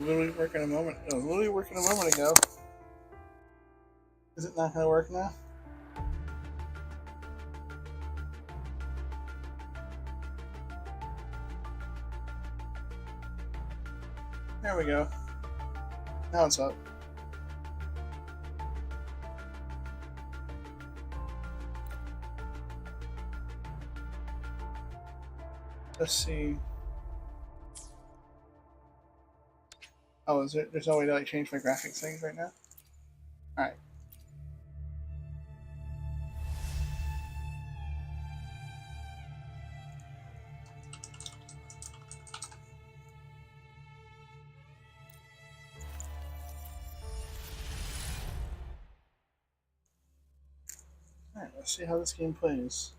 Literally working a moment. It was literally working a moment ago. Is it not gonna work now? There we go. Now it's up. Let's see. Oh, is it? There's no way to like change my graphics things right now. All right. All right. Let's see how this game plays.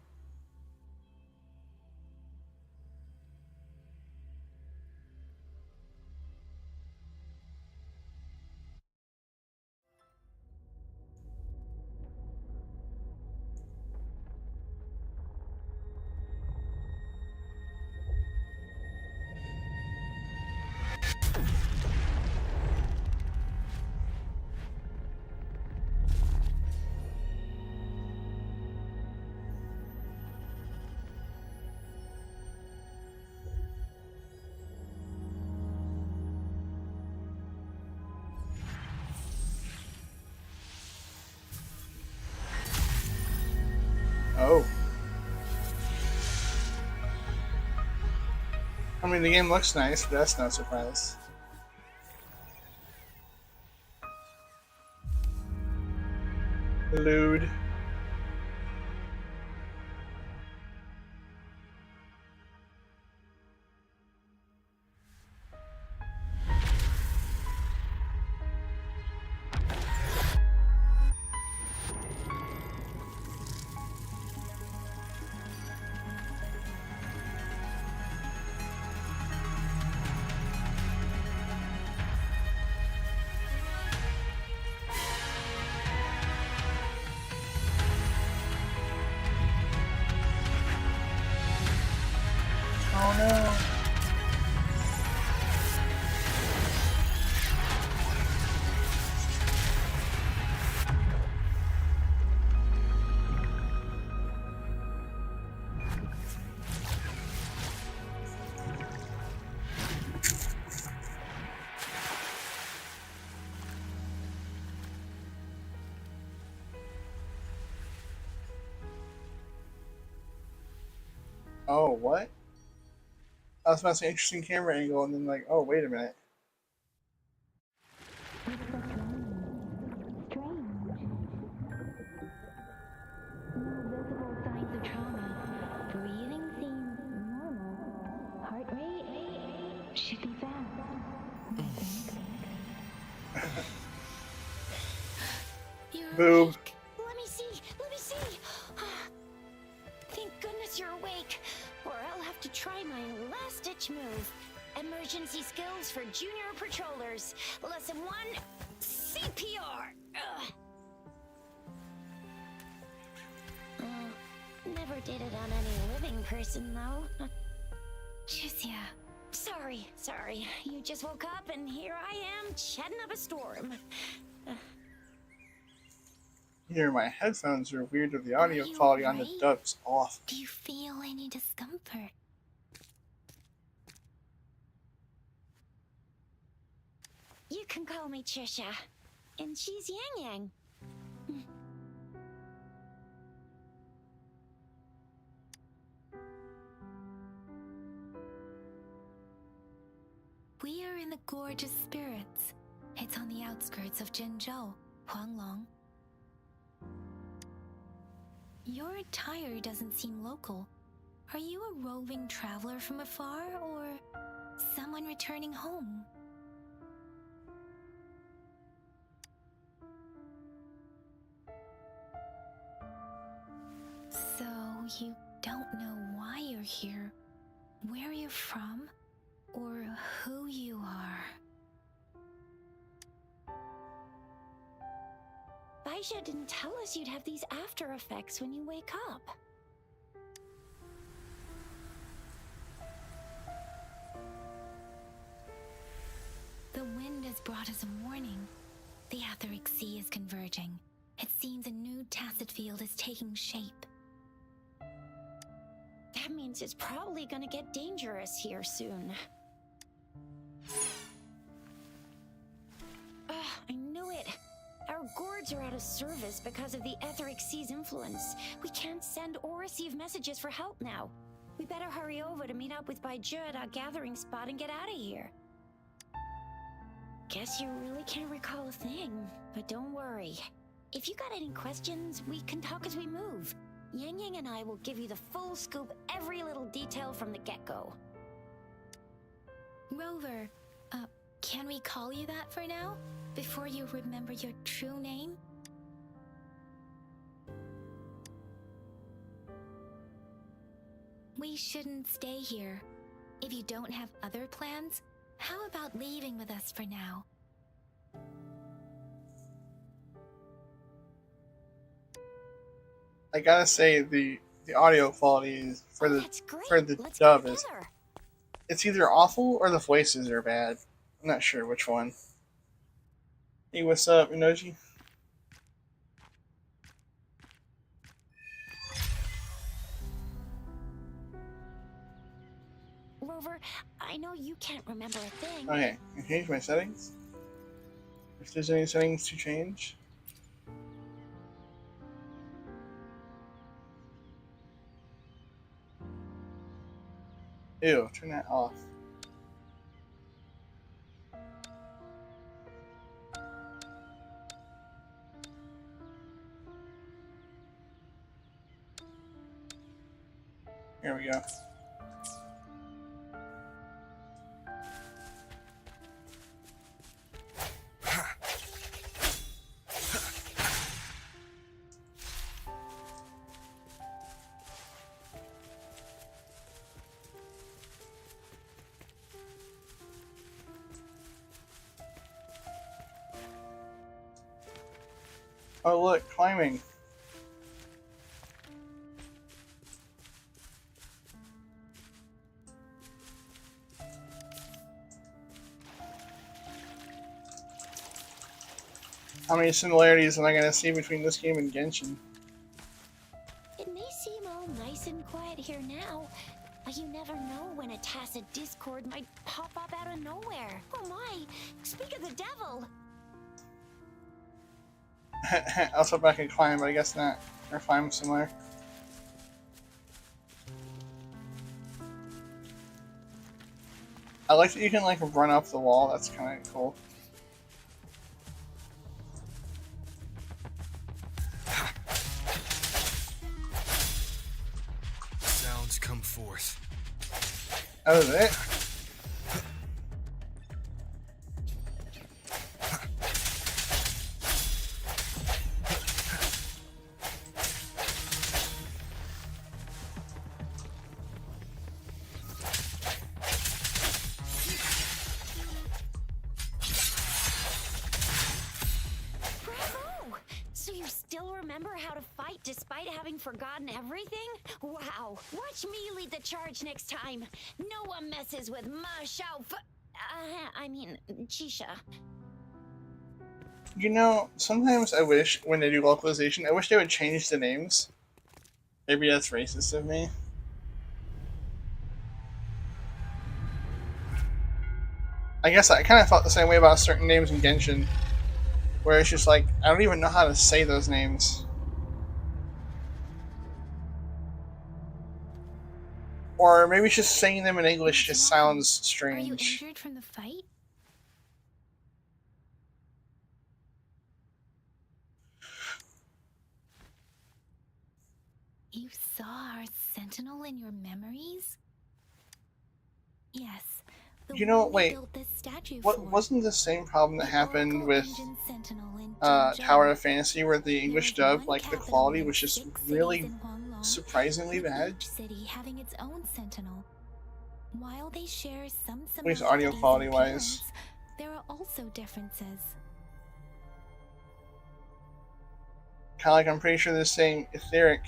Oh. I mean, the game looks nice, but that's no surprise. Lewd. Oh no. Oh, what? I was about to say interesting camera angle, and then like, oh, wait a minute. Boob. Let me see. Let me see. Thank goodness you're awake, or I'll have to try my last-ditch move. Emergency skills for junior patrollers. Lesson 1, CPR. Never did it on any living person, though. Juicia. Sorry. You just woke up, and here I am, chatting up a storm. Here, my headphones are weird, or the audio quality on the dub's off. Do you feel any discomfort? You can call me Trisha, and she's Yang Yang. We are in the Gorgeous Spirits. It's on the outskirts of Jinzhou, Huanglong. Your attire doesn't seem local. Are you a roving traveler from afar, or someone returning home? So, you don't know why you're here, where you're from, or who you are. Baisha didn't tell us you'd have these after effects when you wake up. The wind has brought us a warning. The Etheric Sea is converging. It seems a new tacit field is taking shape. That means it's probably gonna get dangerous here soon. I knew it. Our gourds are out of service because of the Etheric Sea's influence. We can't send or receive messages for help now. We better hurry over to meet up with Baiju at our gathering spot and get out of here. Guess you really can't recall a thing, but don't worry. If you got any questions, we can talk as we move. Yang Yang and I will give you the full scoop, every little detail from the get-go. Rover, can we call you that for now? Before you remember your true name? We shouldn't stay here. If you don't have other plans, how about leaving with us for now? I gotta say the audio quality is for the Let's dub go is together. it's either awful or the voices are bad. I'm not sure which one. Hey, what's up, Inoji? Rover, I know you can't remember a thing. Okay, I change my settings. If there's any settings to change. Ew, turn that off. Here we go. Oh look, climbing. How many similarities am I gonna see between this game and Genshin? It may seem all nice and quiet here now, but you never know when a tacit discord might pop up out of nowhere. Oh my, speak of the devil! Also, I can climb, but I guess not. Or climb similar. I like that you can like run up the wall. That's kind of cool. Sounds come forth. That was it. Bravo! So you still remember how to fight despite having forgotten everything? Wow! Watch me lead the charge next time. No one messes with Ma Shao I mean, Chisha. You know, sometimes I wish when they do localization, I wish they would change the names. Maybe that's racist of me. I guess I kind of felt the same way about certain names in Genshin, where it's just like, I don't even know how to say those names. Or maybe just saying them in English just sounds Are you strange. injured from the fight? You saw our sentinel in your memories? Yes. The You know, one we wait. built this statue What for. wasn't the same problem that The happened Oracle with Engine Sentinel in Tower Zhengzhou. of Fantasy, where the English There was dub, one like the capital quality and was just 6 cities really in Huanglong, surprisingly with bad? each city having its own sentinel. While they share some At least similarities audio in quality wise. appearance, there are also differences. Kind of like I'm pretty sure they're saying etheric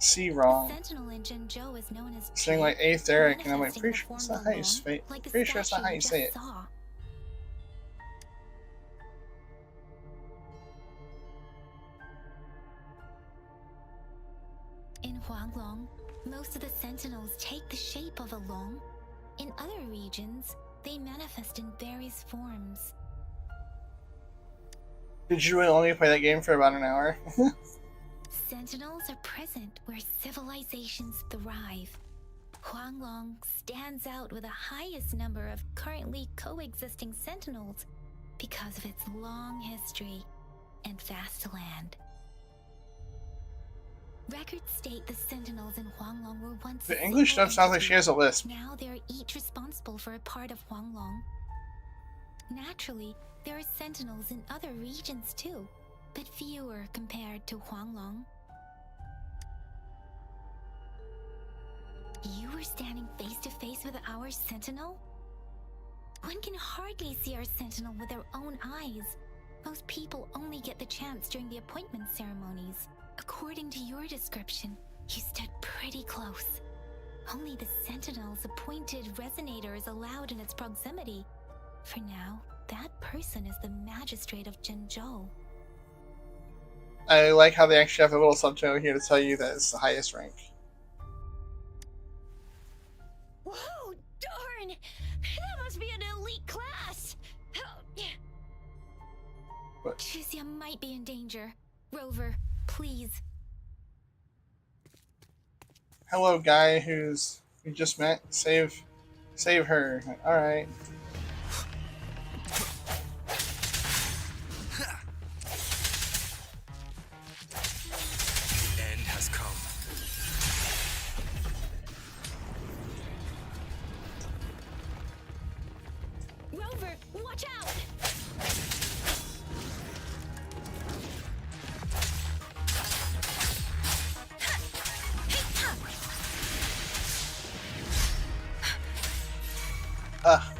C The wrong. sentinel in Zhengzhou is known as Saying like Jade, aetheric, and I'm like, manifesting pretty in sure the that's form not of how a you long, say it. like the Pretty sure that's not statue how you you just say it. saw. Most of the sentinels take the shape of a long. In other regions, they manifest in various forms. Did you really only play that game for about an hour? Sentinels are present where civilizations thrive. Huanglong stands out with the highest number of currently coexisting sentinels because of its long history and vast land. Records state the sentinels in Huanglong were once The English stuff sounds like she has a lisp. Now they are each responsible for a part of Huanglong. Naturally, there are sentinels in other regions too, but fewer compared to Huanglong. You were standing face to face with our sentinel? One can hardly see our sentinel with their own eyes. Most people only get the chance during the appointment ceremonies. According to your description, you stood pretty close. Only the sentinel's appointed resonator is allowed in its proximity. For now, that person is the magistrate of Zhengzhou. I like how they actually have a little subtitle here to tell you that it's the highest rank. Whoa, darn! That must be an elite class! But Chixia might be in danger. Rover, please. hello, guy who's we just met. Save her. All right. The end has come. Rover, watch out! Ah.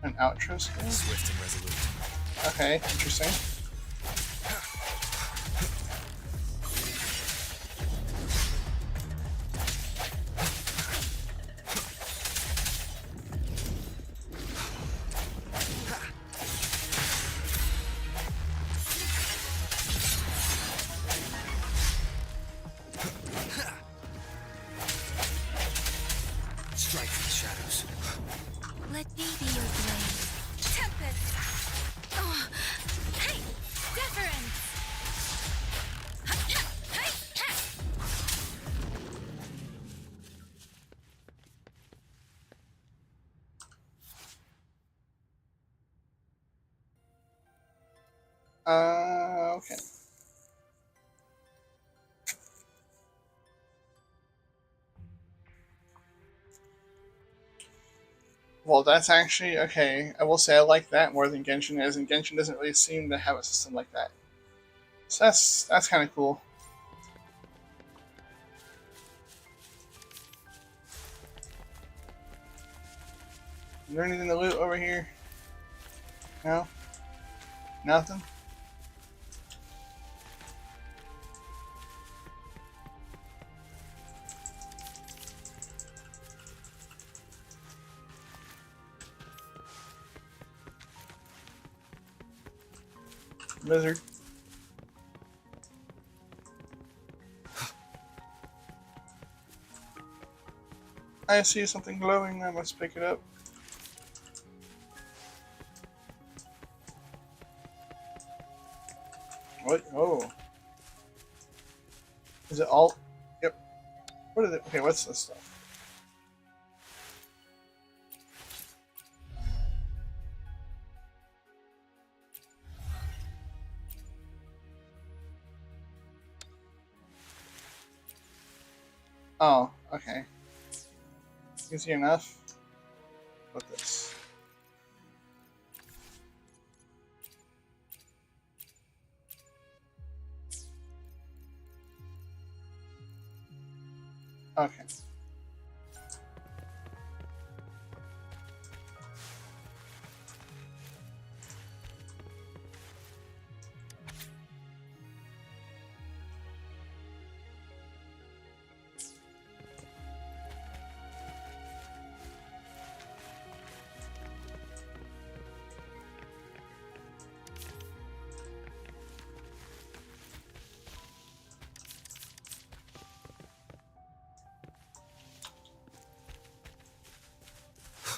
An outro skill? Swift and resolute. Okay, interesting. Strike from the shadows. Let me be your blade. Tempest! Oh, hey! Deference! Okay. Well, that's actually okay. I will say I like that more than Genshin is, and Genshin doesn't really seem to have a system like that. So that's kind of cool. Is there anything to loot over here? No? Nothing? Lizard. I see something glowing, I must pick it up. What? Oh. Is it all? Yep. What is it? Okay, what's this stuff? Oh, okay. Easy enough. Put this. Okay.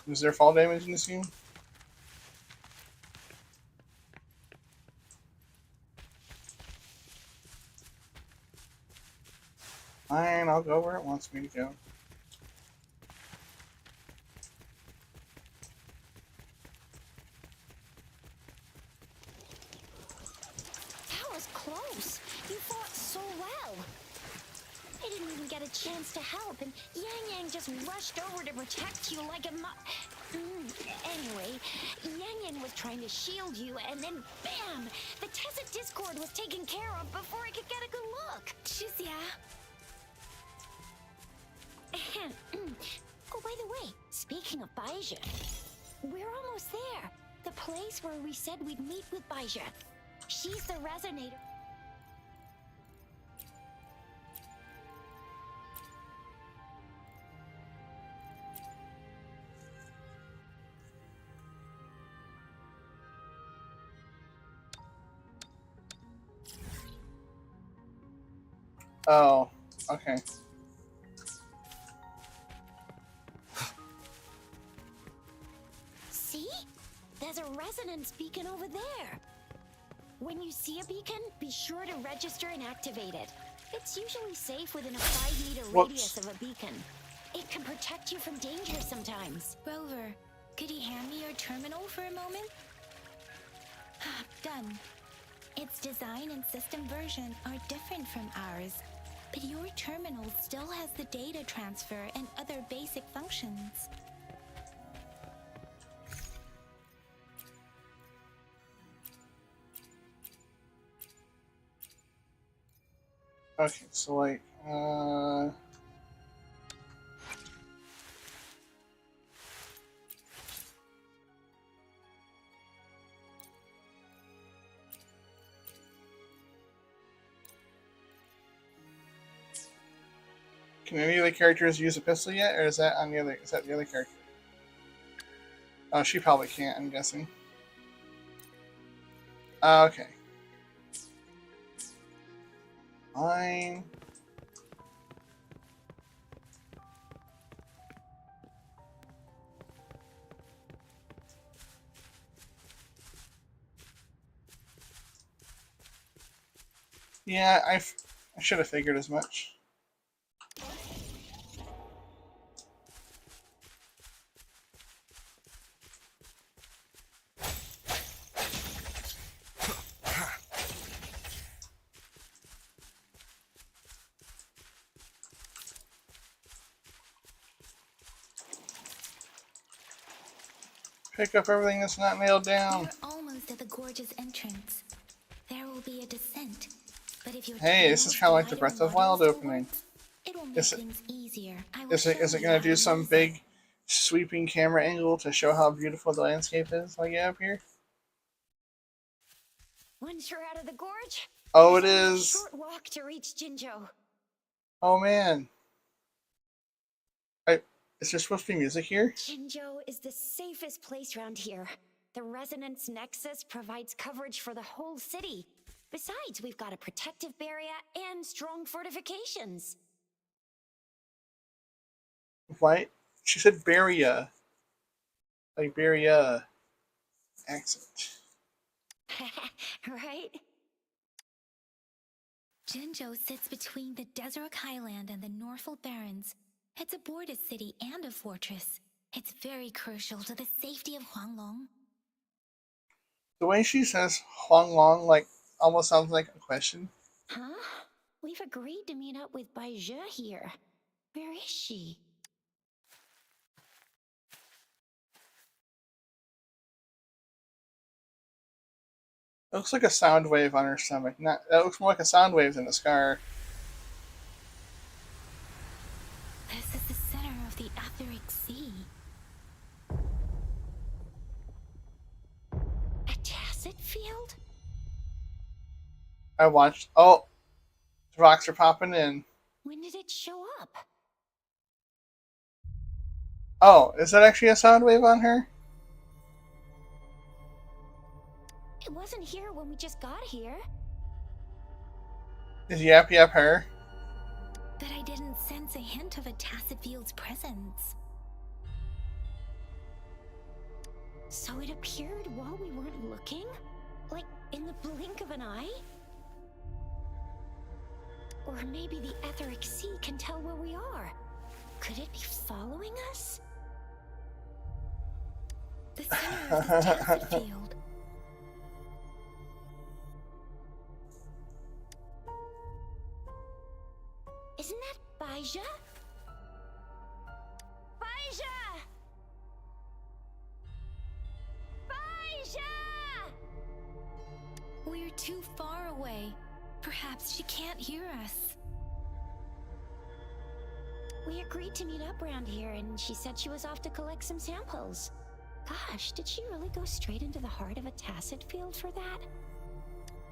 Is there fall damage in this game? Fine, I'll go where it wants me to go. That was close. You fought so well. I didn't even get a chance to help, and Yang just rushed over to protect you like a Anyway, Yang was trying to shield you, and then bam! The Tessa Discord was taken care of before I could get a good look. Shizia. Oh, by the way, speaking of Baija, we're almost there. The place where we said we'd meet with Baija. She's the resonator. Oh, okay. See? There's a resonance beacon over there. When you see a beacon, be sure to register and activate it. It's usually safe within a 5-meter radius of a beacon. It can protect you from danger sometimes. Rover, could you hand me your terminal for a moment? Done. Its design and system version are different from ours, but your terminal still has the data transfer and other basic functions. Okay, so like, can any of the characters use a pistol yet, or is that on the other? Is that the other character? Oh, she probably can't. I'm guessing. Okay. Fine. Yeah, I should have figured as much. Pick up everything that's not nailed down. We're almost at the gorge's entrance. There will be a descent, but if you're Hey, this is kind of like the Breath of Wild opening. it will make Is it- things easier. Is it going to do some big sweeping camera angle to show how beautiful the landscape is like up here? Once you're out of the gorge, Oh, it it's only a is. short walk to reach Jinzhou. Oh man. Is there supposed to be music here? Jinzhou is the safest place around here. The Resonance Nexus provides coverage for the whole city. Besides, we've got a protective barrier and strong fortifications. What? She said Beria. Like Beria. Accent. Right? Jinzhou sits between the Desert Highland and the Norfolk Barrens. It's a border city and a fortress. It's very crucial to the safety of Huanglong. The way she says Huang Long, like, almost sounds like a question. Huh? We've agreed to meet up with Baija here. Where is she? It looks like a sound wave on her stomach. That looks more like a sound wave than a scar. This is the center of the Etheric Sea. A tacit field? I watched. Oh, the rocks are popping in. When did it show up? Oh, is that actually a sound wave on her? It wasn't here when we just got here. Is Yap Yap her? But I didn't sense a hint of a tacit field's presence. So it appeared while we weren't looking? Like in the blink of an eye? Or maybe the etheric sea can tell where we are. Could it be following us? The center of this tacit field. Isn't that Baija? Baija! Baija! We're too far away. Perhaps she can't hear us. We agreed to meet up around here, and she said she was off to collect some samples. Gosh, did she really go straight into the heart of a tacit field for that?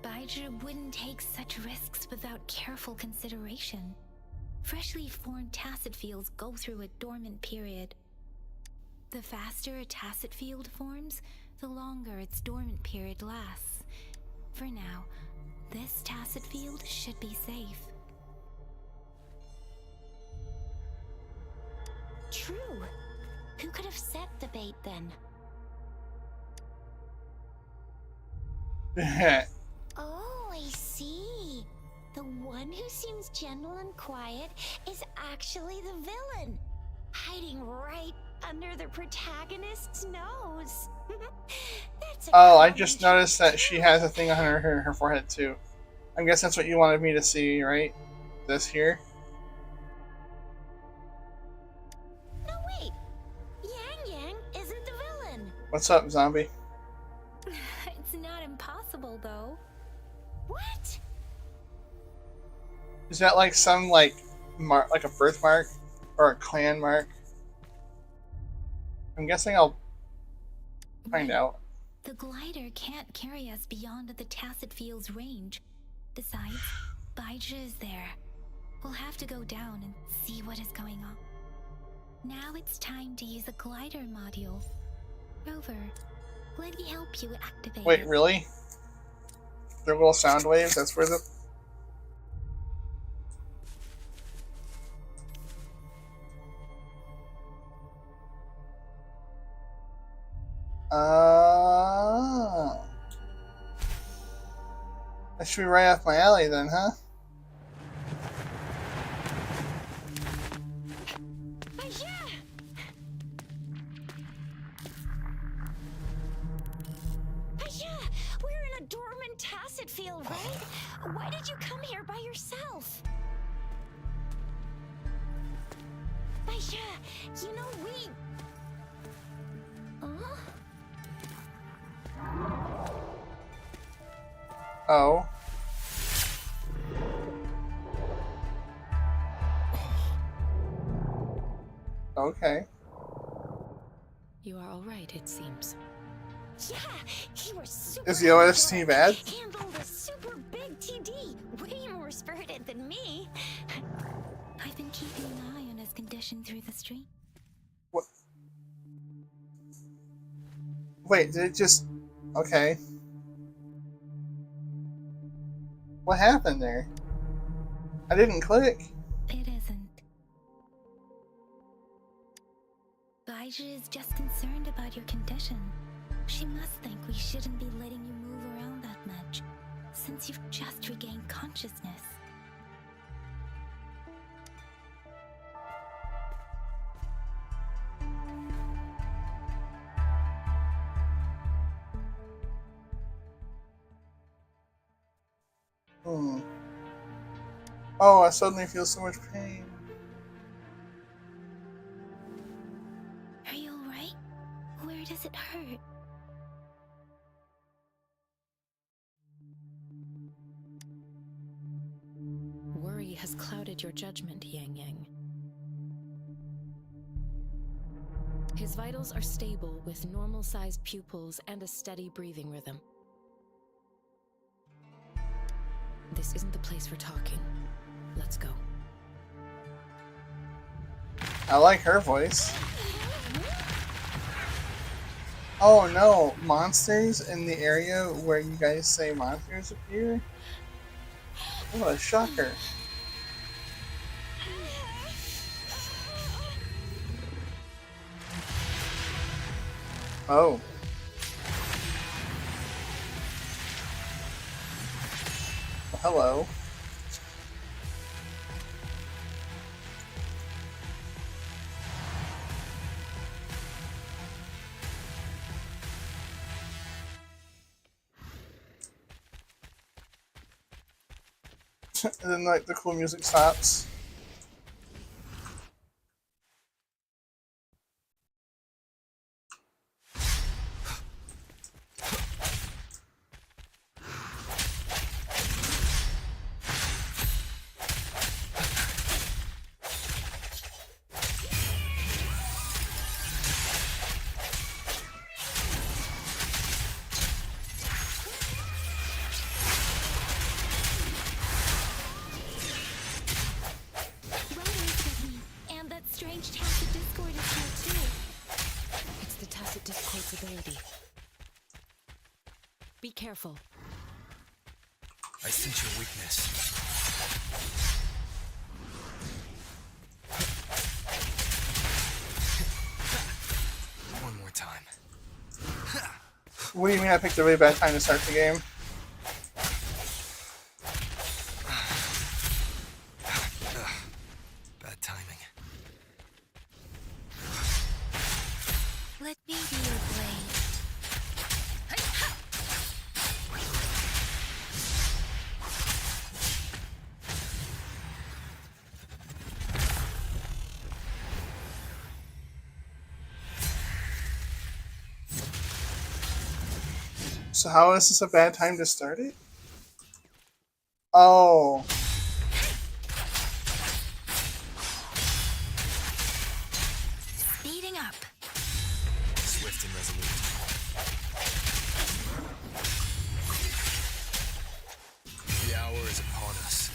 Baija wouldn't take such risks without careful consideration. Freshly formed tacit fields go through a dormant period. The faster a tacit field forms, the longer its dormant period lasts. For now, this tacit field should be safe. True. Who could have set the bait then? Oh, I see. The one who seems gentle and quiet is actually the villain, hiding right under the protagonist's nose. That's a Oh, I common just trick noticed that she too. has a thing on her forehead too. I guess that's what you wanted me to see, right? This here? No, wait. Yang Yang isn't the villain. What's up, zombie? It's not impossible, though. What? Is that like some like mark, like a birthmark or a clan mark? I'm guessing I'll find out. The glider can't carry us beyond the tacit field's range. Besides, Baija is there. We'll have to go down and see what is going on. Now it's time to use the glider module. Rover, let me help you activate Wait, it. really? They're little sound waves? That's where the... That should be right off my alley then, huh? Baija! Baija! We're in a dormant tacit field, right? Why did you come here by yourself? Baija, you know we... Huh? Oh. Okay. You are all right, it seems. Yeah, he was super... Is the OST quick. bad? Handled a super big TD. Way more spirited than me. I've been keeping an eye on his condition through the stream. What? Wait, did it just... Okay. What happened there? I didn't click. It isn't. Baija is just concerned about your condition. She must think we shouldn't be letting you move around that much, since you've just regained consciousness. Oh, I suddenly feel so much pain. Are you alright? Where does it hurt? Worry has clouded your judgment, Yang Yang. His vitals are stable with normal-sized pupils and a steady breathing rhythm. This isn't the place for talking. Let's go. I like her voice. Oh no, monsters in the area where you guys say monsters appear? What a shocker. Oh. hello. And then like the cool music stops. Rover's with me, and that strange tacit discord is here too. It's the tacit discord's ability. Be careful. I sense your weakness. One more time. What do you mean I picked a really bad time to start the game? Bad timing. Let me be your blade. So how is this a bad time to start it? Oh. Speeding up. Swift and resolute. The hour is upon us.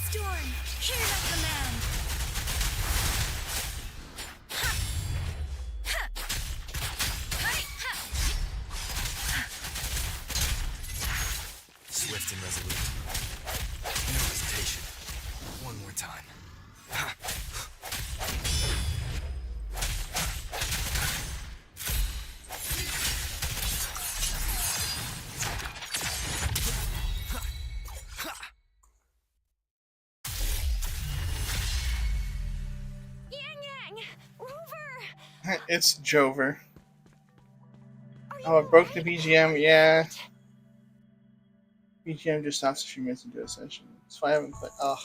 Storm, hear my command. Swift and resolute. No hesitation. One more time. Yang Yang! Rover! It's Jover. Are you Oh, it broke the alright? BGM, yeah. BGM just stops a few minutes into a session. So I haven't played. Oh.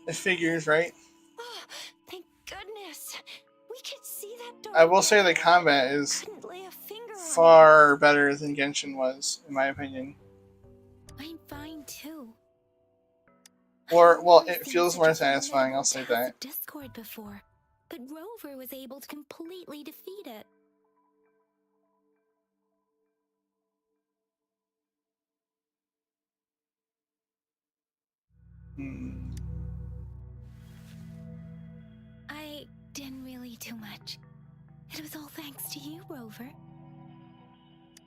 It figures, right? Oh, thank goodness. We could see that door. I will say the combat is Couldn't lay a finger on far better than Genshin was, in my opinion. I'm fine too. Or, I've well, never it seen feels such more a satisfying, I'll formidable say tacit that. discord before, but Rover was able to completely defeat it. Hmm. I didn't really do much. It was all thanks to you, Rover.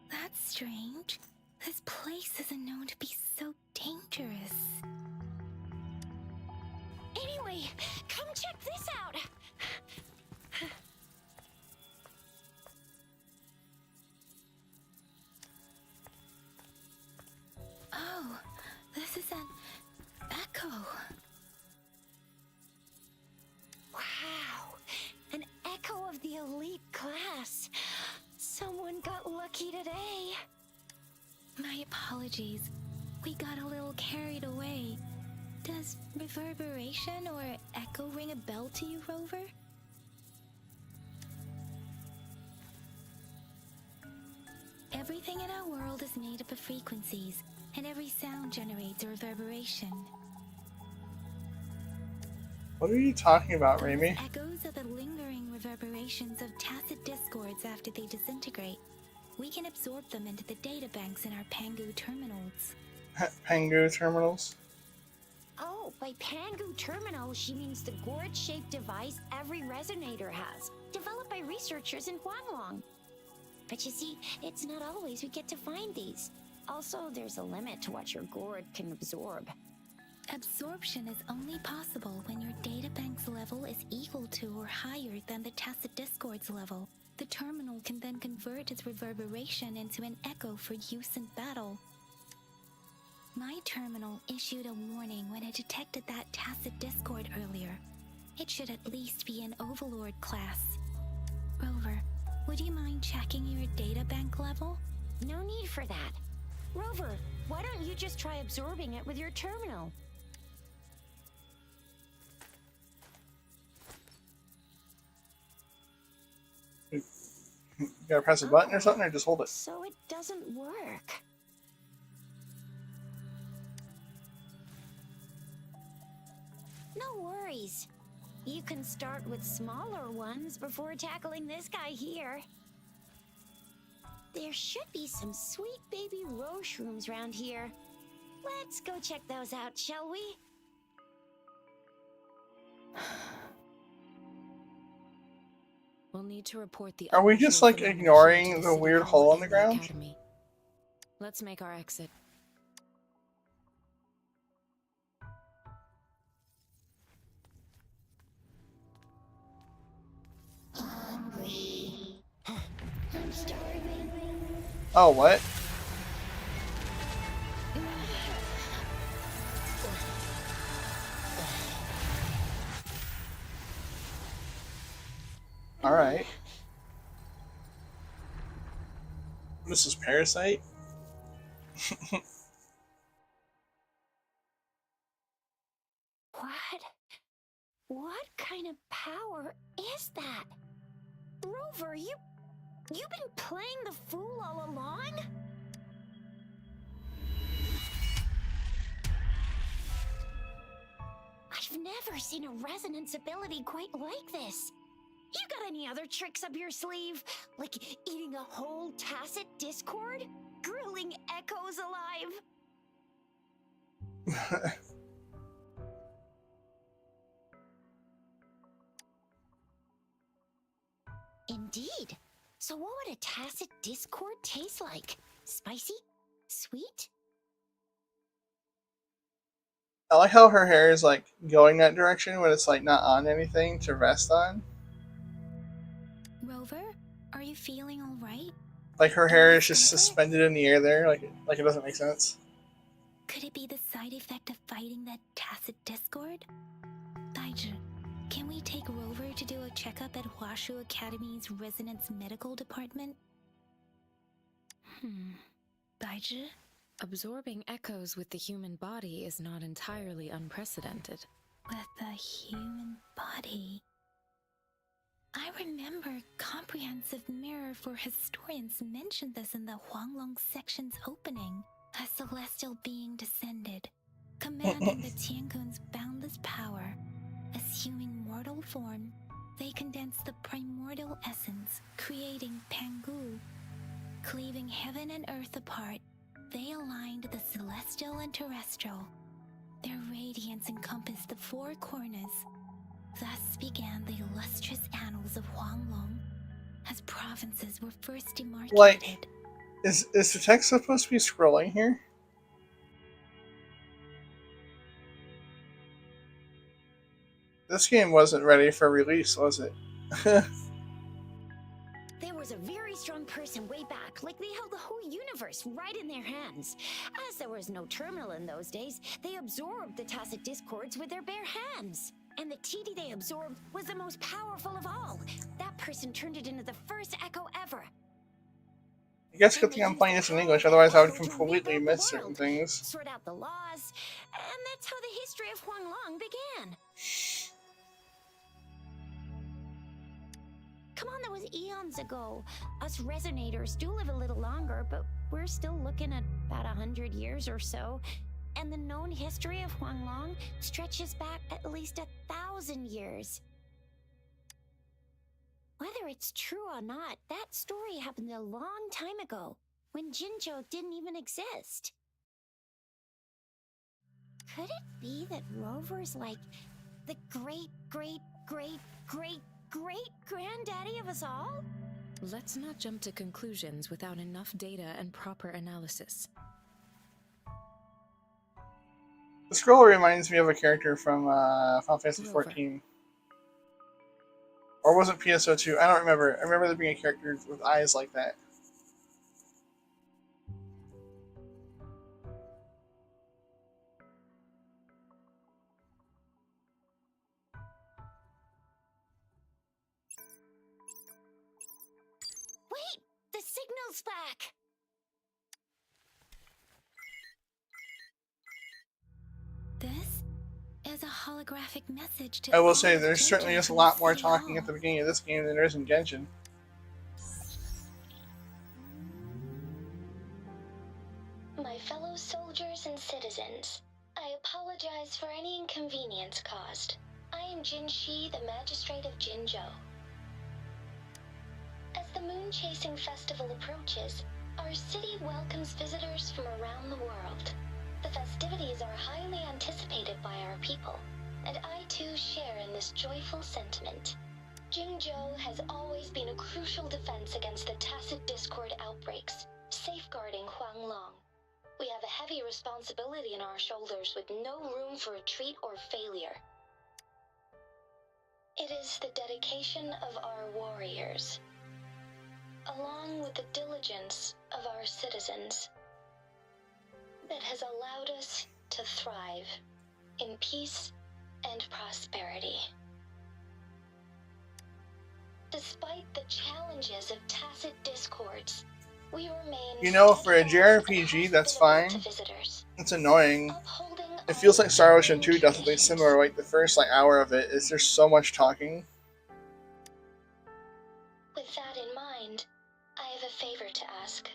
That's strange. This place isn't known to be so dangerous. Anyway, come check this out. Oh, this is an echo. Wow, an echo of the elite class. Someone got lucky today. My apologies. We got a little carried away. Does reverberation or echo ring a bell to you, Rover? Everything in our world is made up of frequencies, and every sound generates a reverberation. What are you talking about, Those Raimi? echoes are the lingering reverberations of tacit discords after they disintegrate. We can absorb them into the databanks in our Pangu terminals. Pengu terminals? Oh, By Pangu Terminal, she means the gourd-shaped device every resonator has, developed by researchers in Huanglong. But you see, it's not always we get to find these. Also, there's a limit to what your gourd can absorb. Absorption is only possible when your databank's level is equal to or higher than the tacit discord's level. The terminal can then convert its reverberation into an echo for use in battle. My terminal issued a warning when it detected that tacit discord earlier. It should at least be an Overlord class. Rover, would you mind checking your databank level? No need for that. Rover, why don't you just try absorbing it with your terminal? You gotta press a button or something, or just hold it? So it doesn't work. No worries. You can start with smaller ones before tackling this guy here. There should be some sweet baby rose shrooms around here. Let's go check those out, shall we? We'll need to report the Are we just, unusual like, phenomenon ignoring to the City weird Hall hole in the and ground? Academy. Let's make our exit. Hungry. I'm starving. Oh, what? Alright. This is Parasite? What? What kind of power is that? Rover, you've been playing the fool all along? I've never seen a resonance ability quite like this. You got any other tricks up your sleeve? Like eating a whole tacit discord? Grilling echoes alive? Indeed. So what would a tacit discord taste like? Spicy? Sweet? I like how her hair is, like, going that direction when it's, like, not on anything to rest on. Rover, are you feeling alright? Like, her hair is just suspended in the air there, like it doesn't make sense. Could it be the side effect of fighting that tacit discord? Daiju, can we take Rover to do a checkup at Hwashu Academy's Resonance Medical Department? Daiju? Absorbing echoes with the human body is not entirely unprecedented. With the human body. I remember Comprehensive Mirror for Historians mentioned this in the Huanglong section's opening. A celestial being descended, commanding the Tiankun's boundless power. Assuming mortal form, they condensed the primordial essence, creating Pangu. Cleaving heaven and earth apart, they aligned the celestial and terrestrial. Their radiance encompassed the four corners. Thus began the illustrious annals of Huanglong, as provinces were first demarcated. Like, is the text supposed to be scrolling here? This game wasn't ready for release, was it? There was a very strong person way back, like they held the whole universe right in their hands. As there was no terminal in those days, they absorbed the tacit discords with their bare hands. And the TD they absorbed was the most powerful of all. That person turned it into the first echo ever. I guess good thing I'm playing this in English, otherwise I would completely miss certain things. Sort out the laws, and that's how the history of Huanglong began. Come on, that was eons ago. Us resonators do live a little longer, but we're still looking at about 100 years or so. And the known history of Huanglong stretches back at least 1,000 years. Whether it's true or not, that story happened a long time ago, when Jinzhou didn't even exist. Could it be that Rover's like the great, great, great, great, great granddaddy of us all? Let's not jump to conclusions without enough data and proper analysis. The scroll reminds me of a character from Final Fantasy Rover. XIV. Or was it PSO2? I don't remember. I remember there being a character with eyes like that. Wait! The signal's back! This is a holographic message to I will all say of there's certainly Jinjo just a from lot the more City talking at Hall. the beginning of this game than there is in Genshin. My fellow soldiers and citizens, I apologize for any inconvenience caused. I am Jin Shi, the Magistrate of Jinzhou. As the Moon-Chasing Festival approaches, our city welcomes visitors from around the world. The festivities are highly anticipated by our people, and I too share in this joyful sentiment. Jinzhou has always been a crucial defense against the tacit discord outbreaks, safeguarding Huanglong. We have a heavy responsibility on our shoulders with no room for retreat or failure. It is the dedication of our warriors, along with the diligence of our citizens, that has allowed us to thrive in peace and prosperity. Despite the challenges of tacit discords, we remain You know, for a steadfast JRPG, and that's hospitable fine. to visitors, It's annoying. upholding It feels our like Star Ocean enduring 2 does something traditions. similar. Like the first hour of it is there's so much talking. With that in mind, I have a favor to ask.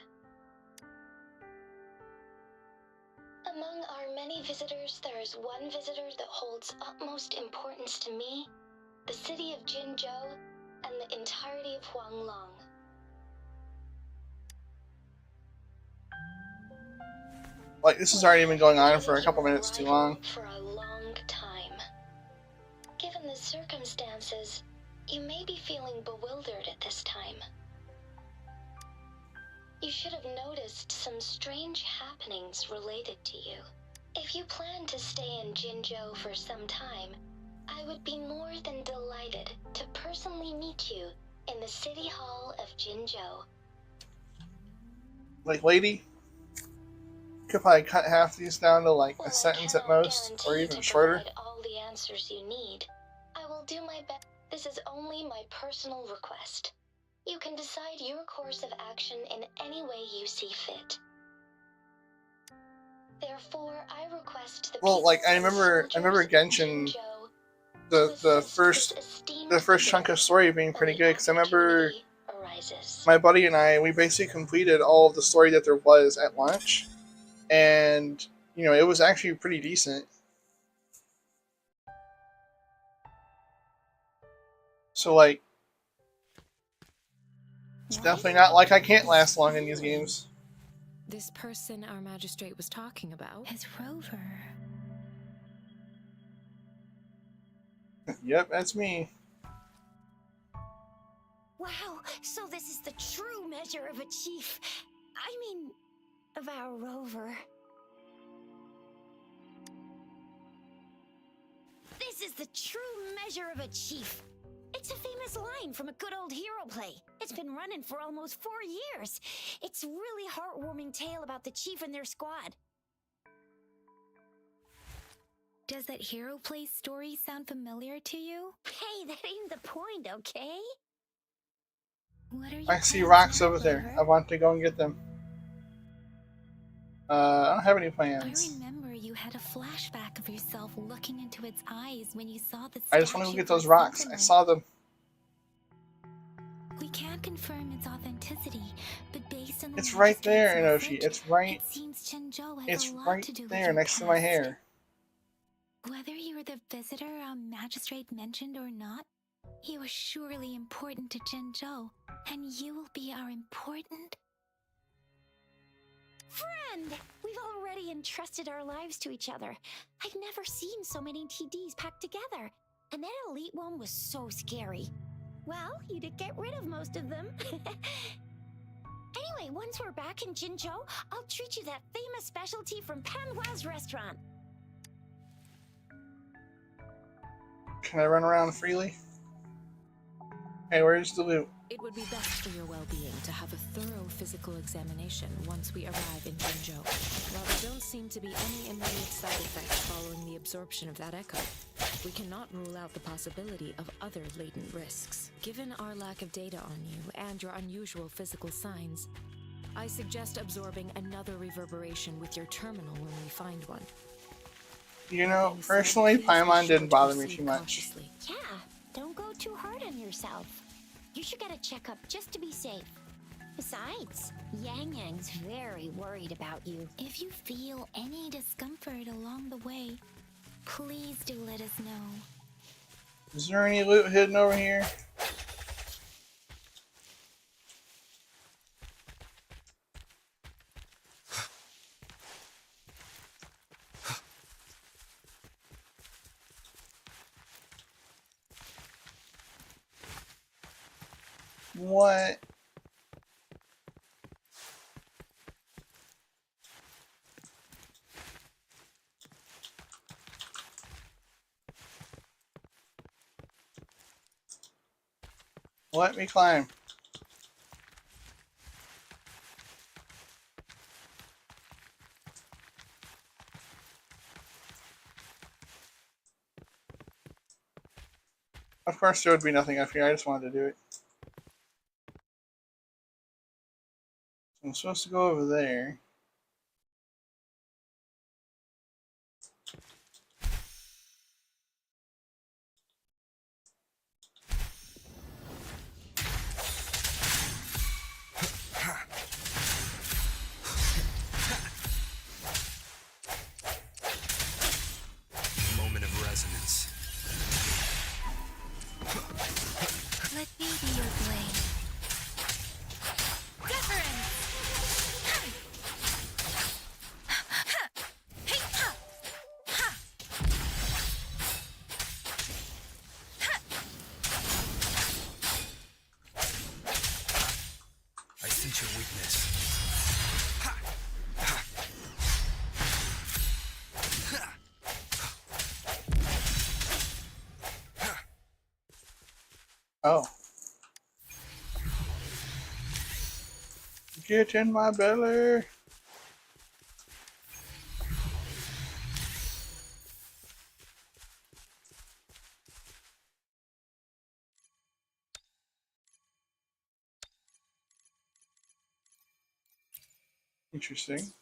Among our many visitors, there is one visitor that holds utmost importance to me, the city of Jinzhou, and the entirety of Huanglong. Like, this has already been going on for a couple minutes too long. For a long time. Given the circumstances, you may be feeling bewildered at this time. You should have noticed some strange happenings related to you. If you plan to stay in Jinzhou for some time, I would be more than delighted to personally meet you in the City Hall of Jinzhou. Like, lady, could probably cut half these down to like While a I sentence at cannot most, or guarantee even to shorter. provide all the answers you need, I will do my best. This is only my personal request. You can decide your course of action in any way you see fit. Therefore, I request the Well, like, people I and remember soldiers of Genshin, Jinzhou the to the assist first this esteemed the first chunk visitor of story being when pretty the good, because I remember opportunity arises. my buddy and I, we basically completed all of the story that there was at launch, and you know, it was actually pretty decent. So like, it's definitely not like I can't last long in these games. This person our magistrate was talking about. Is Rover. Yep, that's me. Wow, so this is the true measure of a chief. I mean, of our Rover. This is the true measure of a chief. It's a famous line from a good old hero play. It's been running for almost 4 years. It's a really heartwarming tale about the chief and their squad. Does that hero play story sound familiar to you? Hey, that ain't the point, okay? What are you I see rocks over there. I want to go and get them. I don't have any I plans. remember you had a flashback of yourself looking into its eyes when you saw the I just want to statue go get of those our rocks. I sentinel. saw them. We can't confirm its authenticity, but based on the It's right there, magistrate's Inoshi. message, It's right. it seems Jinzhou has It's a lot right to do with there, your next to my past. hair. Whether you were the visitor our magistrate mentioned or not, you are surely important to Jinzhou, and you will be our important. Friend! We've already entrusted our lives to each other. I've never seen so many TDs packed together. And that elite one was so scary. Well, you did get rid of most of them. Anyway, once we're back in Jinzhou, I'll treat you that famous specialty from Panhua's restaurant. Can I run around freely? Hey, where's the loot? It would be best for your well-being to have a thorough physical examination once we arrive in Jinzhou. While there don't seem to be any immediate side effects following the absorption of that echo, we cannot rule out the possibility of other latent risks. Given our lack of data on you and your unusual physical signs, I suggest absorbing another reverberation with your terminal when we find one. You know, personally, Paimon didn't bother me too much. Yeah, don't go too hard on yourself. You should get a checkup just to be safe. Besides, Yang Yang's very worried about you. If you feel any discomfort along the way, please do let us know. Is there any loot hidden over here? What? Let me climb. Of course there would be nothing up here, I just wanted to do it. I'm supposed to go over there. Moment of resonance. Let me be your blade. Deference! I sense your weakness. Oh. Get in my belly. Interesting.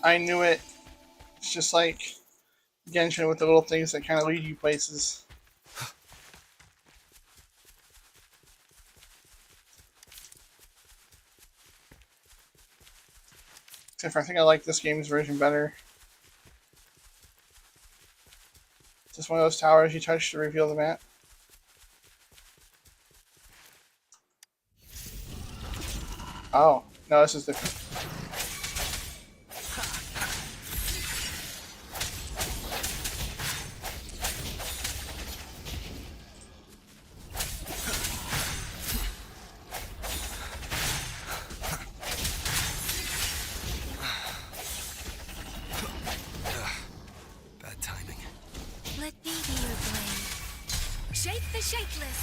I knew it. It's just like Genshin with the little things that kind of lead you places. Except for I think I like this game's version better. Just one of those towers you touch to reveal the map. Oh, no, this is different. Bad timing. Let me be your blade. Shape the shapeless.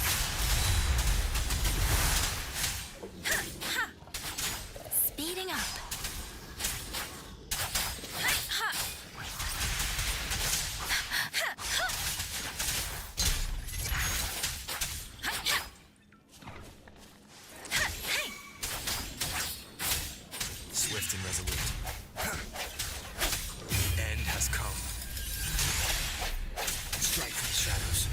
Speeding up. Swift and resolute. The end has come. Strike from the shadows.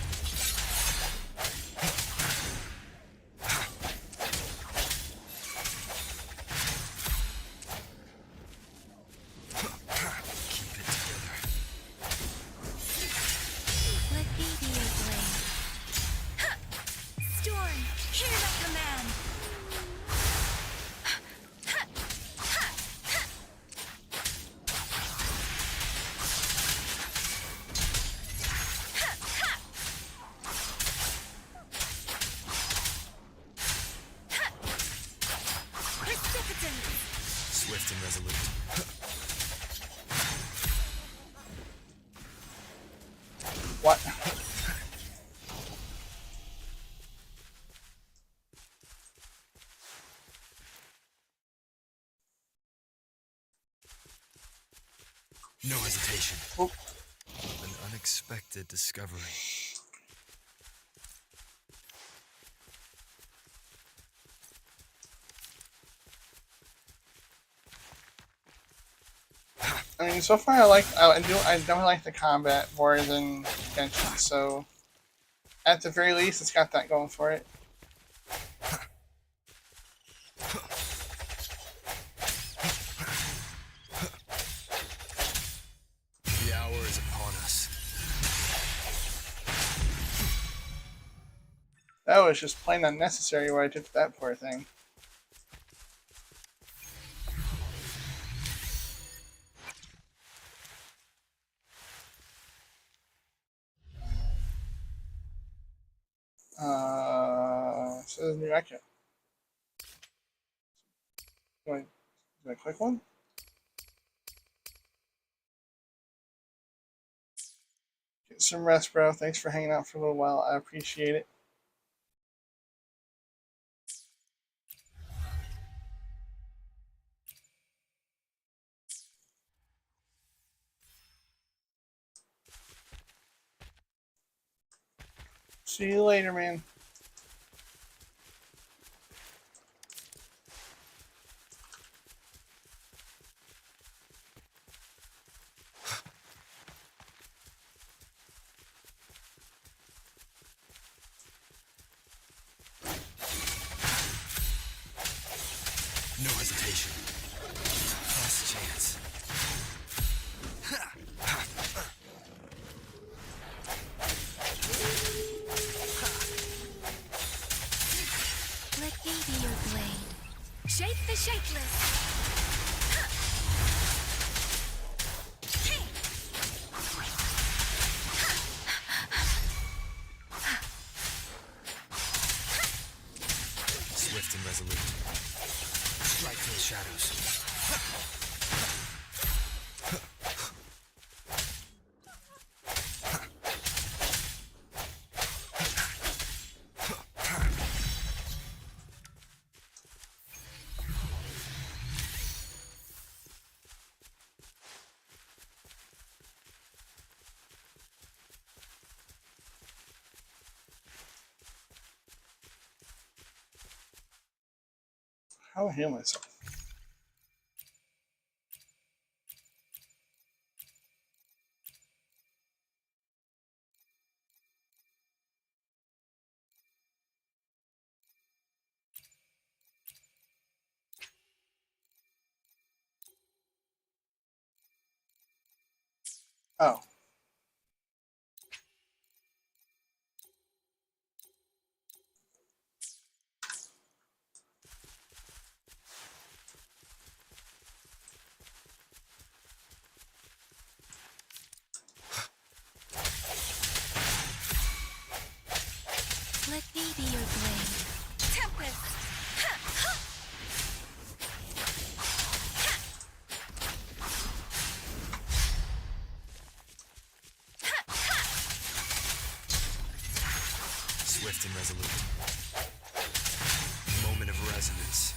What? No hesitation. Oop. An unexpected discovery. I mean, so far I definitely like the combat more than Genshin. So at the very least, it's got that going for it. The hour is upon us. That was just plain unnecessary what I did to that poor thing. So there's a new echo. Do I click one? Get some rest, bro. Thanks for hanging out for a little while. I appreciate it. See you later, man. No hesitation. Last chance. Let me be your blade. Shape the shapeless. Swift and resolute. Strike through the shadows. How do I heal myself? Oh. Let me be your blade. Tempest! Swift and resolute. Moment of resonance.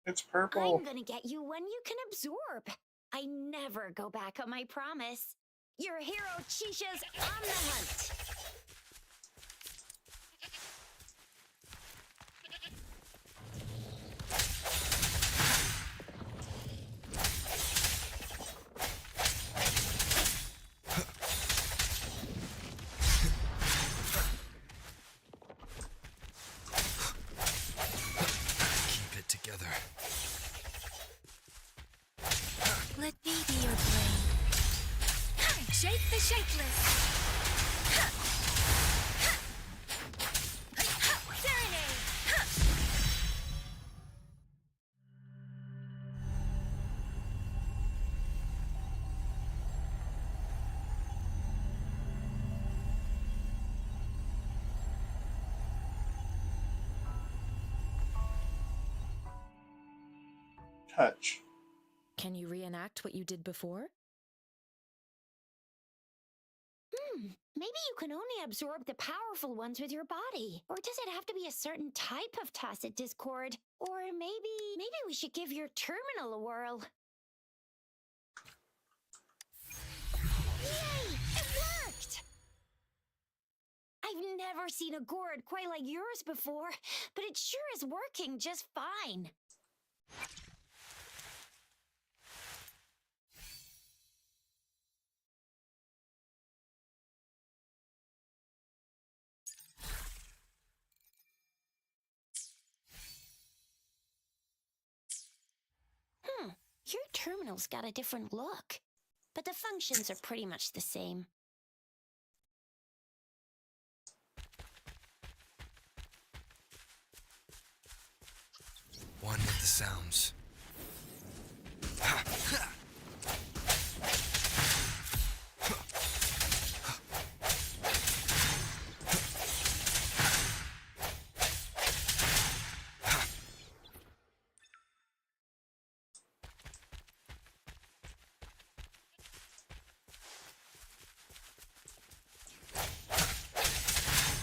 It's purple. I'm gonna get you one you can absorb. I never go back on my promise. Your hero Chisha's on the hunt. Let me be your blade. Shake the shakeless. Serenade. Touch. Can you reenact what you did before? Maybe you can only absorb the powerful ones with your body. Or does it have to be a certain type of tacit discord? Or maybe we should give your terminal a whirl. Yay! It worked! I've never seen a gourd quite like yours before, but it sure is working just fine. Your terminal's got a different look, but the functions are pretty much the same. One with the sounds.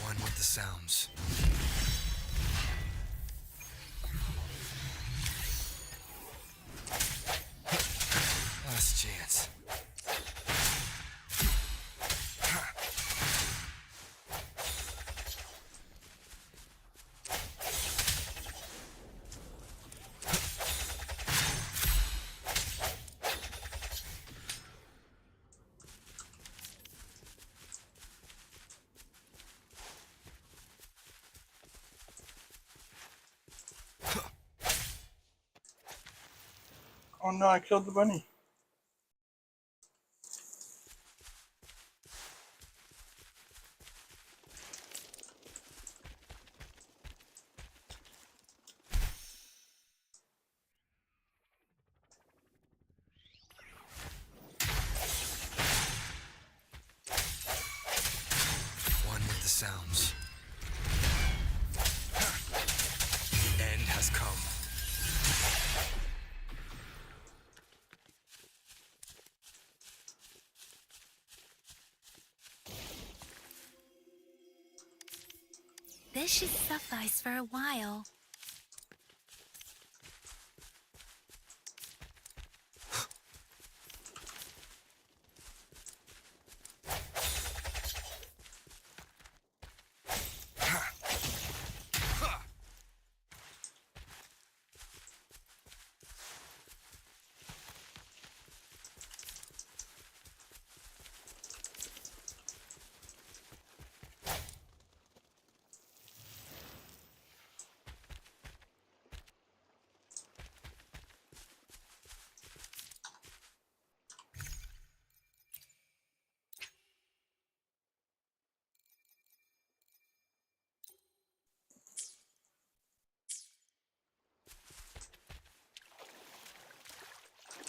One with the sounds. Last chance. Oh no, I killed the bunny. One with the sounds. The end has come. This should suffice for a while.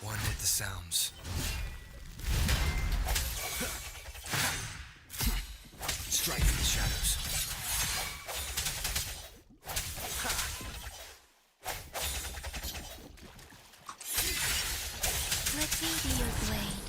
One with the sounds. Strike in the shadows. Let me be your blade.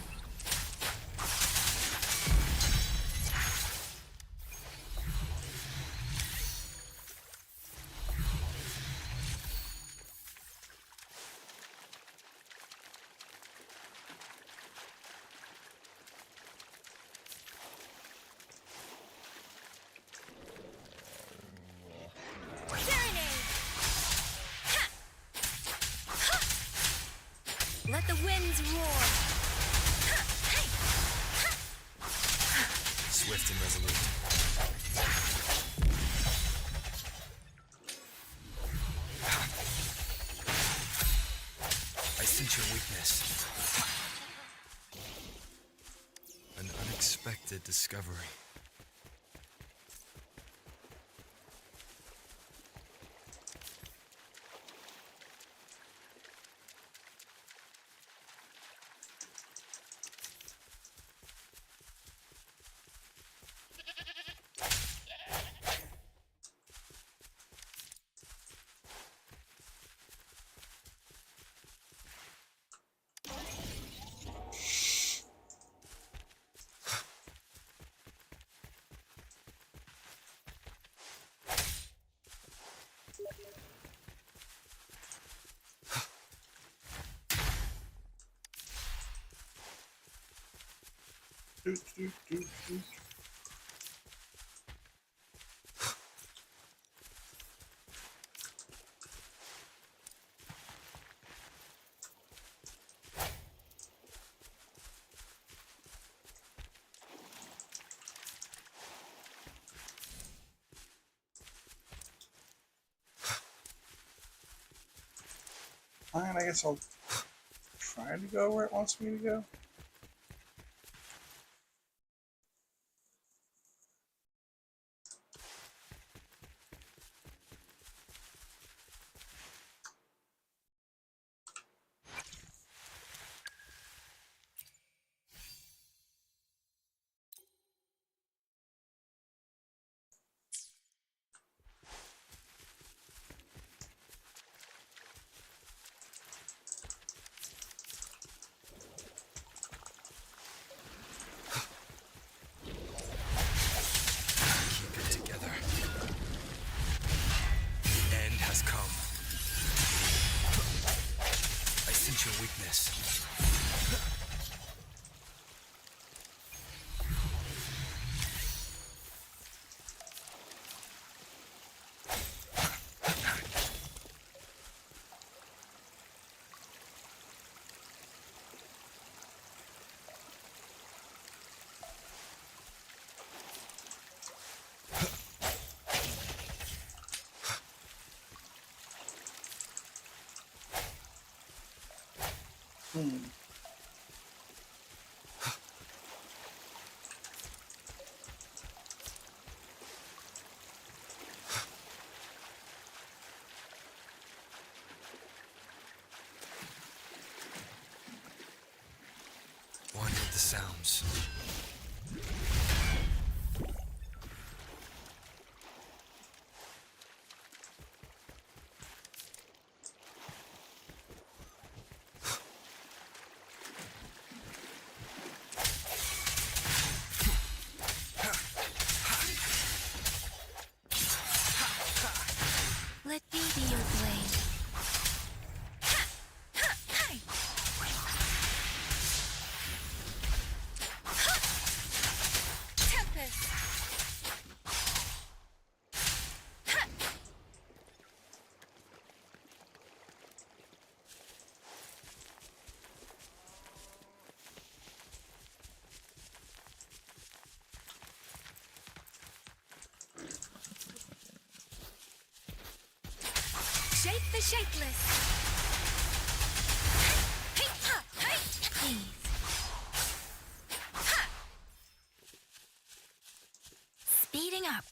Let the winds roar. Swift and resolute. I sense your weakness. An unexpected discovery. Doot, doot, doot, doot. Fine, I guess I'll try to go where it wants me to go. Keep it together. The end has come. I sense your weakness. One with the sounds. Let me be your blade. Tempest! Shake the shapeless. Please. Speeding up.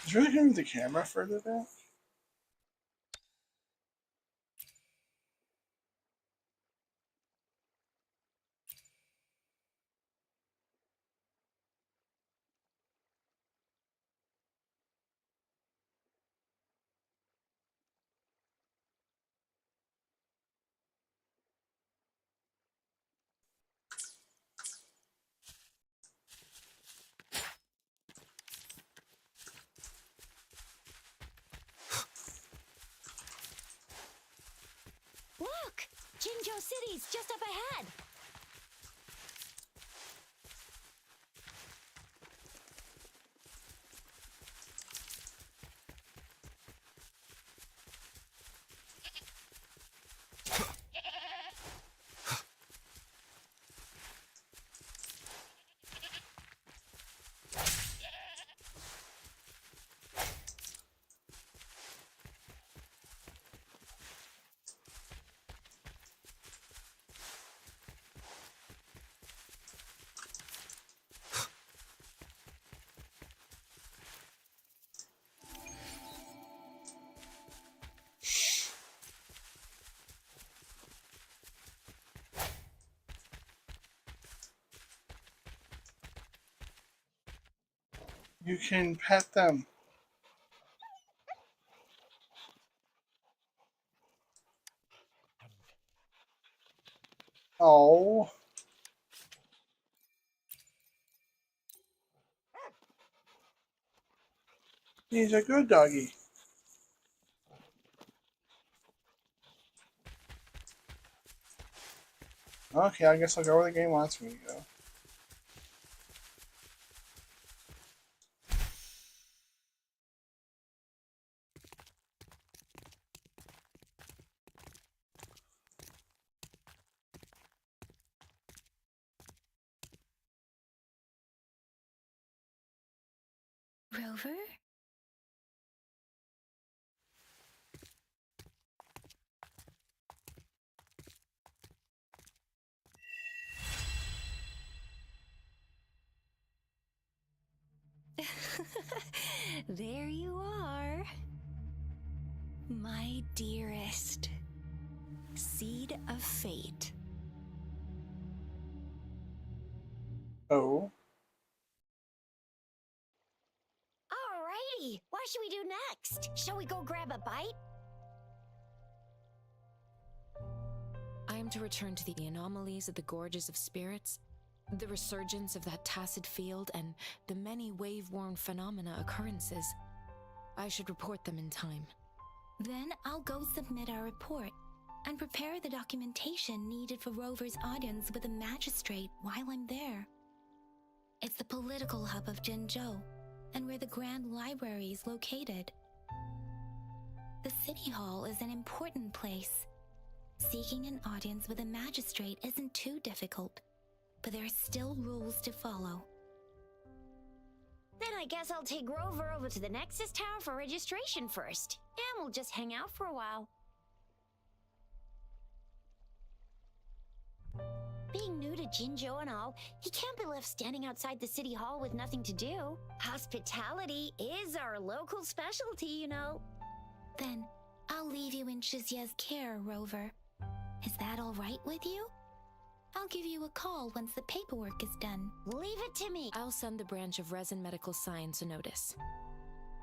Is really gonna move the camera further back? Look! Jinzhou City's just up ahead! You can pet them. Oh. He's a good doggy. Okay, I guess I'll go where the game wants me to go. Rover? There you are. My dearest. Seed of fate. Oh. Alrighty, what should we do next? Shall we go grab a bite? I am to return to the anomalies of the gorges of spirits, the resurgence of that tacit field, and the many wave-worn phenomena occurrences. I should report them in time. Then I'll go submit our report and prepare the documentation needed for Rover's audience with a magistrate while I'm there. It's the political hub of Jinzhou, and where the Grand Library is located. The City Hall is an important place. Seeking an audience with a magistrate isn't too difficult, but there are still rules to follow. Then I guess I'll take Rover over to the Nexus Tower for registration first, and we'll just hang out for a while. Being new to Jinzhou and all, he can't be left standing outside the City Hall with nothing to do. Hospitality is our local specialty, you know. Then I'll leave you in Shizia's care, Rover. Is that all right with you? I'll give you a call once the paperwork is done. Leave it to me. I'll send the branch of Resin Medical Science a notice.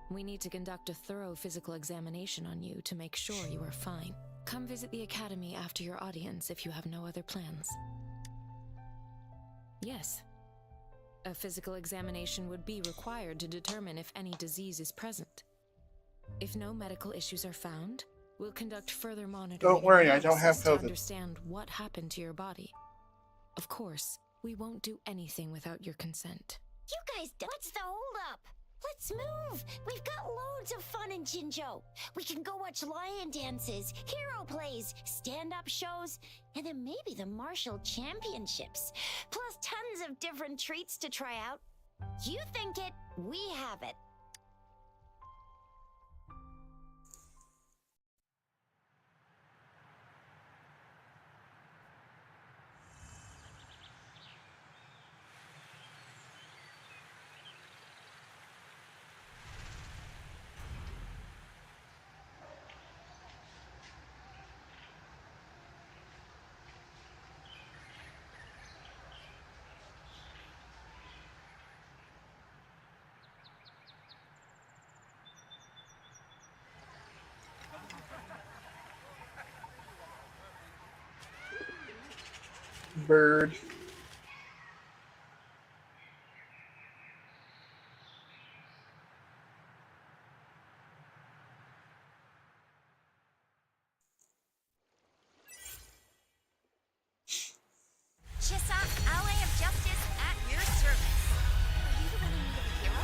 We need to conduct a thorough physical examination on you to make sure you are fine. Come visit the academy after your audience if you have no other plans. Yes. A physical examination would be required to determine if any disease is present. If no medical issues are found, we'll conduct further monitoring. Don't worry, and I don't have analysis COVID. to understand what happened to your body. Of course, we won't do anything without your consent. You guys, what's the holdup? Let's move! We've got loads of fun in Jinzhou. We can go watch lion dances, hero plays, stand-up shows, and then maybe the martial championships. Plus tons of different treats to try out. You think it, we have it. Bird. Chisa, Ally of Justice at your service. Are you the one who needed a hero?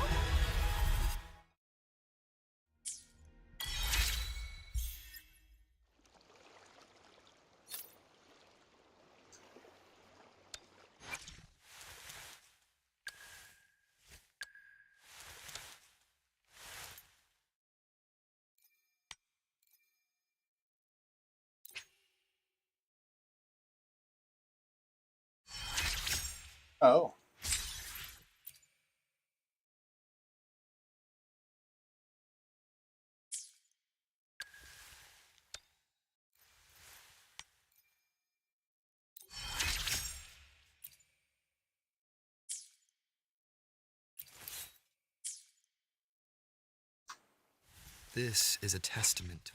Oh. This is a testament to.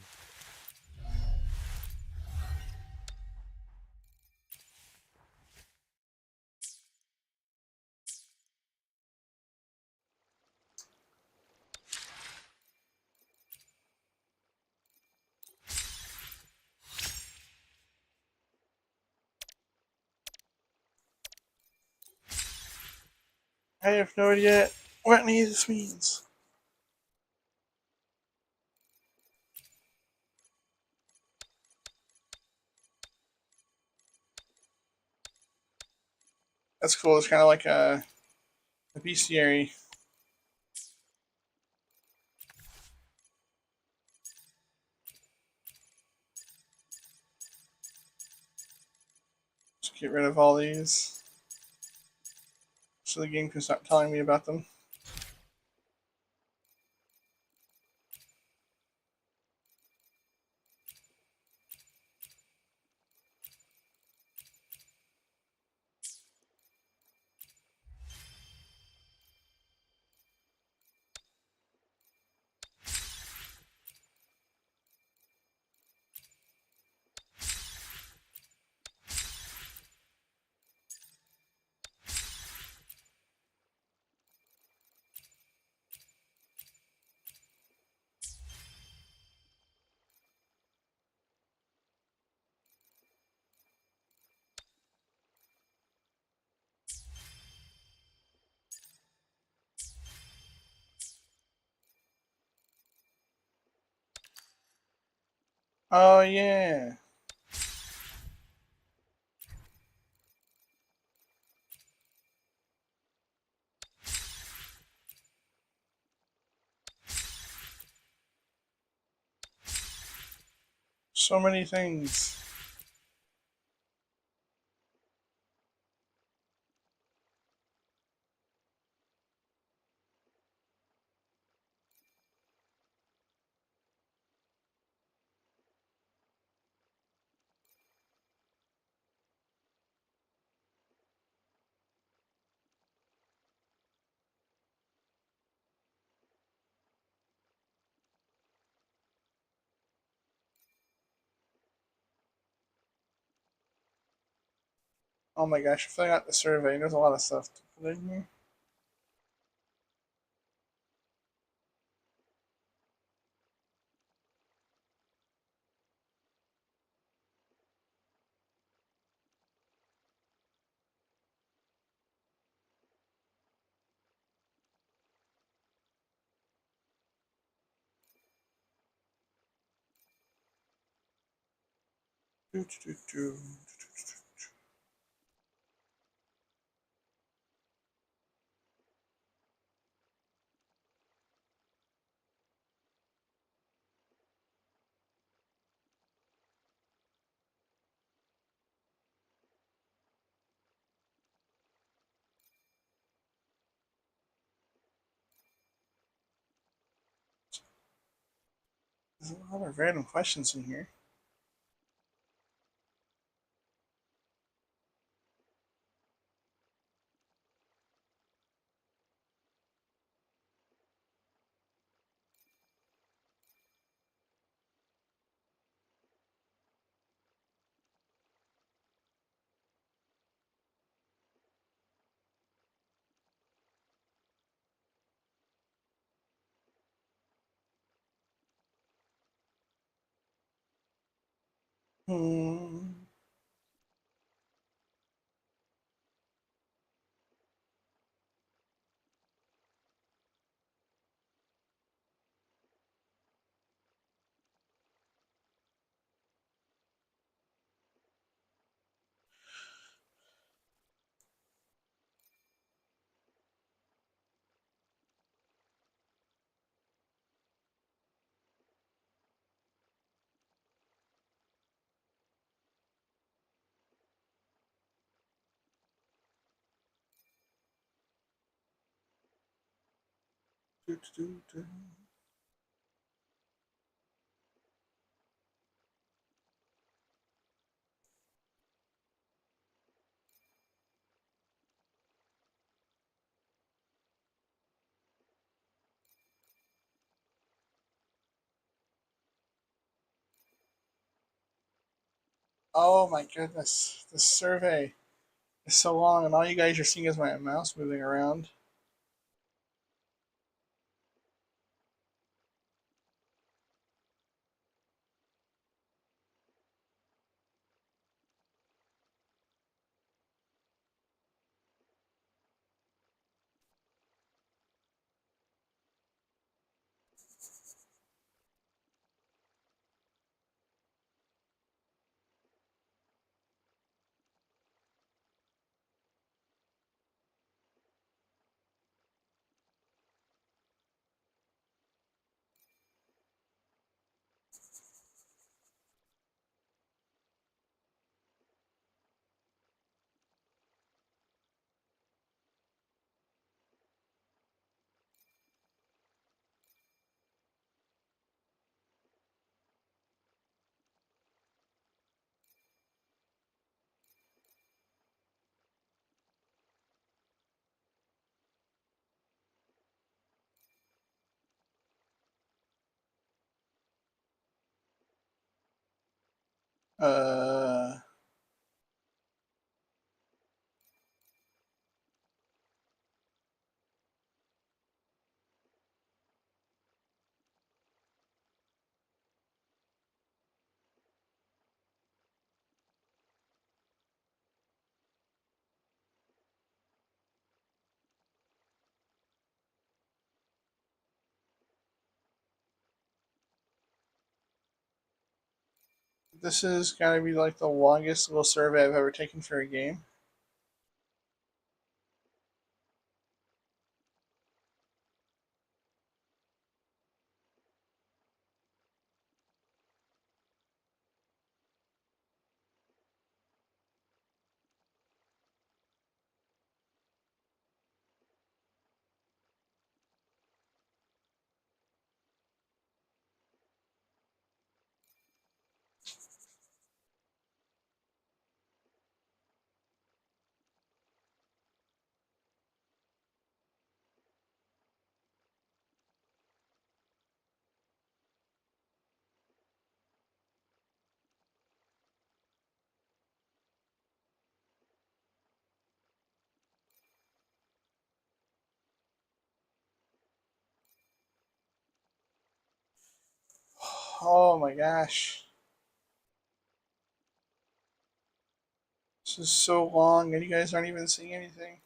I have no idea what any of this means. That's cool. It's kind of like a bestiary. Just get rid of all these so the game can stop telling me about them. Oh yeah. So many things. Oh my gosh, I forgot the survey. There's a lot of stuff to put in here. Do, do, do, do. There's a lot of random questions in here. Hmm. Do, do, do. Oh my goodness, the survey is so long, and all you guys are seeing is my mouse moving around. Uh, this is gotta be like the longest little survey I've ever taken for a game. Oh my gosh. This is so long, and you guys aren't even seeing anything.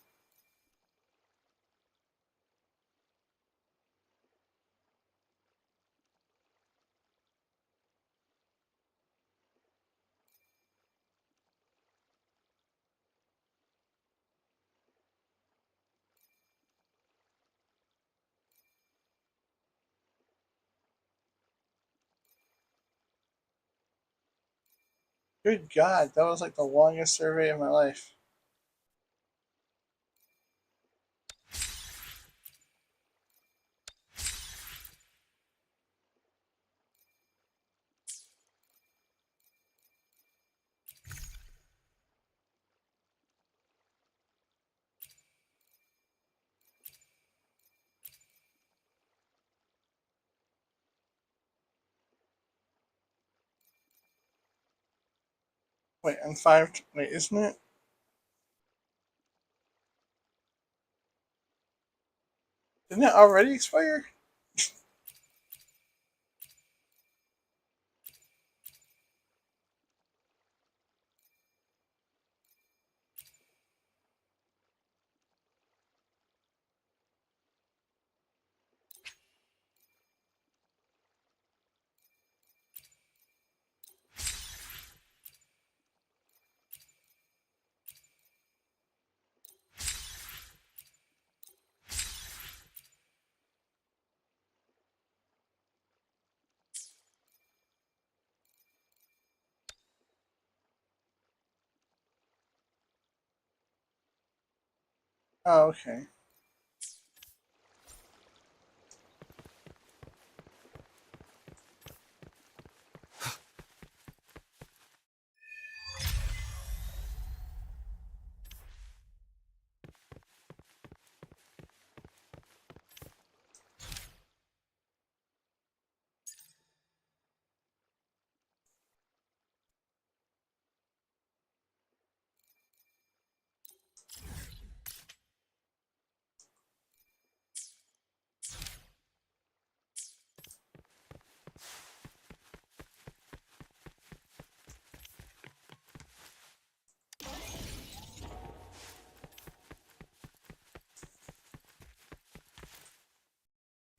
Good God, that was like the longest survey of my life. Wait, I'm five. Wait, isn't it? Didn't it already expire? Oh, okay.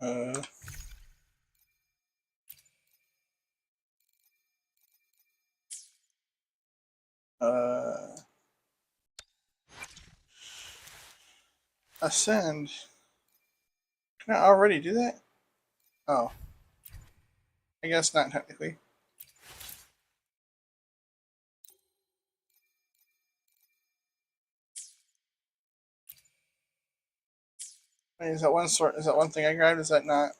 Uh, uh, ascend. Can I already do that? Oh, I guess not technically. Wait, is that one sort? Is that one thing I grabbed? Is that not?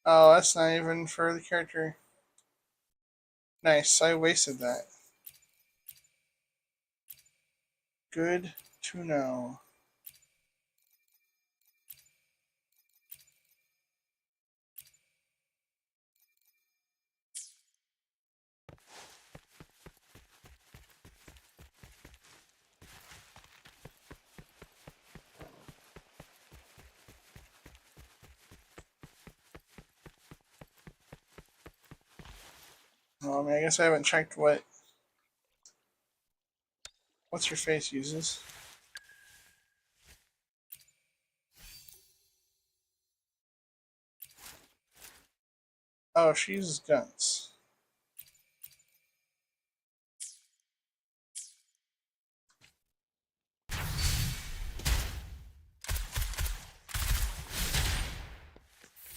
Oh, that's not even for the character. Nice, I wasted that. Good to know. Well, I mean, I guess I haven't checked what's her face uses. Oh, she uses guns.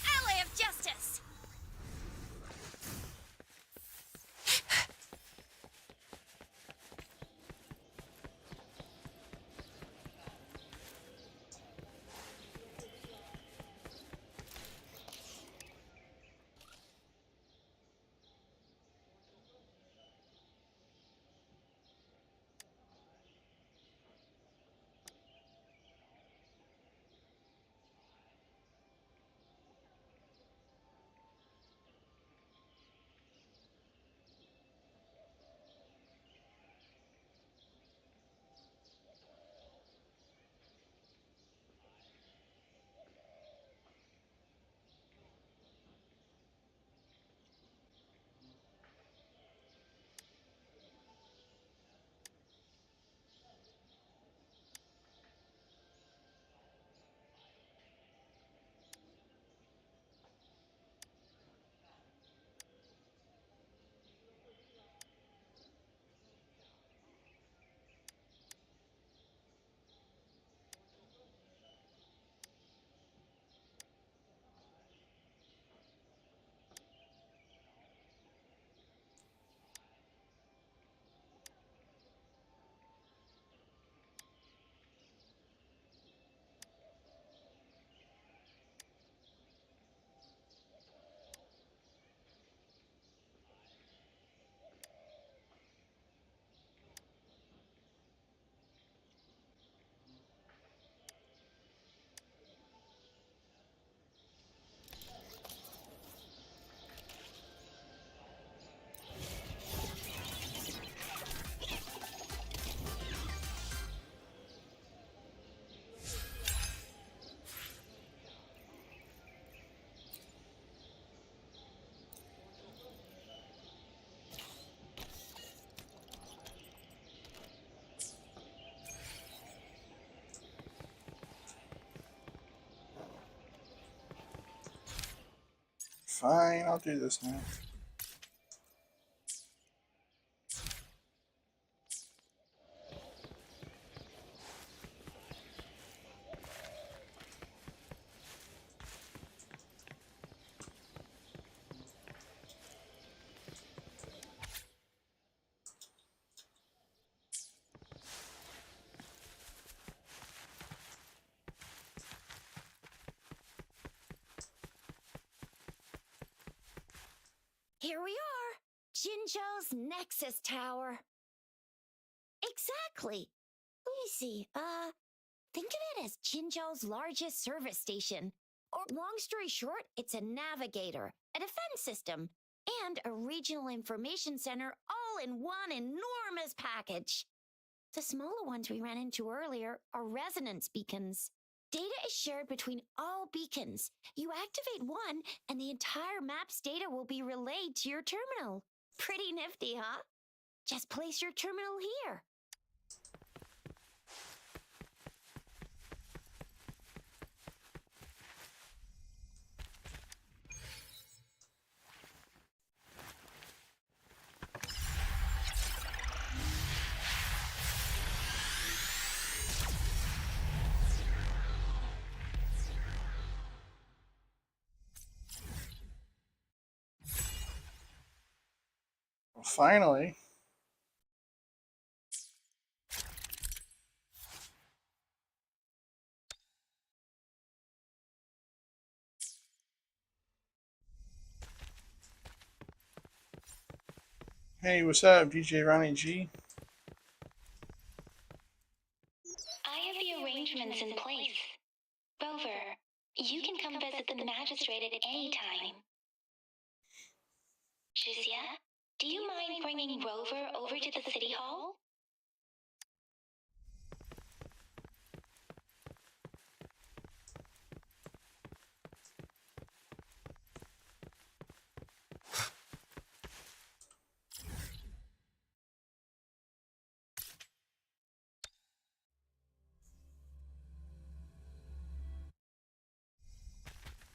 Ally of Justice! Fine, I'll do this now. Here we are! Jinzhou's Nexus Tower. Exactly. Let me see. Think of it as Jinzhou's largest service station. Or long story short, it's a navigator, a defense system, and a regional information center all in one enormous package. The smaller ones we ran into earlier are resonance beacons. Data is shared between all beacons. You activate one, and the entire map's data will be relayed to your terminal. Pretty nifty, huh? Just place your terminal here. Finally. Hey, what's up, DJ Ronnie G? I have the arrangements in place. Rover, you can come visit the magistrate at any time. Shizia, do you mind bringing Rover over to the city hall?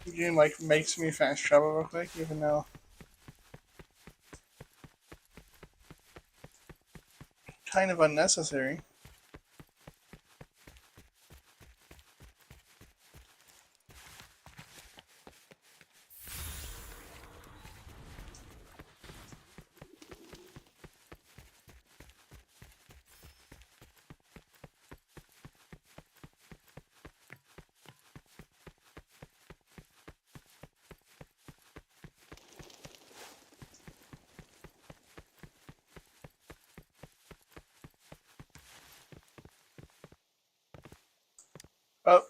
The game like makes me fast travel real quick, even though kind of unnecessary. Oh,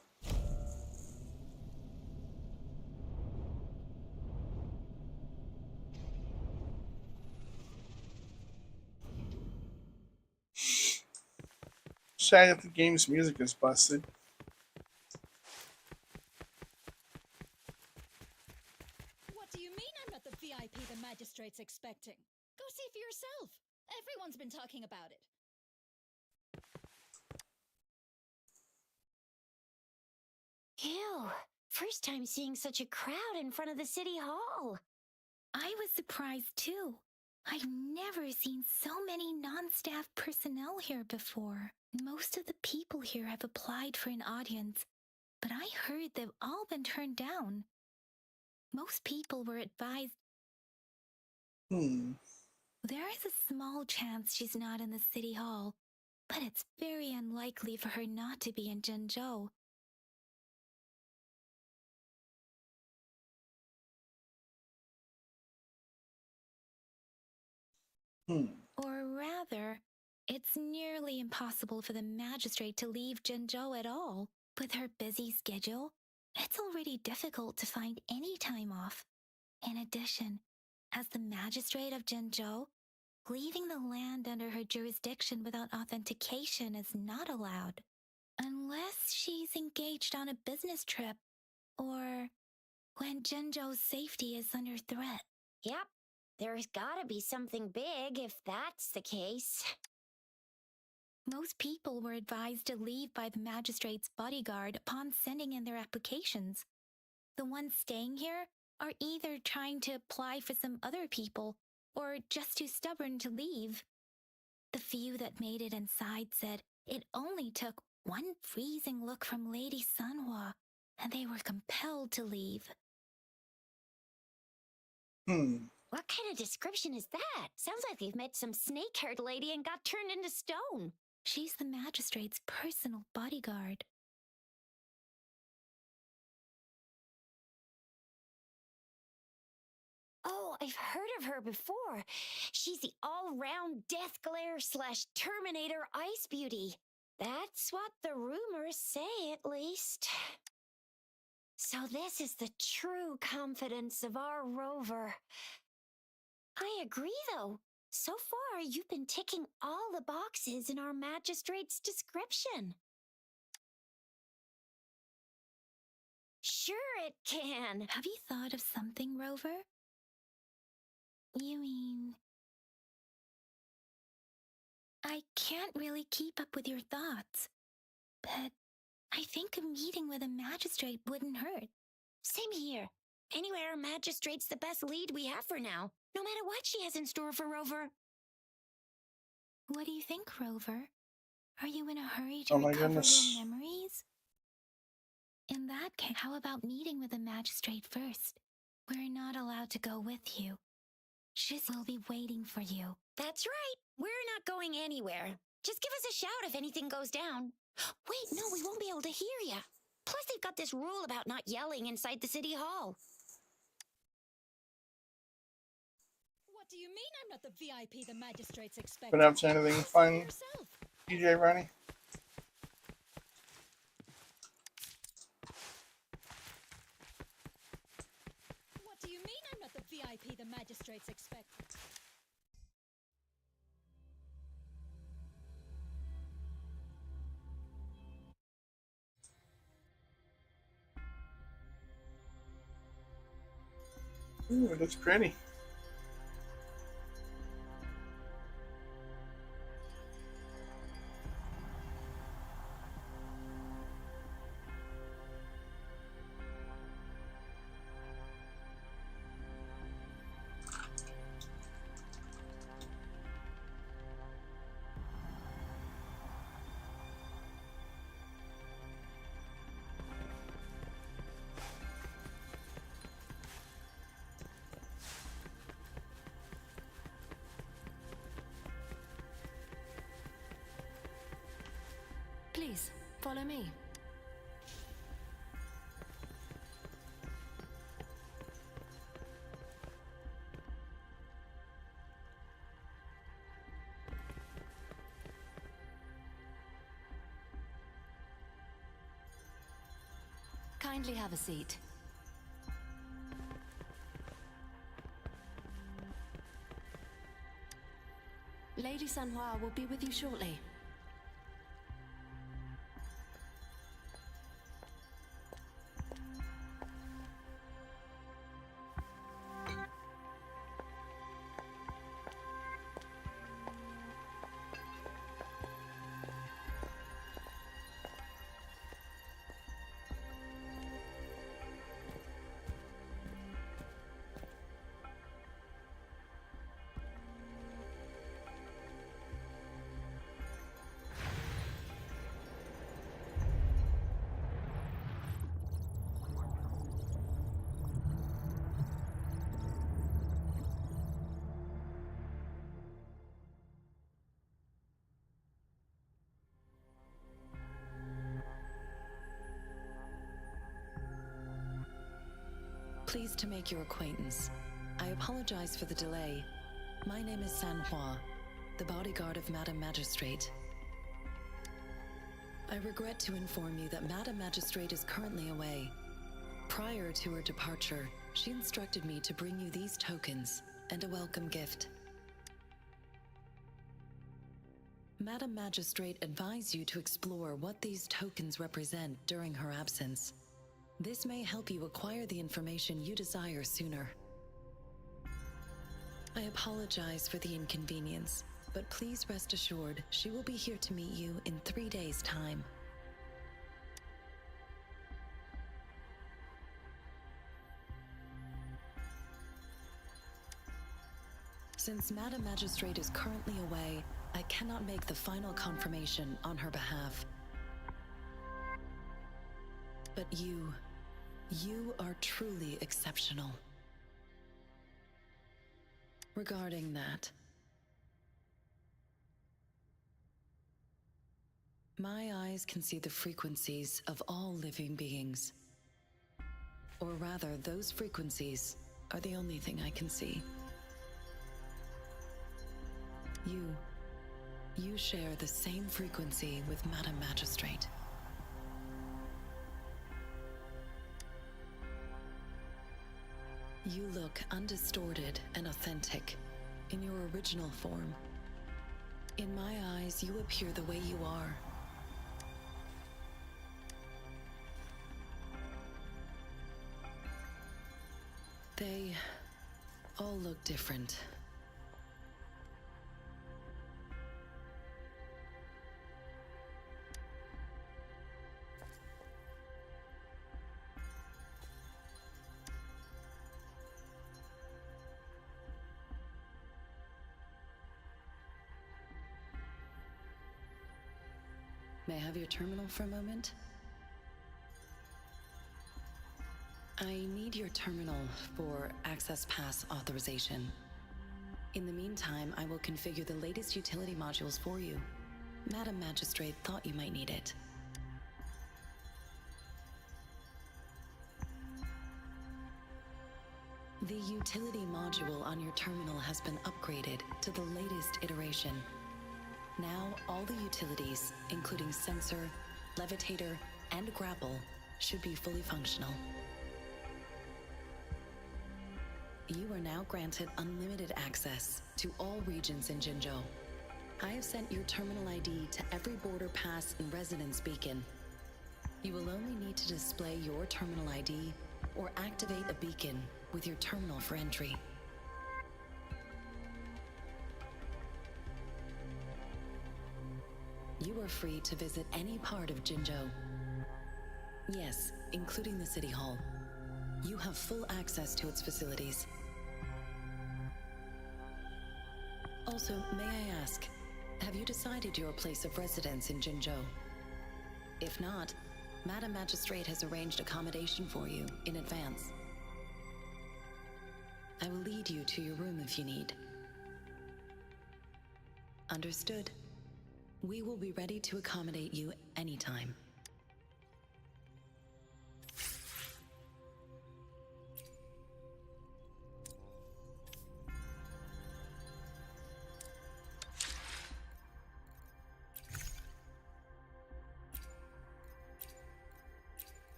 sad that the game's music is busted. What do you mean I'm not the VIP the magistrate's expecting? Go see for yourself. Everyone's been talking about it. Ew. First time seeing such a crowd in front of the city hall. I was surprised too. I've never seen so many non-staff personnel here before. Most of the people here have applied for an audience, but I heard they've all been turned down. Most people were advised there is a small chance she's not in the city hall, but it's very unlikely for her not to be in Zhengzhou. Or rather, it's nearly impossible for the magistrate to leave Zhengzhou at all. With her busy schedule, it's already difficult to find any time off. In addition, as the magistrate of Zhengzhou, leaving the land under her jurisdiction without authentication is not allowed. Unless she's engaged on a business trip, or when Zhengzhou's safety is under threat. Yep. There's gotta be something big if that's the case. Most people were advised to leave by the magistrate's bodyguard upon sending in their applications. The ones staying here are either trying to apply for some other people or just too stubborn to leave. The few that made it inside said it only took one freezing look from Lady Sanhua, and they were compelled to leave. What kind of description is that? Sounds like you've met some snake-haired lady and got turned into stone. She's the magistrate's personal bodyguard. Oh, I've heard of her before. She's the all-round death glare / Terminator ice beauty. That's what the rumors say, at least. So this is the true confidence of our rover. I agree, though. So far, you've been ticking all the boxes in our magistrate's description. Sure it can. Have you thought of something, Rover? You mean... I can't really keep up with your thoughts, but I think a meeting with a magistrate wouldn't hurt. Same here. Anywhere, magistrate's the best lead we have for now, no matter what she has in store for Rover. What do you think, Rover? Are you in a hurry to Oh my recover goodness. your memories? In that case, how about meeting with the magistrate first? We're not allowed to go with you. Just will be waiting for you. That's right. We're not going anywhere. Just give us a shout if anything goes down. Wait, no, we won't be able to hear ya. Plus, they've got this rule about not yelling inside the city hall. What do you mean I'm not the VIP the magistrates expect? Been up to anything Go see fun, for yourself. DJ Ronnie? What do you mean I'm not the VIP the magistrates expect? Ooh, it looks pretty. Please, follow me. Kindly have a seat. Lady Sanhua will be with you shortly. Pleased to make your acquaintance. I apologize for the delay. My name is Sanhua, the bodyguard of Madam Magistrate. I regret to inform you that Madam Magistrate is currently away. Prior to her departure, she instructed me to bring you these tokens and a welcome gift. Madam Magistrate advised you to explore what these tokens represent during her absence. This may help you acquire the information you desire sooner. I apologize for the inconvenience, but please rest assured she will be here to meet you in 3 days' time. Since Madam Magistrate is currently away, I cannot make the final confirmation on her behalf. But you are truly exceptional. Regarding that, my eyes can see the frequencies of all living beings. Or rather, those frequencies are the only thing I can see. You share the same frequency with Madam Magistrate. You look undistorted and authentic in your original form. In my eyes, you appear the way you are. They all look different. May I have your terminal for a moment? I need your terminal for access pass authorization. In the meantime, I will configure the latest utility modules for you. Madam Magistrate thought you might need it. The utility module on your terminal has been upgraded to the latest iteration. Now, all the utilities, including sensor, levitator, and grapple, should be fully functional. You are now granted unlimited access to all regions in Jinzhou. I have sent your terminal ID to every border pass and residence beacon. You will only need to display your terminal ID or activate a beacon with your terminal for entry. You are free to visit any part of Jinzhou. Yes, including the City Hall. You have full access to its facilities. Also, may I ask, have you decided your place of residence in Jinzhou? If not, Madam Magistrate has arranged accommodation for you in advance. I will lead you to your room if you need. Understood. We will be ready to accommodate you anytime.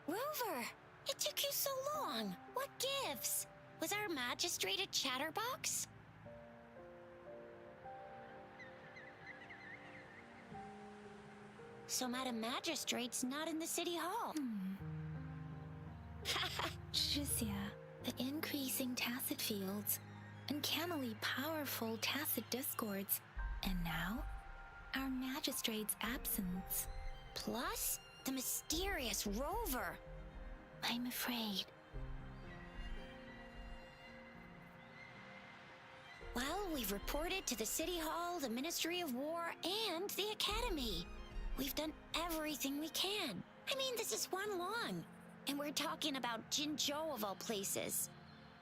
Rover, it took you so long. What gives? Was our magistrate a chatterbox? So Madam Magistrate's not in the City Hall. Shizia, the increasing tacit fields, uncannily powerful tacit discords, and now, our magistrate's absence. Plus, the mysterious Rover. I'm afraid. Well, we've reported to the City Hall, the Ministry of War, and the Academy. We've done everything we can. I mean, this is one long. And we're talking about Jinzhou of all places.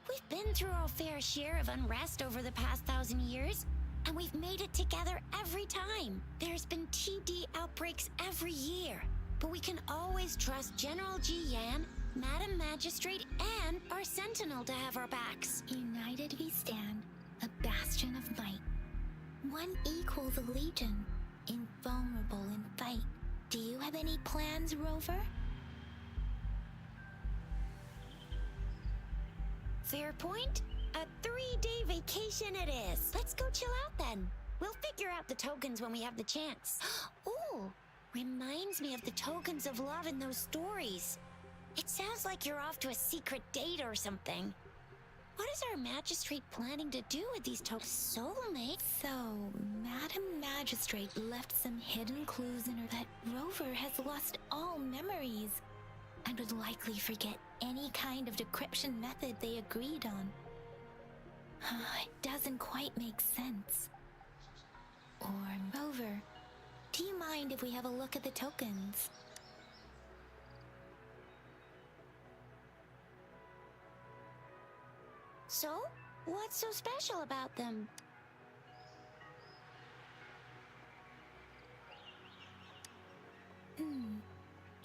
We've been through our fair share of unrest over the past 1,000 years, and we've made it together every time. There's been TD outbreaks every year, but we can always trust General Ji Yan, Madam Magistrate, and our Sentinel to have our backs. United we stand, a bastion of might. One equals a legion, invulnerable in fight. Do you have any plans, Rover? Fair point. A 3-day vacation it is. Let's go chill out then. We'll figure out the tokens when we have the chance. Ooh, reminds me of the tokens of love in those stories. It sounds like you're off to a secret date or something. What is our magistrate planning to do with these tokens? Soulmate? So, Madam Magistrate left some hidden clues in her that Rover has lost all memories and would likely forget any kind of decryption method they agreed on. It doesn't quite make sense. Or, Rover, do you mind if we have a look at the tokens? So, what's so special about them?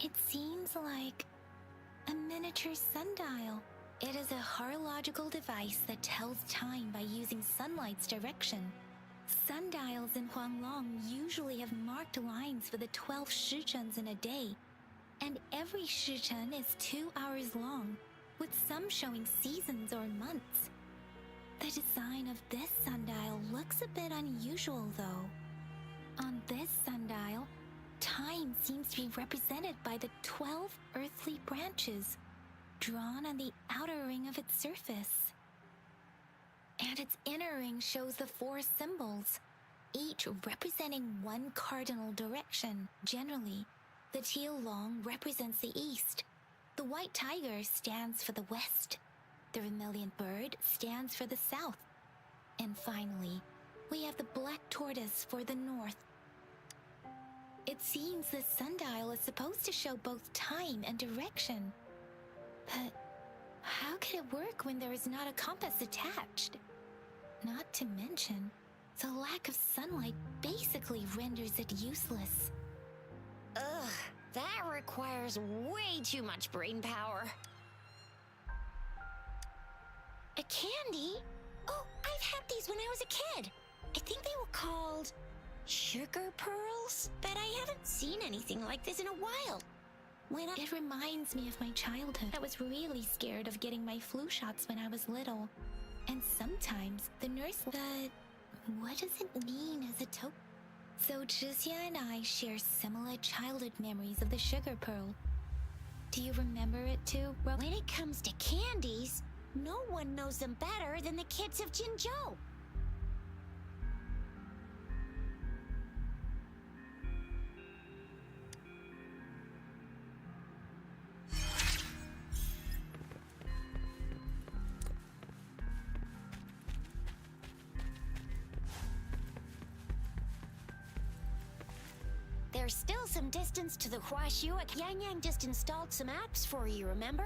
It seems like a miniature sundial. It is a horological device that tells time by using sunlight's direction. Sundials in Huanglong usually have marked lines for the 12 shichens in a day, and every shichen is 2 hours long, with some showing seasons or months. The design of this sundial looks a bit unusual, though. On this sundial, time seems to be represented by the 12 earthly branches drawn on the outer ring of its surface. And its inner ring shows the 4 symbols, each representing one cardinal direction. Generally, the teal long represents the east, the white tiger stands for the west, the vermilion bird stands for the south, and finally, we have the black tortoise for the north. It seems the sundial is supposed to show both time and direction. But how could it work when there is not a compass attached? Not to mention, the lack of sunlight basically renders it useless. Ugh, that requires way too much brain power. A candy? Oh, I've had these when I was a kid. I think they were called sugar pearls, but I haven't seen anything like this in a while. It reminds me of my childhood. I was really scared of getting my flu shots when I was little. And sometimes the nurse... But what does it mean as a token? So Zhixia and I share similar childhood memories of the sugar pearl. Do you remember it too, When it comes to candies, no one knows them better than the kids of Jinzhou. There's still some distance to the Huaxiu. Yang Yang just installed some apps for you, remember?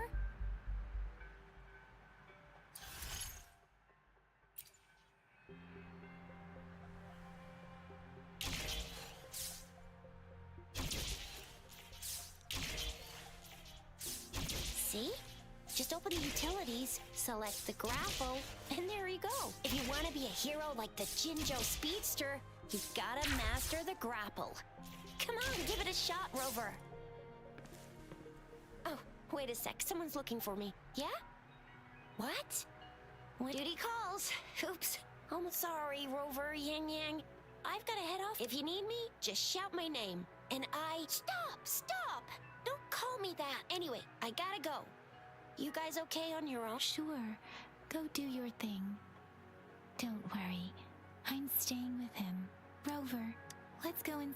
See? Just open the utilities, select the grapple, and there you go. If you want to be a hero like the Jinzhou Speedster, you've got to master the grapple. Come on, give it a shot, Rover. Oh, wait a sec. Someone's looking for me. Yeah? What? When duty calls. Oops. I'm sorry, Rover, Yang Yang. I've got to head off. If you need me, just shout my name. And I... Stop! Don't call me that. Anyway, I gotta go. You guys okay on your own? Sure. Go do your thing. Don't worry. I'm staying with him. Rover, let's go and...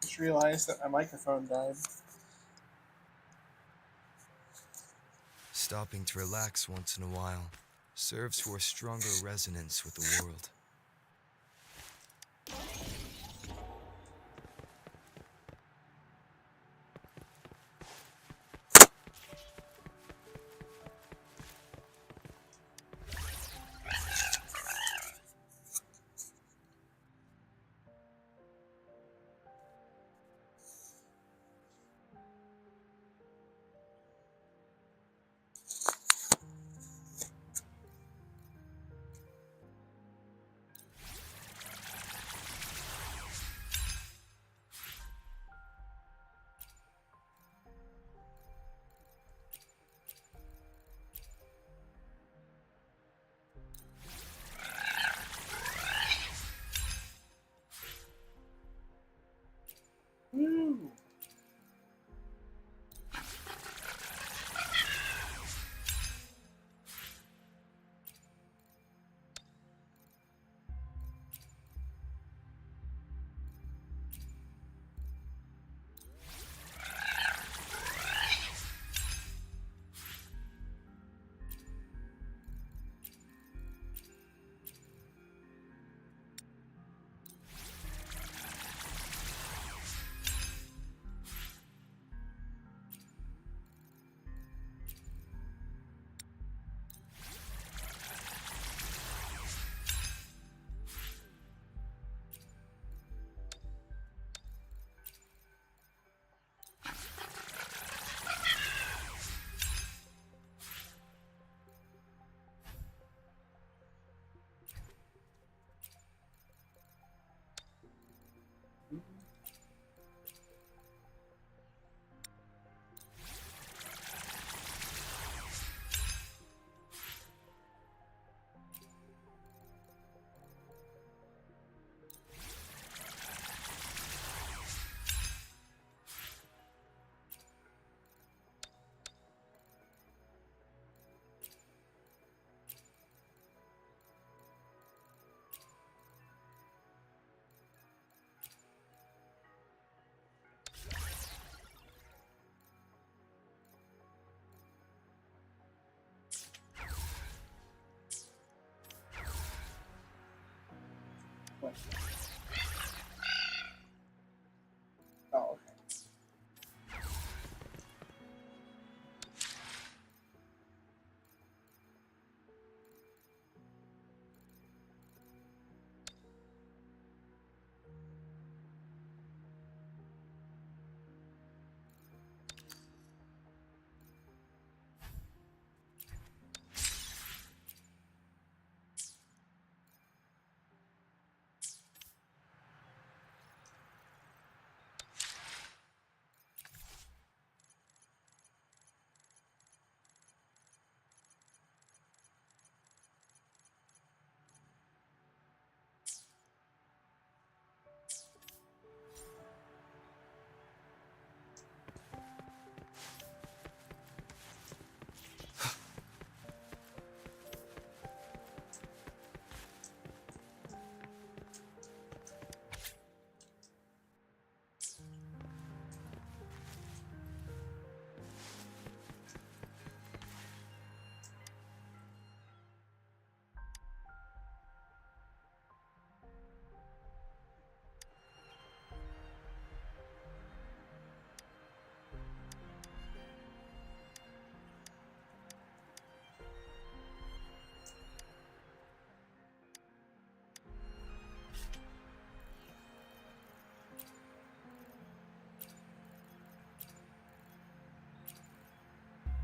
Just realized that my microphone died. Stopping to relax once in a while serves for a stronger resonance with the world. Wait. Oh, okay.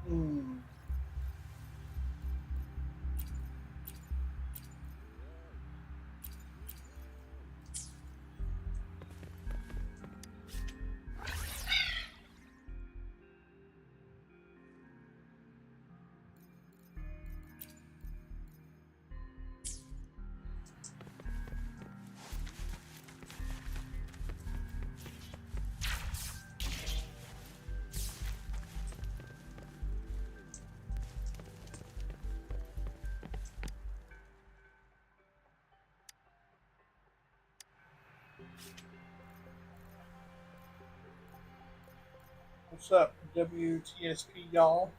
Hmm. What's up, WTSP, y'all?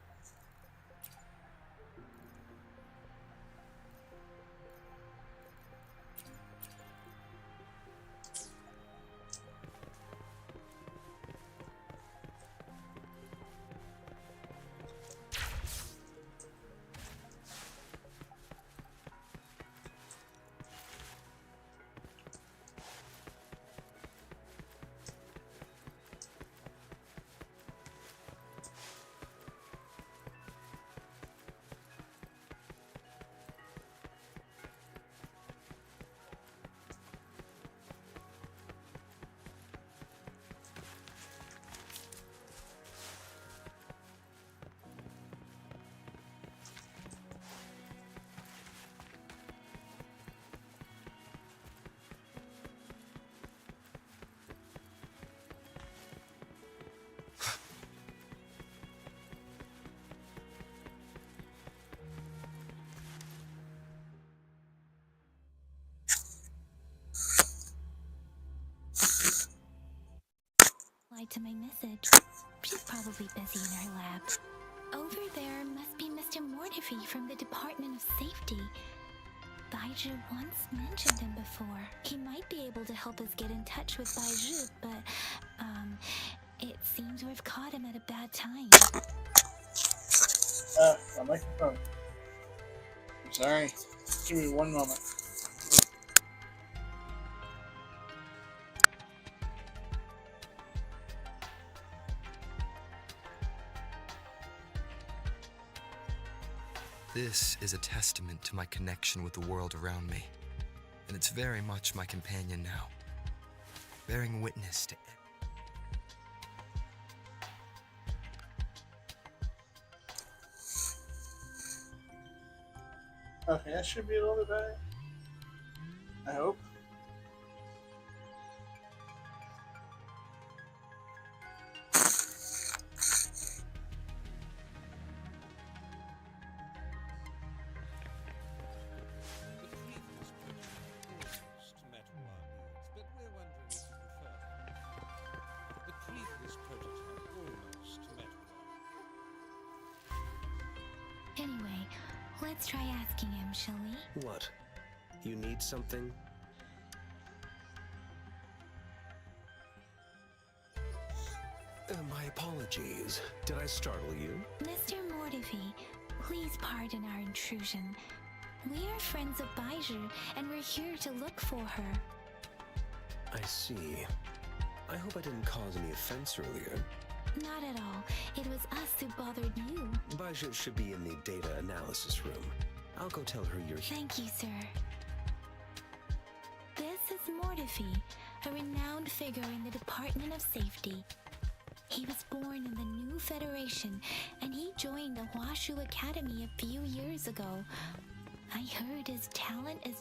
To my message. She's probably busy in her lab. Over there must be Mr. Mortefi from the Department of Safety. Baiju once mentioned him before. He might be able to help us get in touch with Baiju, but, it seems we've caught him at a bad time. My microphone. I'm sorry. Give me one moment. This is a testament to my connection with the world around me, and it's very much my companion now, bearing witness to Okay, that should be a little bit better. I hope. Anyway, let's try asking him, shall we? What? You need something? My apologies. Did I startle you? Mr. Mortivy, please pardon our intrusion. We are friends of Baiju, and we're here to look for her. I see. I hope I didn't cause any offense earlier. Not at all. It was us who bothered you. Baiju should be in the data analysis room. I'll go tell her you're here. Thank you, sir. This is Mortify, a renowned figure in the Department of Safety. He was born in the new Federation, and he joined the Huashu Academy a few years ago. I heard his talent is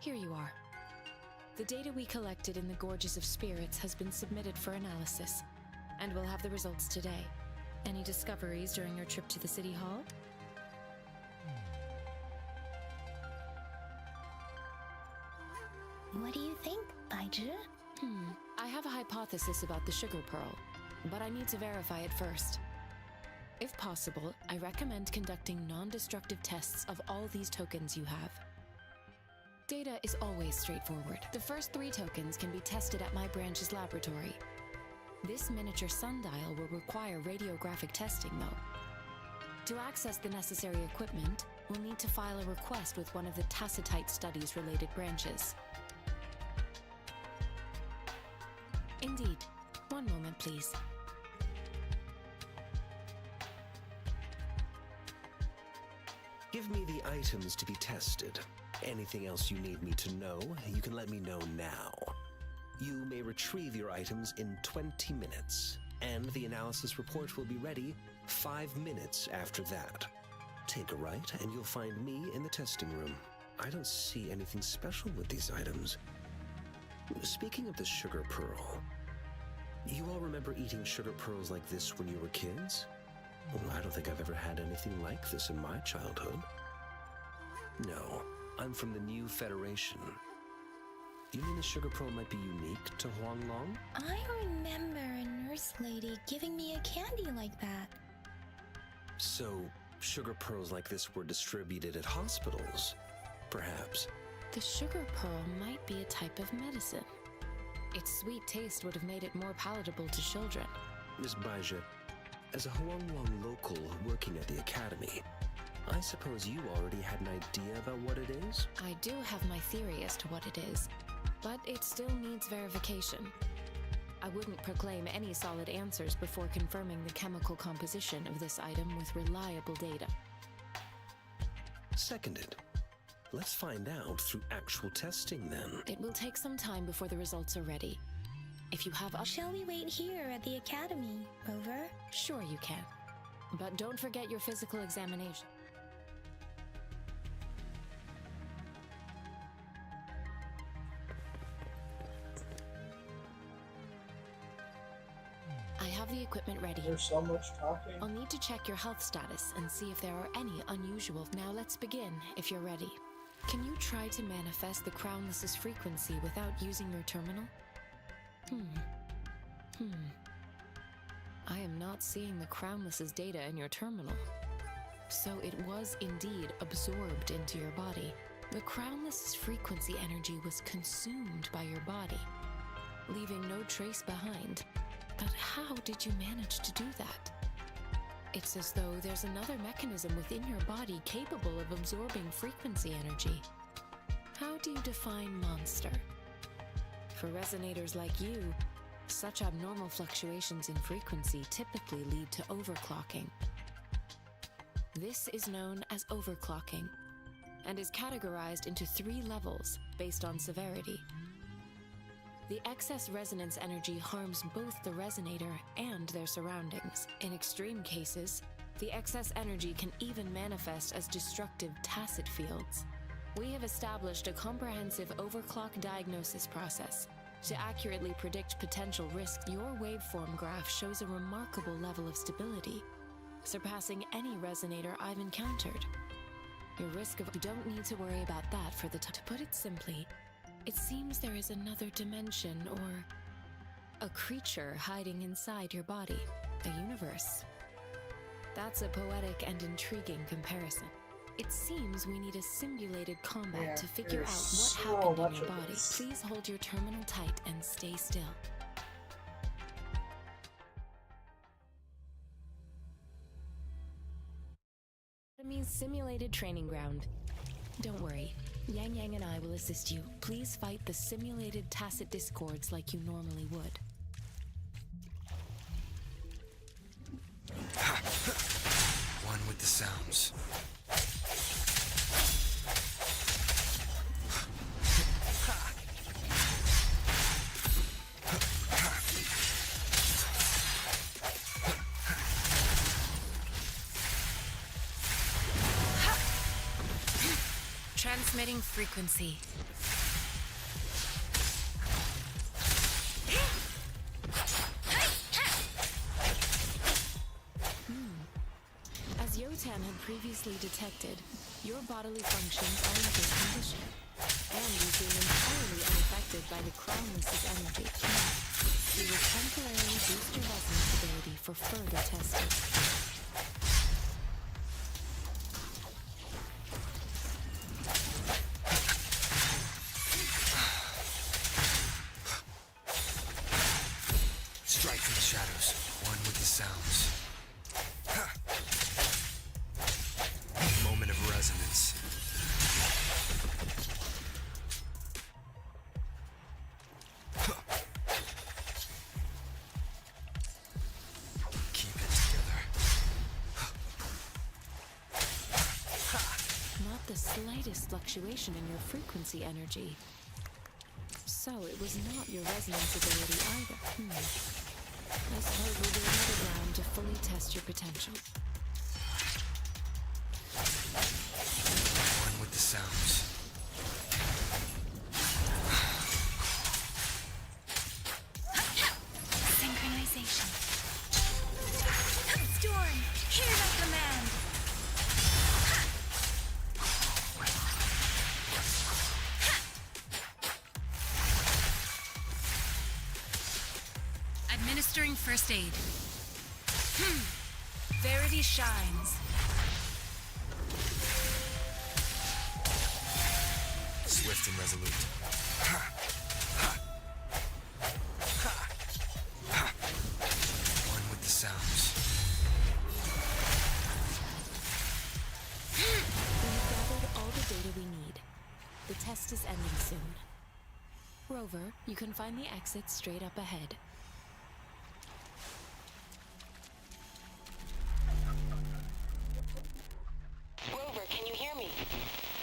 Here you are. The data we collected in the Gorges of Spirits has been submitted for analysis, and we'll have the results today. Any discoveries during your trip to the City Hall? What do you think, Baiju? I have a hypothesis about the sugar pearl, but I need to verify it first. If possible, I recommend conducting non-destructive tests of all these tokens you have. Data is always straightforward. The first 3 tokens can be tested at my branch's laboratory. This miniature sundial will require radiographic testing, though. To access the necessary equipment, we'll need to file a request with one of the Tacitite Studies-related branches. Indeed. One moment, please. Give me the items to be tested. Anything else you need me to know, you can let me know now. You may retrieve your items in 20 minutes, and the analysis report will be ready 5 minutes after that. Take a right, and you'll find me in the testing room. I don't see anything special with these items. Speaking of the sugar pearl, you all remember eating sugar pearls like this when you were kids? Well, I don't think I've ever had anything like this in my childhood. No, I'm from the new Federation. You mean the sugar pearl might be unique to Huanglong? I remember a nurse lady giving me a candy like that. So, sugar pearls like this were distributed at hospitals, perhaps. The sugar pearl might be a type of medicine. Its sweet taste would have made it more palatable to children. Miss Baiju, as a Huanglong local working at the academy, I suppose you already had an idea about what it is? I do have my theory as to what it is, but it still needs verification. I wouldn't proclaim any solid answers before confirming the chemical composition of this item with reliable data. Seconded. Let's find out through actual testing then. It will take some time before the results are ready. If you have Shall we wait here at the academy? Over? Sure you can. But don't forget your physical examination. I have the equipment ready. There's so much talking. I'll need to check your health status and see if there are any unusual. Now let's begin, if you're ready. Can you try to manifest the Crownless's frequency without using your terminal? I am not seeing the Crownless's data in your terminal. So it was indeed absorbed into your body. The Crownless's frequency energy was consumed by your body, leaving no trace behind. But how did you manage to do that? It's as though there's another mechanism within your body capable of absorbing frequency energy. How do you define monster? For resonators like you, such abnormal fluctuations in frequency typically lead to overclocking. This is known as overclocking, and is categorized into 3 levels based on severity. The excess resonance energy harms both the resonator and their surroundings. In extreme cases, the excess energy can even manifest as destructive tacit fields. We have established a comprehensive overclock diagnosis process. To accurately predict potential risks, your waveform graph shows a remarkable level of stability, surpassing any resonator I've encountered. Your risk of... You don't need to worry about that for the time. To put it simply, it seems there is another dimension or a creature hiding inside your body, a universe. That's a poetic and intriguing comparison. It seems we need a simulated combat to figure out what happened in your body. Please hold your terminal tight and stay still. Simulated training ground. Don't worry. Yang Yang and I will assist you. Please fight the simulated tacit discords like you normally would. One with the sounds. Transmitting frequency. As Yotan had previously detected, your bodily functions are in good condition, and you seem entirely unaffected by the Crownless's energy. We will temporarily boost your resonance ability for further testing. Strike from the shadows. One with the sounds. Moment of resonance. Keep it together. Not the slightest fluctuation in your frequency energy. So it was not your resonance ability either. I suppose we'll do another round to fully test your potential. One with the sounds. Synchronization. Storm, hear my command. Administering first aid. Verity shines. Swift and resolute. One with the sounds. We've gathered all the data we need. The test is ending soon. Rover, you can find the exit straight up ahead. Rover, can you hear me?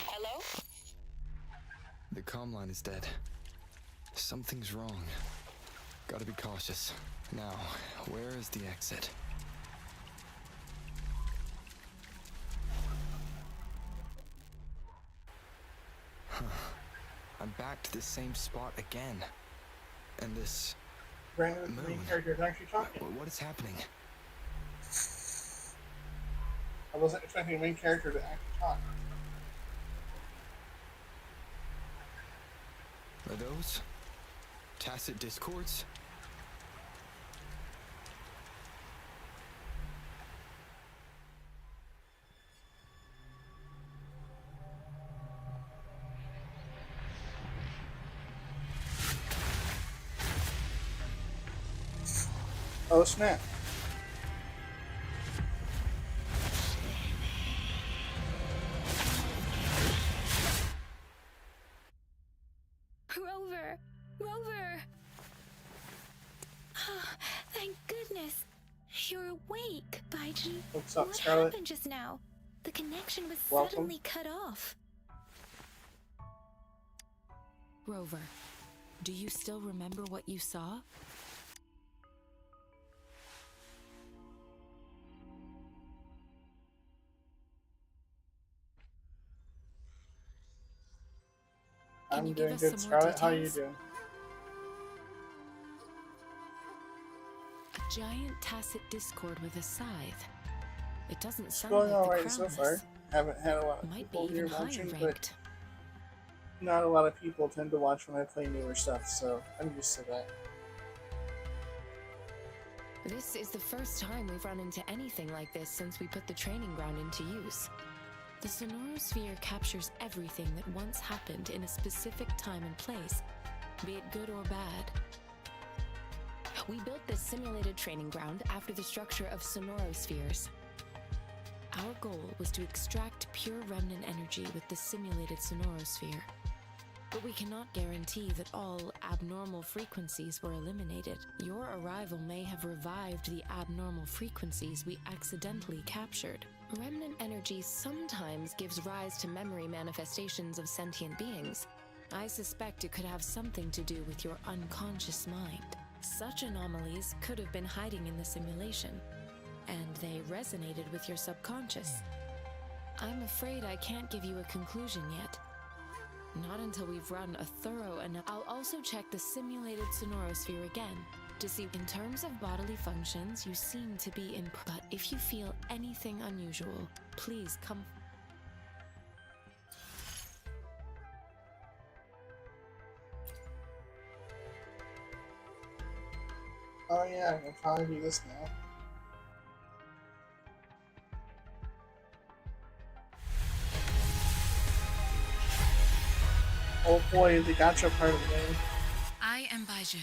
Hello? The comm line is dead. Something's wrong. Gotta be cautious. Now, where is the exit? I'm back to the same spot again. And this... Brandon, the main moon. character, is actually talking. What is happening? I wasn't expecting the main character to actually talk. Are those tacit discords? Oh snap. Rover! Rover! Oh, thank goodness. You're awake, Baiji. What's up, What Scarlet? happened just now? The connection was Welcome. suddenly cut off. Rover, do you still remember what you saw? Can I'm you give doing us good, some more Scarlet. How are you details? doing? A giant tacit discord with a scythe. It doesn't It's sound going like the alright so far. Crownless. Haven't had a lot of Might be people here even high watching, but ranked. not a lot of people tend to watch when I play newer stuff, so I'm used to that. This is the first time we've run into anything like this since we put the training ground into use. The Sonorosphere captures everything that once happened in a specific time and place, be it good or bad. We built this simulated training ground after the structure of Sonorospheres. Our goal was to extract pure remnant energy with the simulated sonorosphere. But we cannot guarantee that all abnormal frequencies were eliminated. Your arrival may have revived the abnormal frequencies we accidentally captured. Remnant energy sometimes gives rise to memory manifestations of sentient beings. I suspect it could have something to do with your unconscious mind. Such anomalies could have been hiding in the simulation, and they resonated with your subconscious. I'm afraid I can't give you a conclusion yet. Not until we've run a thorough I'll also check the simulated sonorosphere again to see. In terms of bodily functions, you seem to be in. But if you feel anything unusual, please come. Oh yeah, I can probably do this now. Oh boy, the gacha part of the game. I am Baiju,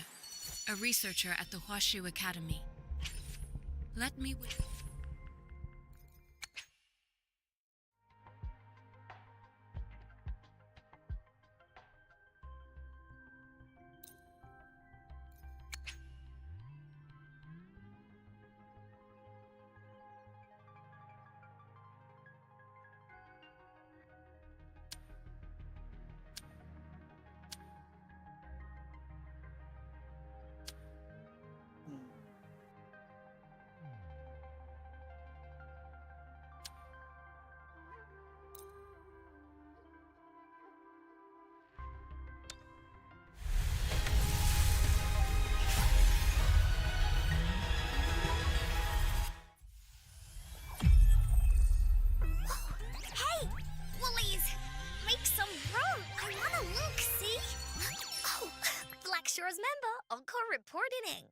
a researcher at the Huashu Academy. Let me Hey! Woolies! Make some room! I wanna look, see? Oh, Black Shore's member, Encore reporting in.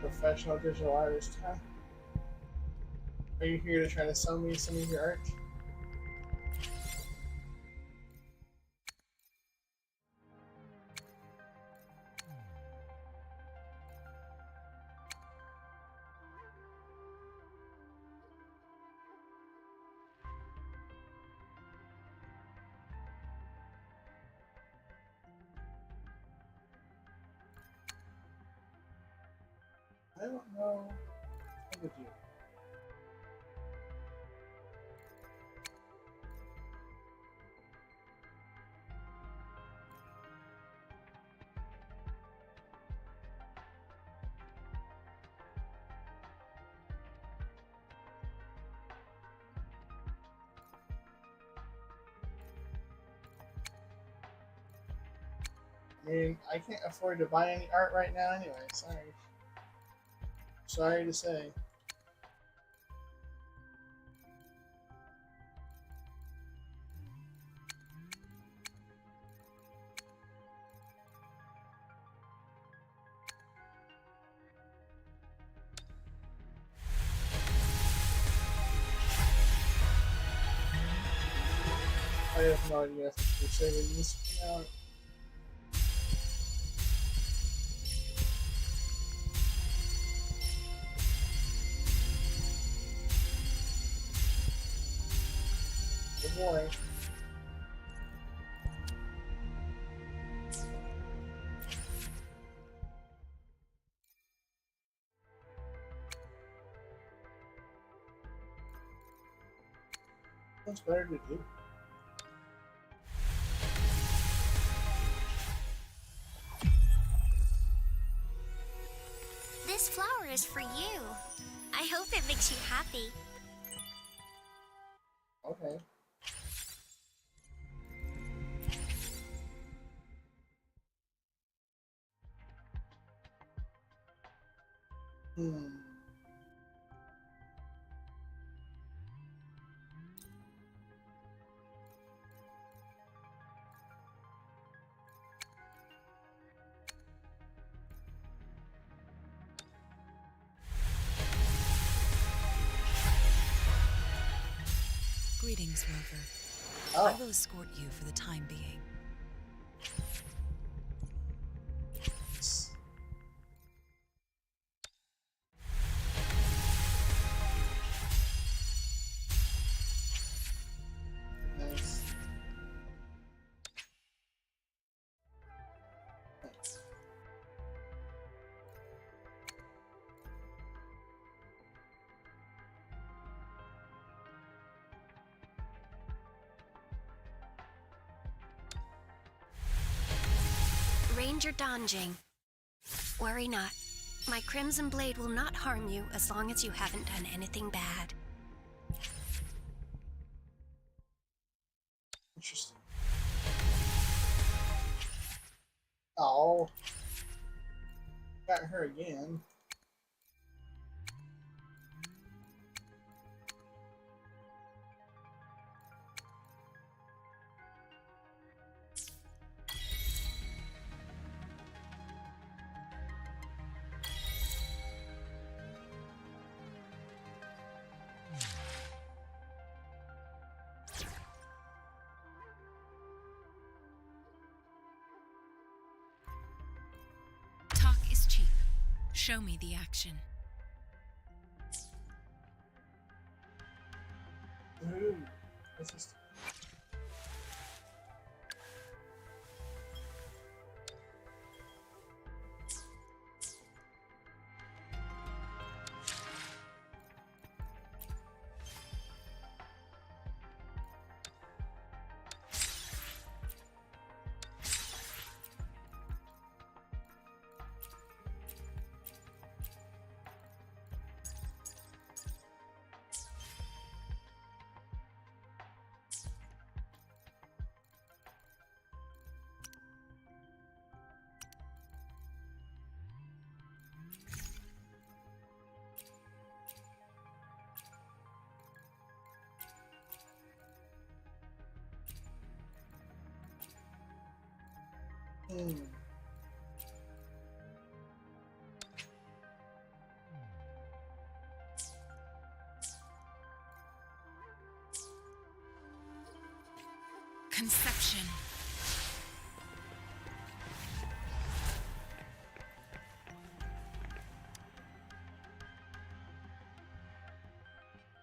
Professional digital artist, huh? Are you here to try to sell me some of your art? I don't know. How would you? I mean, I can't afford to buy any art right now anyway, sorry. Sorry to say. I have no idea if we're saving this for now. Good boy. What's better to do? This flower is for you. I hope it makes you happy. Okay. Hmm. Greetings, Rover. Oh. I will escort you for the time being. Nice. Ranger Donjing. Worry not. My Crimson Blade will not harm you as long as you haven't done anything bad. Interesting. Oh. Got her again. Talk is cheap. Show me the action. Ooh. This is... Conception.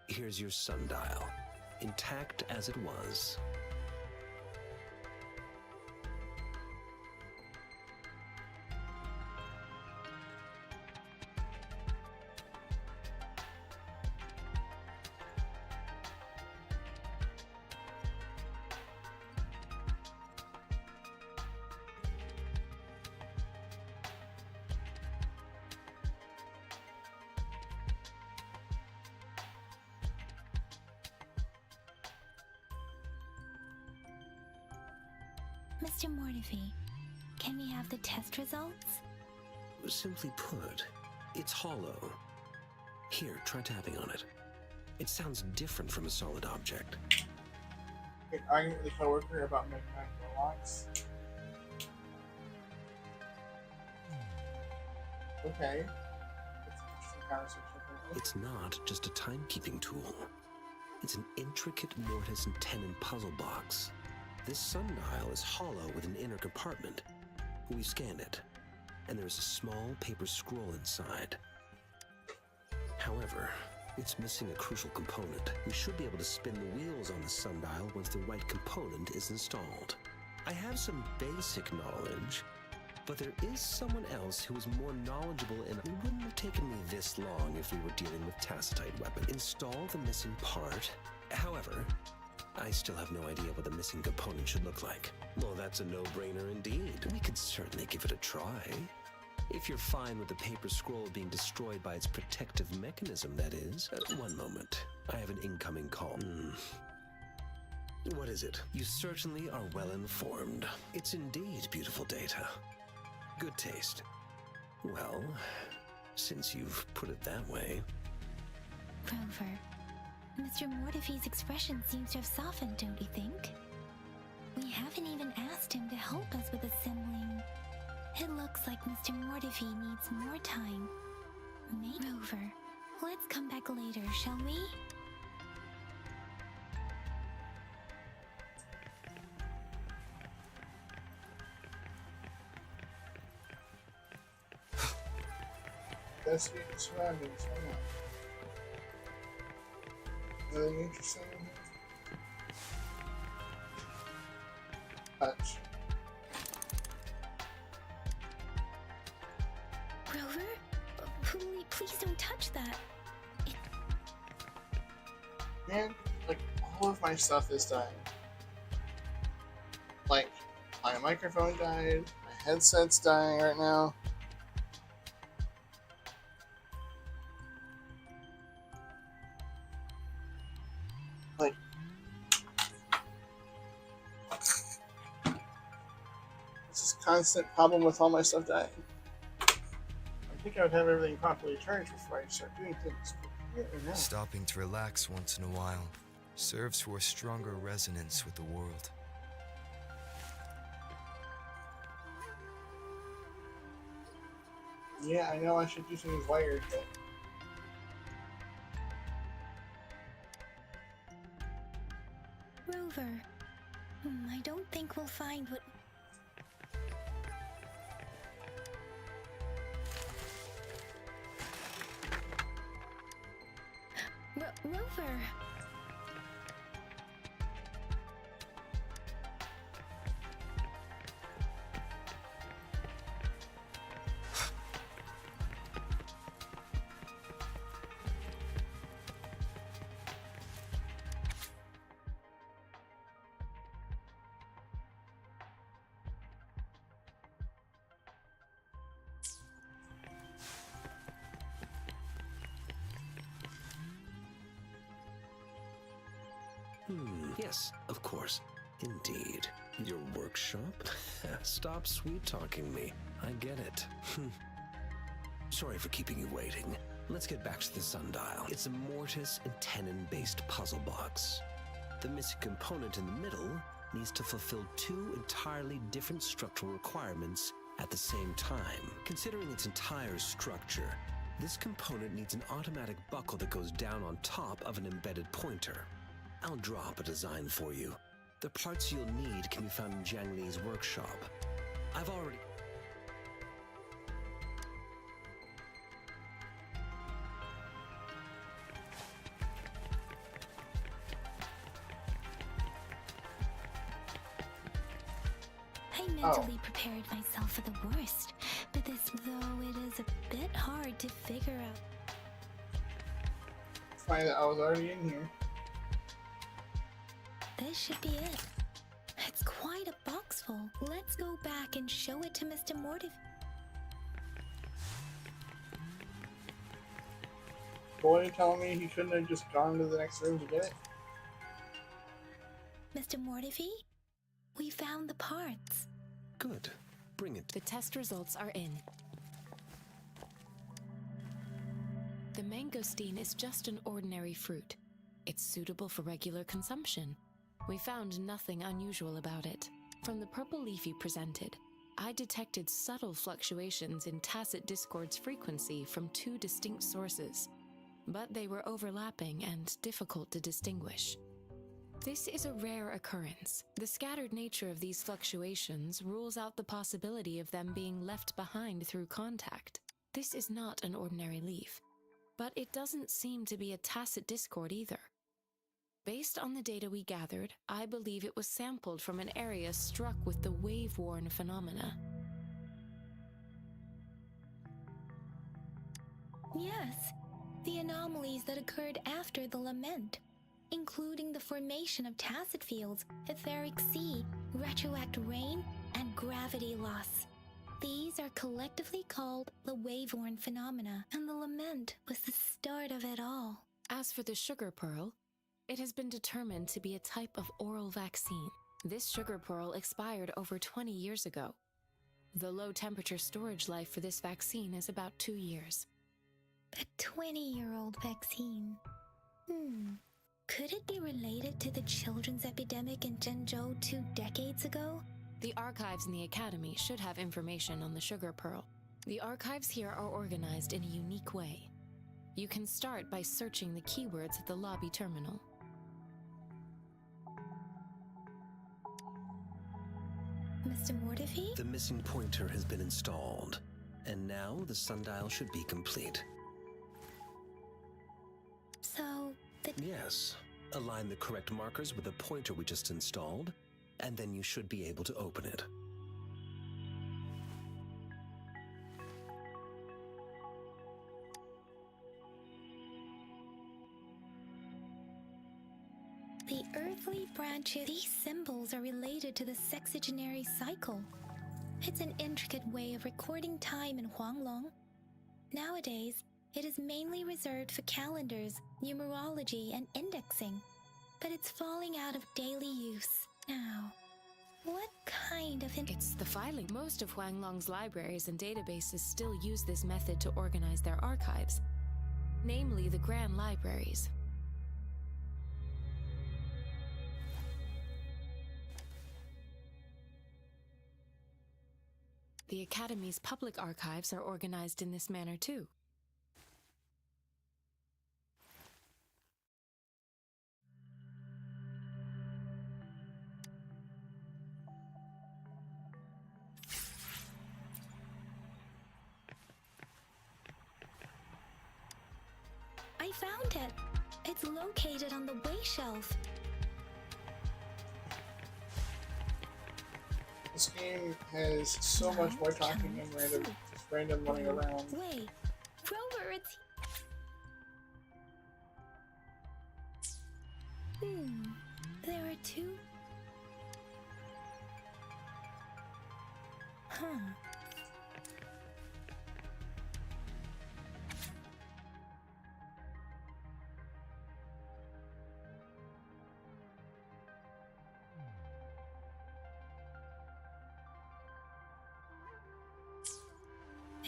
Here's your sundial, intact as it was. Mr. Mortefi, can we have the test results? Simply put, it's hollow. Here, try tapping on it. It sounds different from a solid object. Okay, arguing with a coworker about magnetic locks. Okay. That's an interesting conversation. It's not just a timekeeping tool. It's an intricate mortise and tenon puzzle box. This sundial is hollow with an inner compartment. We scanned it, and there is a small paper scroll inside. However, it's missing a crucial component. We should be able to spin the wheels on the sundial once the right component is installed. I have some basic knowledge, but there is someone else who is more knowledgeable, and it wouldn't have taken me this long if we were dealing with tacitite weapon. Install the missing part. However, I still have no idea what the missing component should look like. Well, that's a no-brainer indeed. We could certainly give it a try. If you're fine with the paper scroll being destroyed by its protective mechanism, that is. One moment. I have an incoming call. What is it? You certainly are well informed. It's indeed beautiful data. Good taste. Well, since you've put it that way... Rover, Mr. Mortefi's expression seems to have softened, don't you think? We haven't even asked him to help us with assembling. It looks like Mr. Mortefi needs more time. Rover, let's come back later, shall we? investigate the surroundings. Why not? Anything interesting? Touch. Rover? Please don't touch that. Man, like, all of my stuff is dying. Like, my microphone died, my headset's dying right now. Like, this is a constant problem with all my stuff dying. I think I would have everything properly charged before I start doing things. But here and now. Stopping to relax once in a while serves for a stronger resonance with the world. Yeah, I know I should do things wired, but Rover. I don't think we'll find what... Rover! Yes, of course. Indeed. Your workshop? Stop sweet-talking me. I get it. Sorry for keeping you waiting. Let's get back to the sundial. It's a mortise and tenon-based puzzle box. The missing component in the middle needs to fulfill two entirely different structural requirements at the same time. Considering its entire structure, this component needs an automatic buckle that goes down on top of an embedded pointer. I'll draw up a design for you. The parts you'll need can be found in Jiang Li's workshop. I've already... I mentally prepared myself for the worst, but this, though it is a bit hard to figure out. find that I was already in here. This should be it. It's quite a box full. Let's go back and show it to Mr. Mortiv. Boy telling me he couldn't have just gone to the next room to get it? Mr. Mortivy, we found the parts. Good. Bring it. The test results are in. The mangosteen is just an ordinary fruit. It's suitable for regular consumption. We found nothing unusual about it. From the purple leaf you presented, I detected subtle fluctuations in tacit discord's frequency from two distinct sources, but they were overlapping and difficult to distinguish. This is a rare occurrence. The scattered nature of these fluctuations rules out the possibility of them being left behind through contact. This is not an ordinary leaf, but it doesn't seem to be a tacit discord either. Based on the data we gathered, I believe it was sampled from an area struck with the wave-worn phenomena. Yes, the anomalies that occurred after the lament, including the formation of tacit fields, etheric sea, retroact rain, and gravity loss. These are collectively called the wave-worn phenomena, and the lament was the start of it all. As for the sugar pearl, it has been determined to be a type of oral vaccine. This sugar pearl expired over 20 years ago. The low-temperature storage life for this vaccine is about 2 years. A 20-year-old vaccine. Could it be related to the children's epidemic in Zhengzhou 2 decades ago? The archives in the Academy should have information on the sugar pearl. The archives here are organized in a unique way. You can start by searching the keywords at the lobby terminal. Mr. Mortivy? The missing pointer has been installed. And now the sundial should be complete. So, Yes. Align the correct markers with the pointer we just installed, and then you should be able to open it. the earthly branches, these symbols are related to the sexagenary cycle. It's an intricate way of recording time in Huanglong. Nowadays, it is mainly reserved for calendars, numerology, and indexing, but it's falling out of daily use now. What kind of It's the filing. Most of Huanglong's libraries and databases still use this method to organize their archives, namely the Grand Libraries. The Academy's public archives are organized in this manner too. I found it. It's located on the way shelf. This game has so much more talking and random running around. Wait, Rover, it's... There are two... Huh.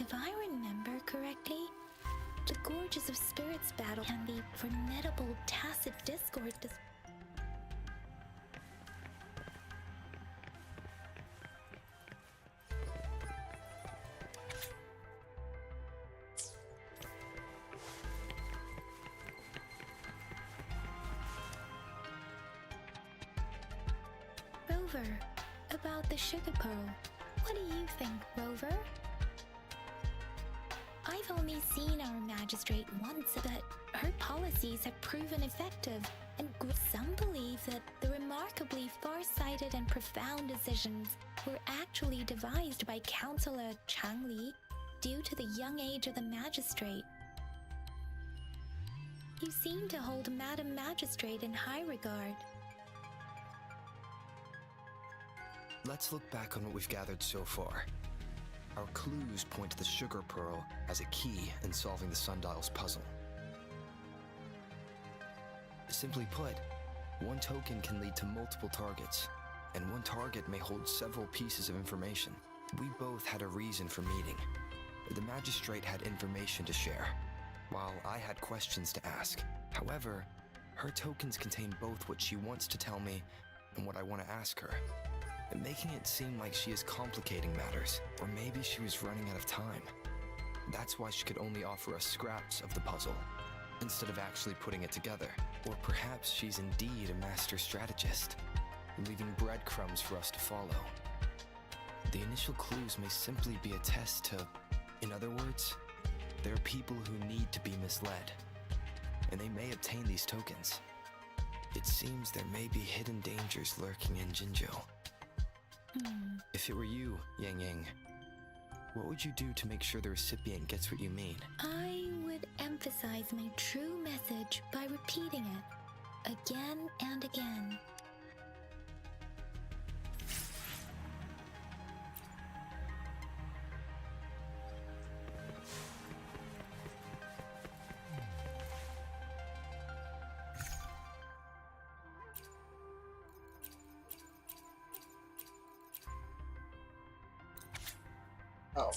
If I remember correctly, the Gorges of Spirits battle and the formidable tacit discord Rover, about the sugar pearl. What do you think, Rover? I've only seen our magistrate once, but her policies have proven effective, and some believe that the remarkably far-sighted and profound decisions were actually devised by Councillor Changli due to the young age of the magistrate. You seem to hold Madam Magistrate in high regard. Let's look back on what we've gathered so far. Our clues point to the sugar pearl as a key in solving the sundial's puzzle. Simply put, one token can lead to multiple targets, and one target may hold several pieces of information. We both had a reason for meeting. The magistrate had information to share, while I had questions to ask. However, her tokens contain both what she wants to tell me and what I want to ask her, making it seem like she is complicating matters, or maybe she was running out of time. That's why she could only offer us scraps of the puzzle, instead of actually putting it together. Or perhaps she's indeed a master strategist, leaving breadcrumbs for us to follow. The initial clues may simply be a test to... In other words, there are people who need to be misled, and they may obtain these tokens. It seems there may be hidden dangers lurking in Jinzhou. If it were you, Yang Yang, what would you do to make sure the recipient gets what you mean? I would emphasize my true message by repeating it again and again. Oh.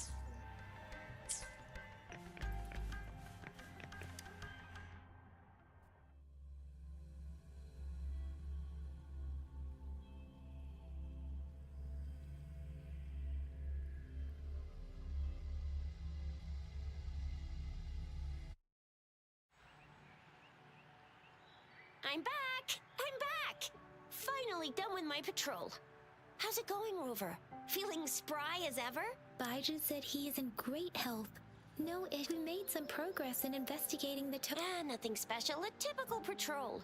I'm back! I'm back! Finally done with my patrol. How's it going, Rover? Feeling spry as ever? Baiju said he is in great health. No, we made some progress in investigating the Nothing special. A typical patrol.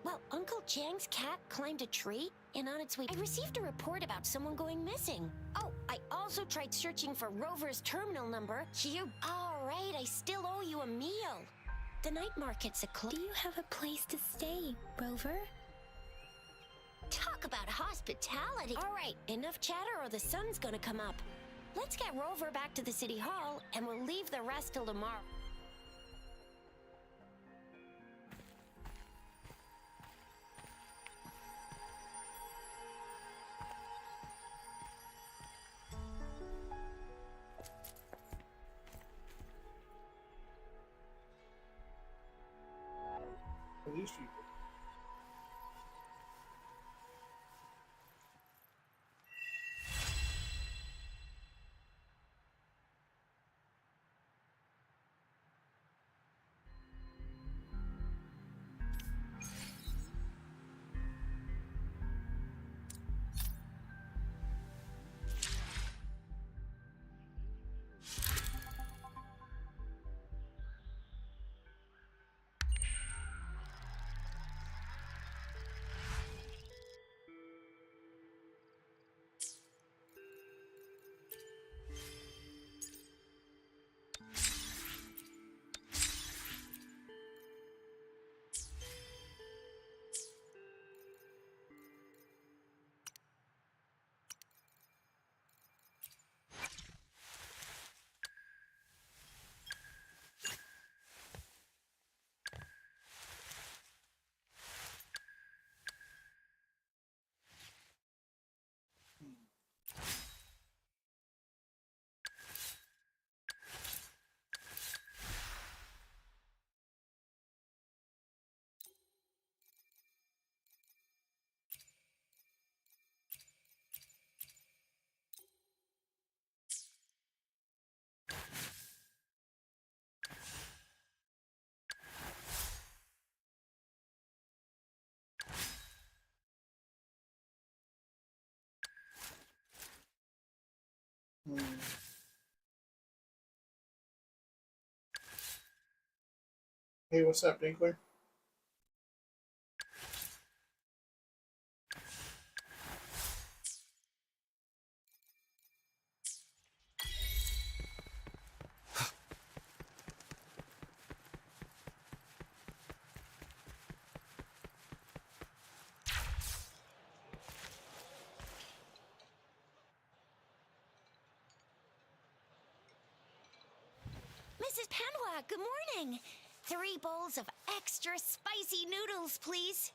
Well, Uncle Chang's cat climbed a tree, and on its way, I received a report about someone going missing. Oh, I also tried searching for Rover's terminal number. All right, I still owe you a meal. The night market's a Do you have a place to stay, Rover? Talk about hospitality. All right, enough chatter or the sun's gonna come up. Let's get Rover back to the city hall, and we'll leave the rest till tomorrow. These people. Hey, what's up, Dinkler? Mrs. Panhua, good morning. 3 bowls of extra spicy noodles, please.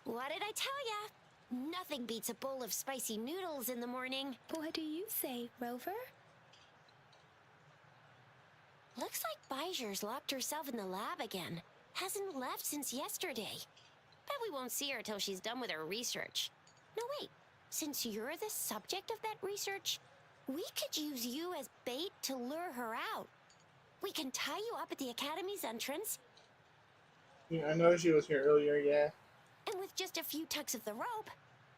What did I tell ya? Nothing beats a bowl of spicy noodles in the morning. What do you say, Rover? Looks like Baiju's locked herself in the lab again. Hasn't left since yesterday. Bet we won't see her till she's done with her research. No, wait. Since you're the subject of that research, we could use you as bait to lure her out. We can tie you up at the Academy's entrance. Yeah, I know she was here earlier, yeah. And with just a few tugs of the rope,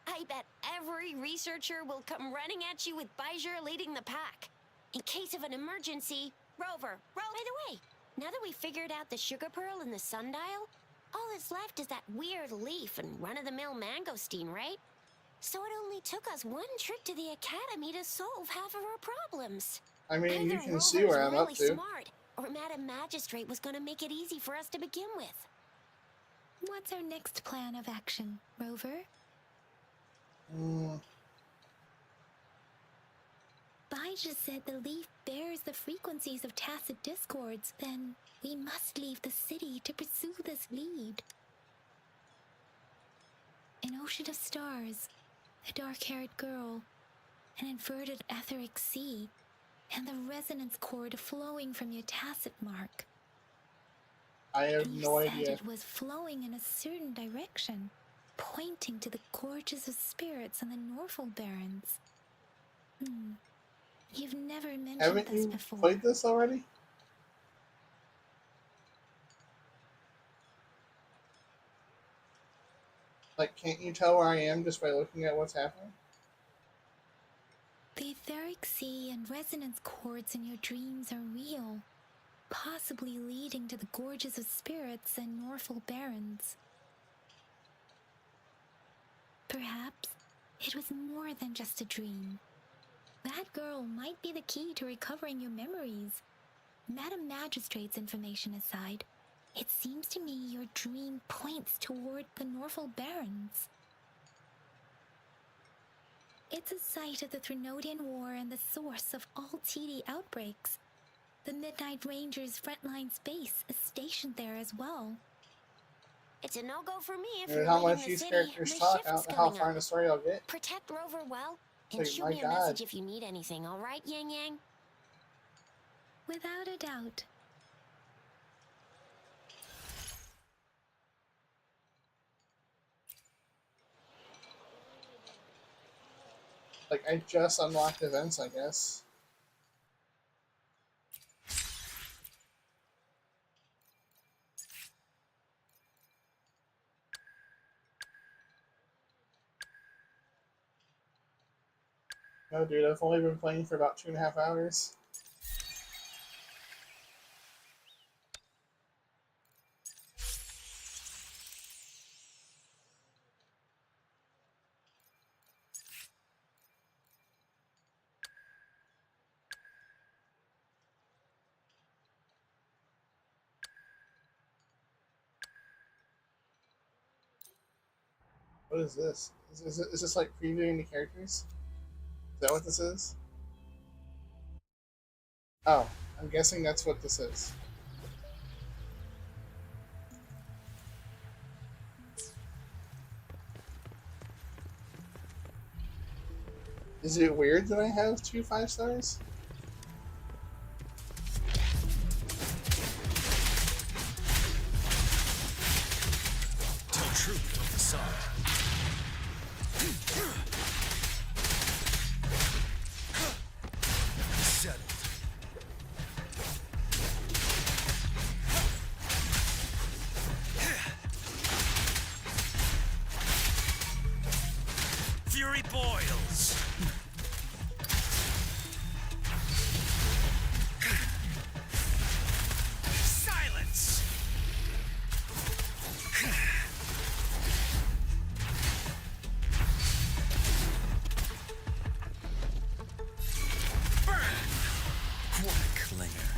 I bet every researcher will come running at you with Baiju leading the pack. In case of an emergency, Rover, by the way, now that we figured out the sugar pearl and the sundial, all that's left is that weird leaf and run-of-the-mill mangosteen, right? So it only took us one trip to the Academy to solve half of our problems. I mean, Either you can Rover's see where I'm up really to. smart, or Madam Magistrate was going to make it easy for us to begin with. What's our next plan of action, Rover? Baiju said the leaf bears the frequencies of tacit discords. Then we must leave the city to pursue this lead. An ocean of stars, a dark-haired girl, an inverted etheric sea, and the resonance cord flowing from your tacit mark. I have And you no said idea. it was flowing in a certain direction, pointing to the gorges of spirits and the Norfolk Barrens. You've never mentioned Haven't this you before. played this already? Like, can't you tell where I am just by looking at what's happening? The etheric sea and resonance chords in your dreams are real, possibly leading to the gorges of spirits and Norful barons. Perhaps it was more than just a dream. That girl might be the key to recovering your memories. Madam Magistrate's information aside, it seems to me your dream points toward the Norful barons. It's a site of the Threnodian War and the source of all TD outbreaks. The Midnight Rangers' frontline base is stationed there as well. It's a no-go for me if Dude, you're how leaving much the these city. characters My talk, I shift's don't know how coming far in up. the story I'll get. Protect Rover well, and Like, shoot my me a God. message if you need anything, alright, Yang Yang? Without a doubt. Like, I just unlocked events, I guess. No, dude, I've only been playing for about 2.5 hours. What is this? Is this like previewing the characters? Is that what this is? Oh, I'm guessing that's what this is. Is it weird that I have 2 5 stars? Tell truth of the sun. Settled. Fury boils. Silence. Burn. What a clinger.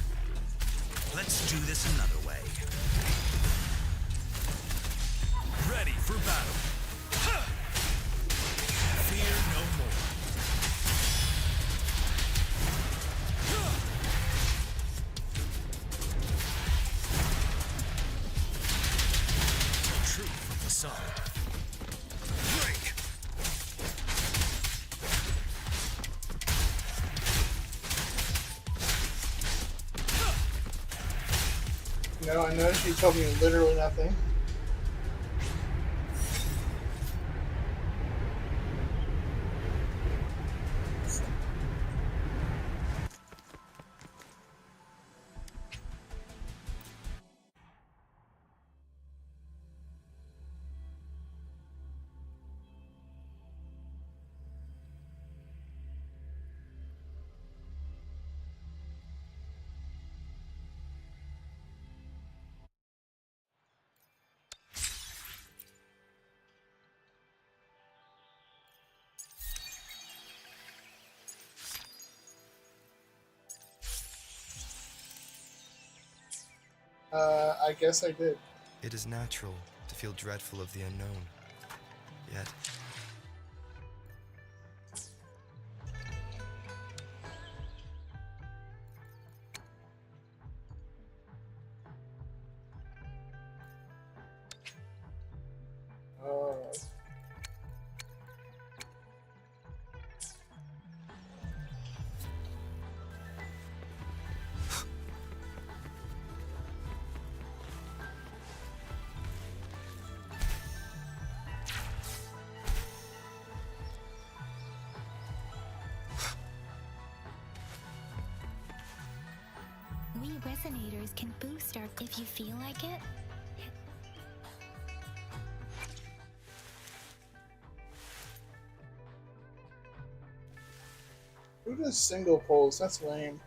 Let's do this another way. Ready for battle. Fear no more. Tell truth of the sun. Break. No, I noticed you told me literally nothing. I guess I did. It is natural to feel dreadful of the unknown. Yet, Oh. We resonators can boost our if you feel like it. does single pulls? That's lame.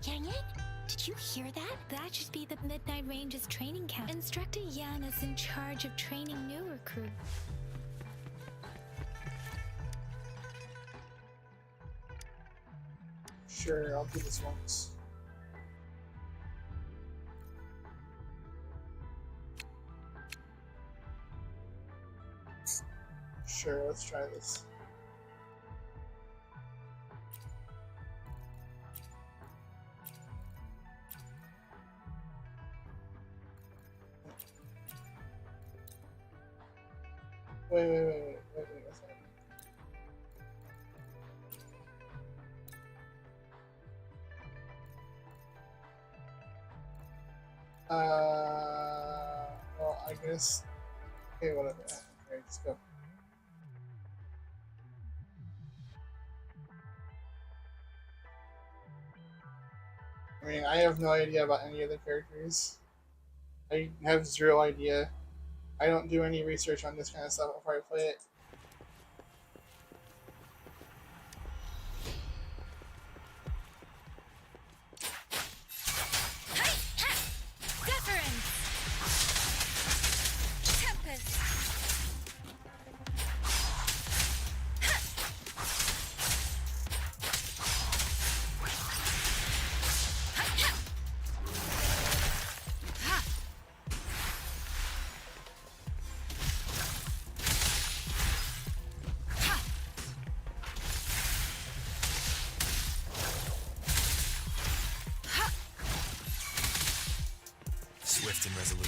Yang Yang, did you hear that? That should be the Midnight Range's training camp. Instructor Yan is in charge of training new recruits. Sure, I'll do this once. Sure, let's try this. Wait, what's happening? Well, I guess. Okay, whatever. Okay, let's go. I mean, I have no idea about any of the characters. I have zero idea. I don't do any research on this kind of stuff before I play it. Swift and resolute.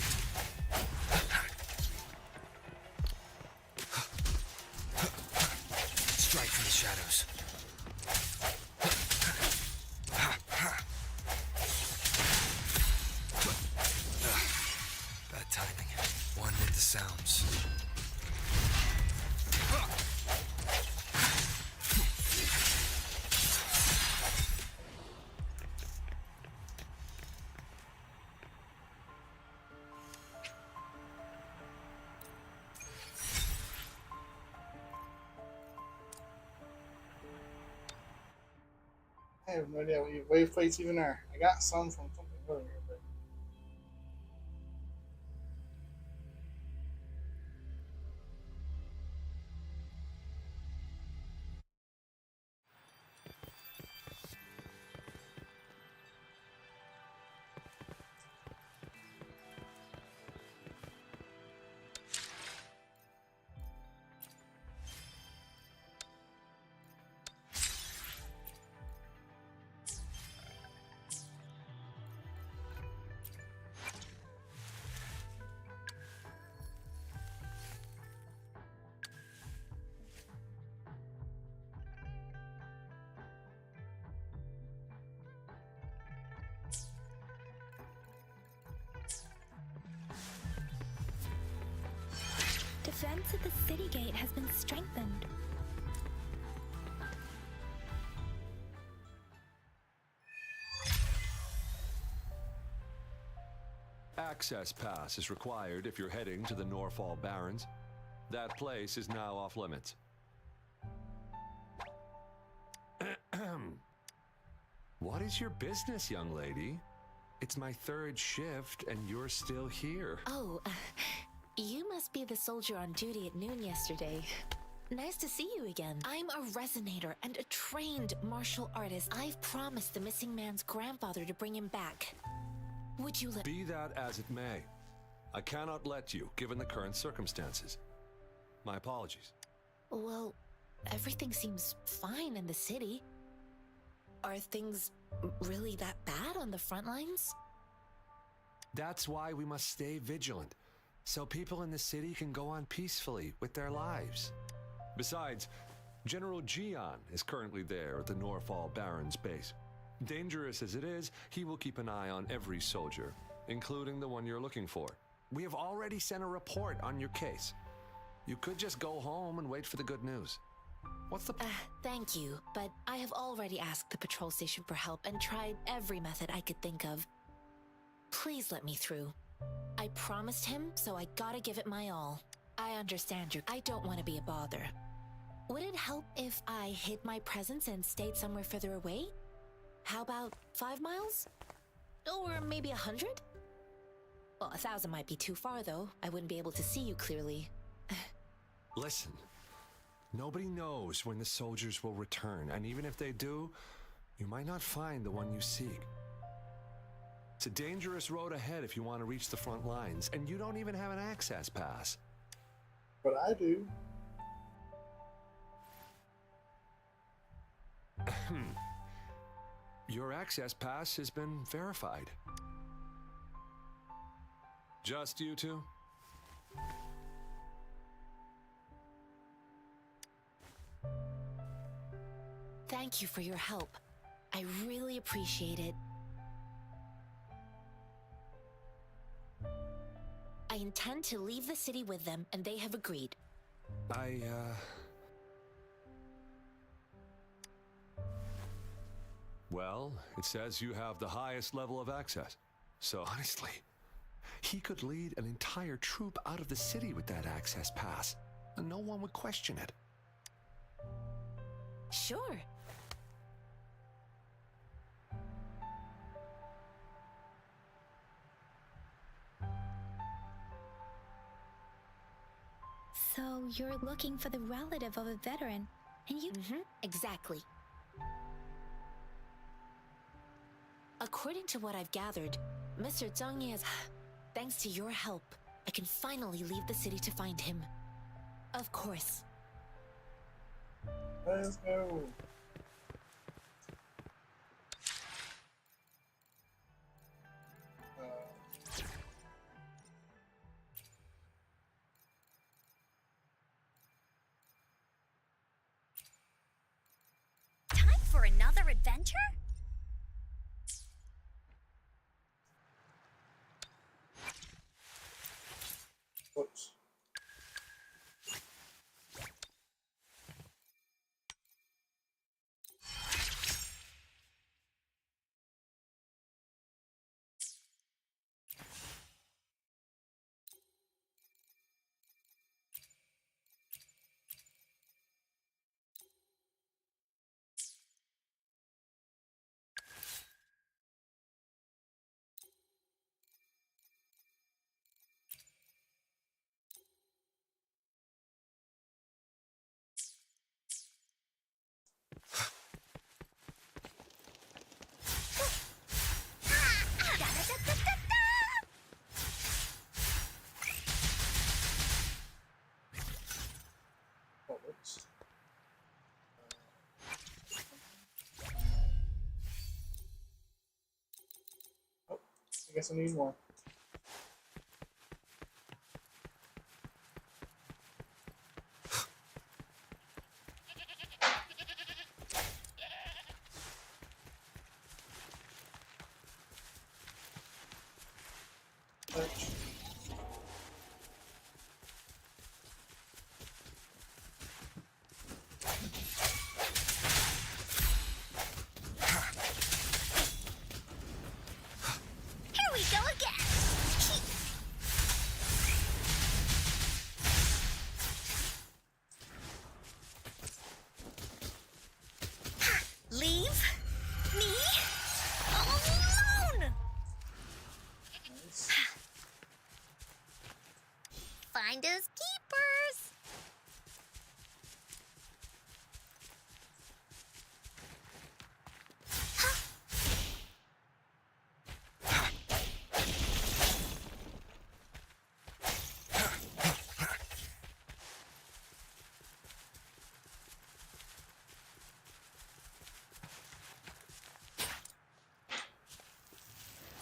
Strike from the shadows. Bad timing. One with the sounds. I have no idea what wave plates even are. I got some from something earlier, but Defense at the city gate has been strengthened. access pass is required if you're heading to the Norfall Barrens. That place is now off limits. What is your business, young lady? It's my third shift and you're still here. Oh, you must be the soldier on duty at noon yesterday. Nice to see you again. I'm a resonator and a trained martial artist. I've promised the missing man's grandfather to bring him back. Would you let— Be that as it may, I cannot let you, given the current circumstances. My apologies. Well, everything seems fine in the city. Are things really that bad on the front lines? That's why we must stay vigilant, so people in the city can go on peacefully with their lives. Besides, General Gian is currently there at the Norfall Barrens base. Dangerous as it is, he will keep an eye on every soldier, including the one you're looking for. We have already sent a report on your case. You could just go home and wait for the good news. What's the— Thank you, but I have already asked the patrol station for help and tried every method I could think of. Please let me through. I promised him, so I gotta give it my all. I understand I don't want to be a bother. Would it help if I hid my presence and stayed somewhere further away? How about 5 miles? Or maybe 100? Well, 1,000 might be too far, though. I wouldn't be able to see you clearly. Listen, nobody knows when the soldiers will return, and even if they do, you might not find the one you seek. It's a dangerous road ahead if you want to reach the front lines, and you don't even have an access pass. But I do. Your access pass has been verified. Just you two? Thank you for your help. I really appreciate it. I intend to leave the city with them, and they have agreed. Well, it says you have the highest level of access. So honestly, he could lead an entire troop out of the city with that access pass, and no one would question it. Sure. So you're looking for the relative of a veteran, and you— Exactly. According to what I've gathered, Mr. Zhang has— Thanks to your help, I can finally leave the city to find him. Of course. Let's go. Time for another adventure? Oops. Oh, oops. Oh, I guess I need more. Touch. Here we go again! Keepers, keepers!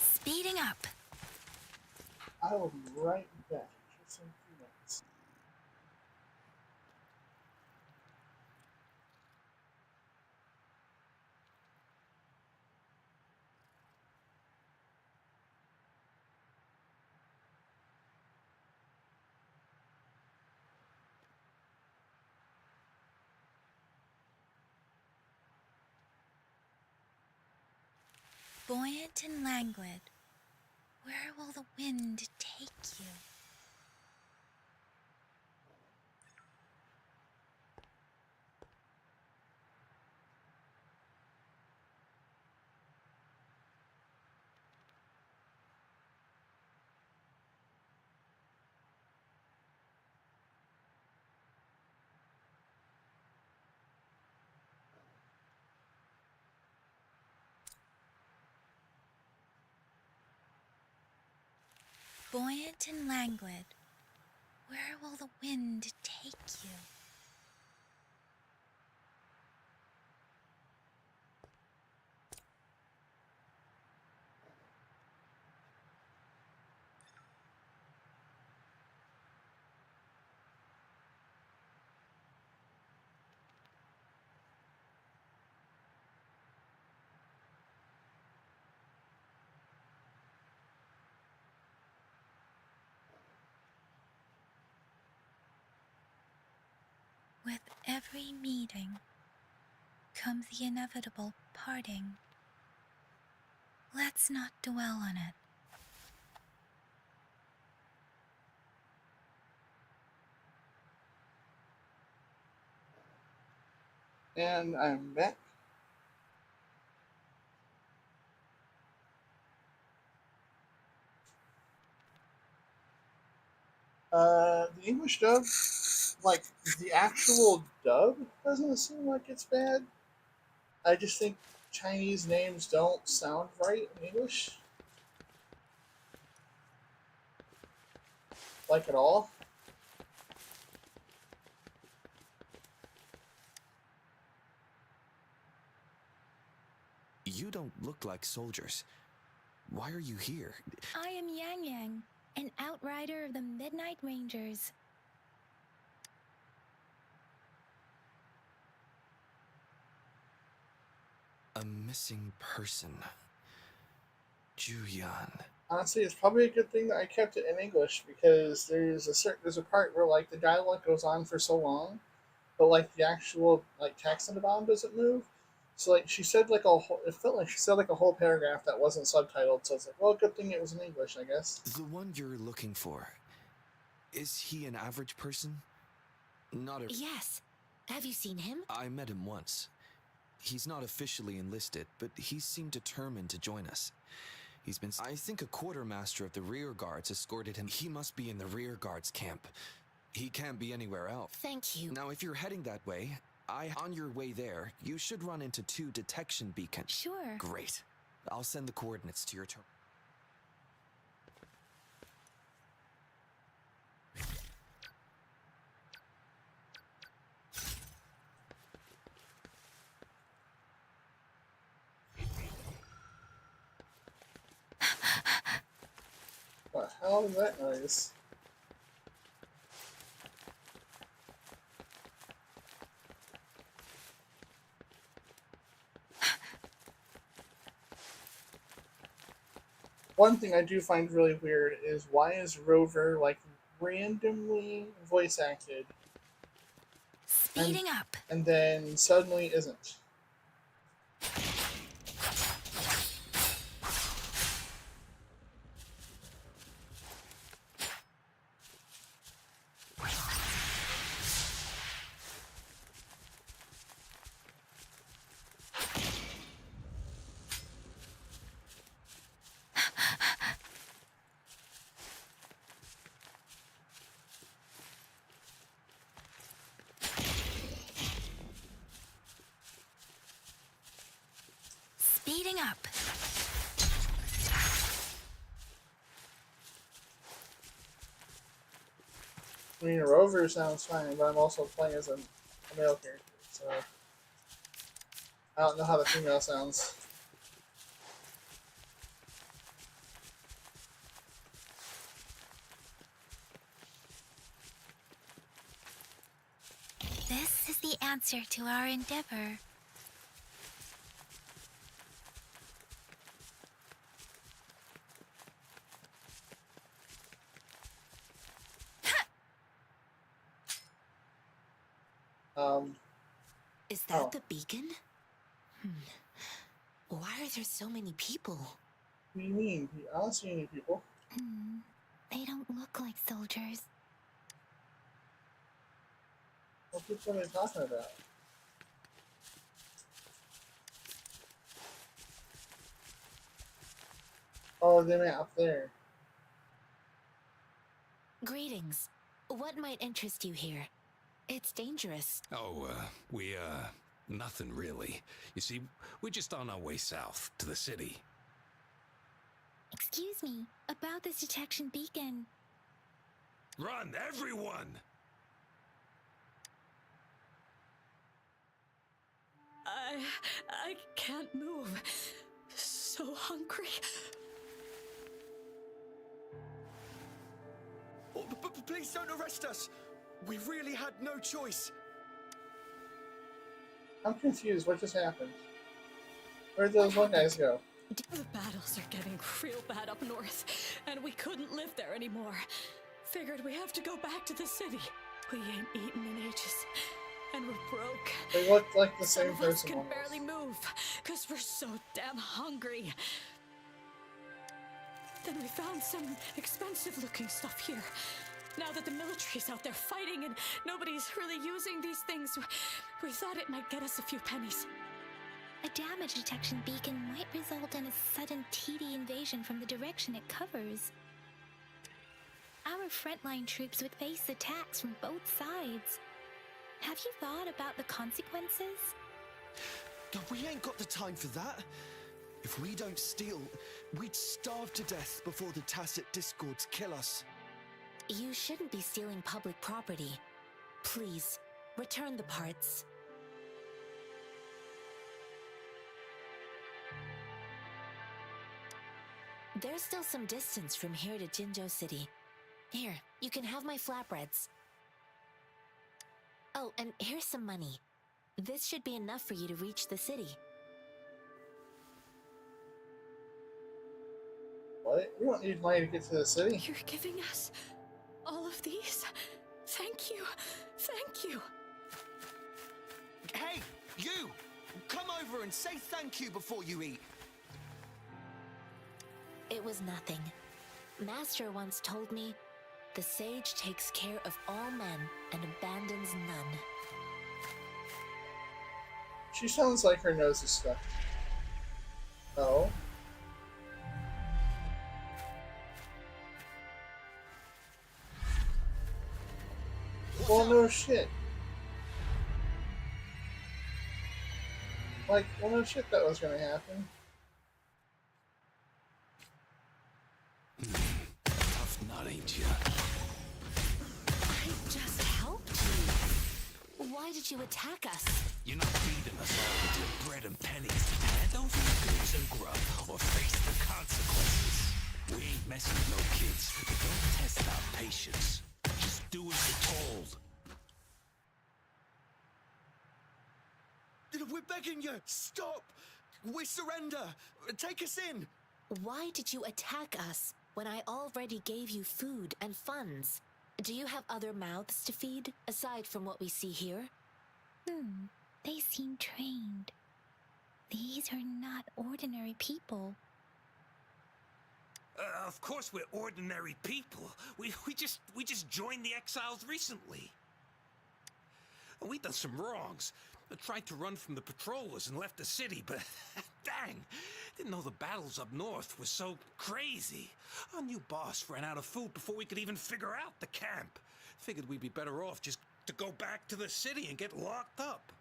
Speeding up. I will be right back. Just in a few minutes. Buoyant and languid, where will the wind take you? Buoyant and languid, where will the wind take you? With every meeting comes the inevitable parting. Let's not dwell on it. And I'm back. The English dub, like the actual dub, doesn't seem like it's bad. I just think Chinese names don't sound right in English, like at all. You don't look like soldiers. Why are you here? I am Yang Yang, an outrider of the Midnight Rangers. A missing person. Juyan. Honestly, it's probably a good thing that I kept it in English because there's a part where like the dialogue goes on for so long, but like the actual like text in the bottom doesn't move. So like she said like a whole, it felt like she said like a whole paragraph that wasn't subtitled. So it's like, well, good thing it was in English, I guess. The one you're looking for. Is he an average person? Not a... Yes. Have you seen him? I met him once. He's not officially enlisted, but he seemed determined to join us. He's been... I think a quartermaster of the rear guards escorted him. He must be in the rear guards camp. He can't be anywhere else. Thank you. Now, if you're heading that way, on your way there, you should run into 2 detection beacons. Sure. Great. I'll send the coordinates to your turn. What the hell is that noise? One thing I do find really weird is why is Rover like randomly voice acted Speeding up. and then suddenly isn't? Speeding up. I mean, Rover sounds fine, but I'm also playing as a male character, so I don't know how the female sounds. This is the answer to our endeavor. Is that Oh. the beacon? Why are there so many people? What do you mean? I don't see any people. They don't look like soldiers. What people are they talking about? Oh, they meant up there. Greetings. What might interest you here? It's dangerous. Oh, nothing really. You see, we're just on our way south to the city. Excuse me, about this detection beacon. Run, everyone! I can't move. So hungry. Oh, please don't arrest us. We really had no choice. I'm confused. What just happened? Where'd those one guys go? The battles are getting real bad up north, and we couldn't live there anymore. Figured we have to go back to the city. We ain't eaten in ages, and we're broke. They look like the same Some of us person can almost. barely move, because we're so damn hungry. Then we found some expensive-looking stuff here. Now that the military's out there fighting and nobody's really using these things, we thought it might get us a few pennies. A damage detection beacon might result in a sudden TD invasion from the direction it covers. Our frontline troops would face attacks from both sides. Have you thought about the consequences? We ain't got the time for that. If we don't steal, we'd starve to death before the Tacit Discords kill us. You shouldn't be stealing public property. Please, return the parts. There's still some distance from here to Jinzhou City. Here, you can have my flatbreads. Oh, and here's some money. This should be enough for you to reach the city. What? We don't need money to get to the city. You're giving us all of these? Thank you. Thank you. Hey, you! Come over and say thank you before you eat. It was nothing. Master once told me, the sage takes care of all men and abandons none. She sounds like her nose is stuck. Oh. Well, no shit. Like, well, no shit that was gonna happen. Tough nut, ain't ya? I just helped you. Why did you attack us? You're not feeding us all with your bread and pennies. Hand over your goods and grub, or face the consequences. We ain't messing with no kids, but don't test our patience. Just do as you're told. We're begging you, stop! We surrender! Take us in! Why did you attack us when I already gave you food and funds? Do you have other mouths to feed, aside from what we see here? They seem trained. These are not ordinary people. Of course we're ordinary people. We just joined the exiles recently. And we've done some wrongs. I tried to run from the patrollers and left the city, but dang, didn't know the battles up north were so crazy. Our new boss ran out of food before we could even figure out the camp. Figured we'd be better off just to go back to the city and get locked up.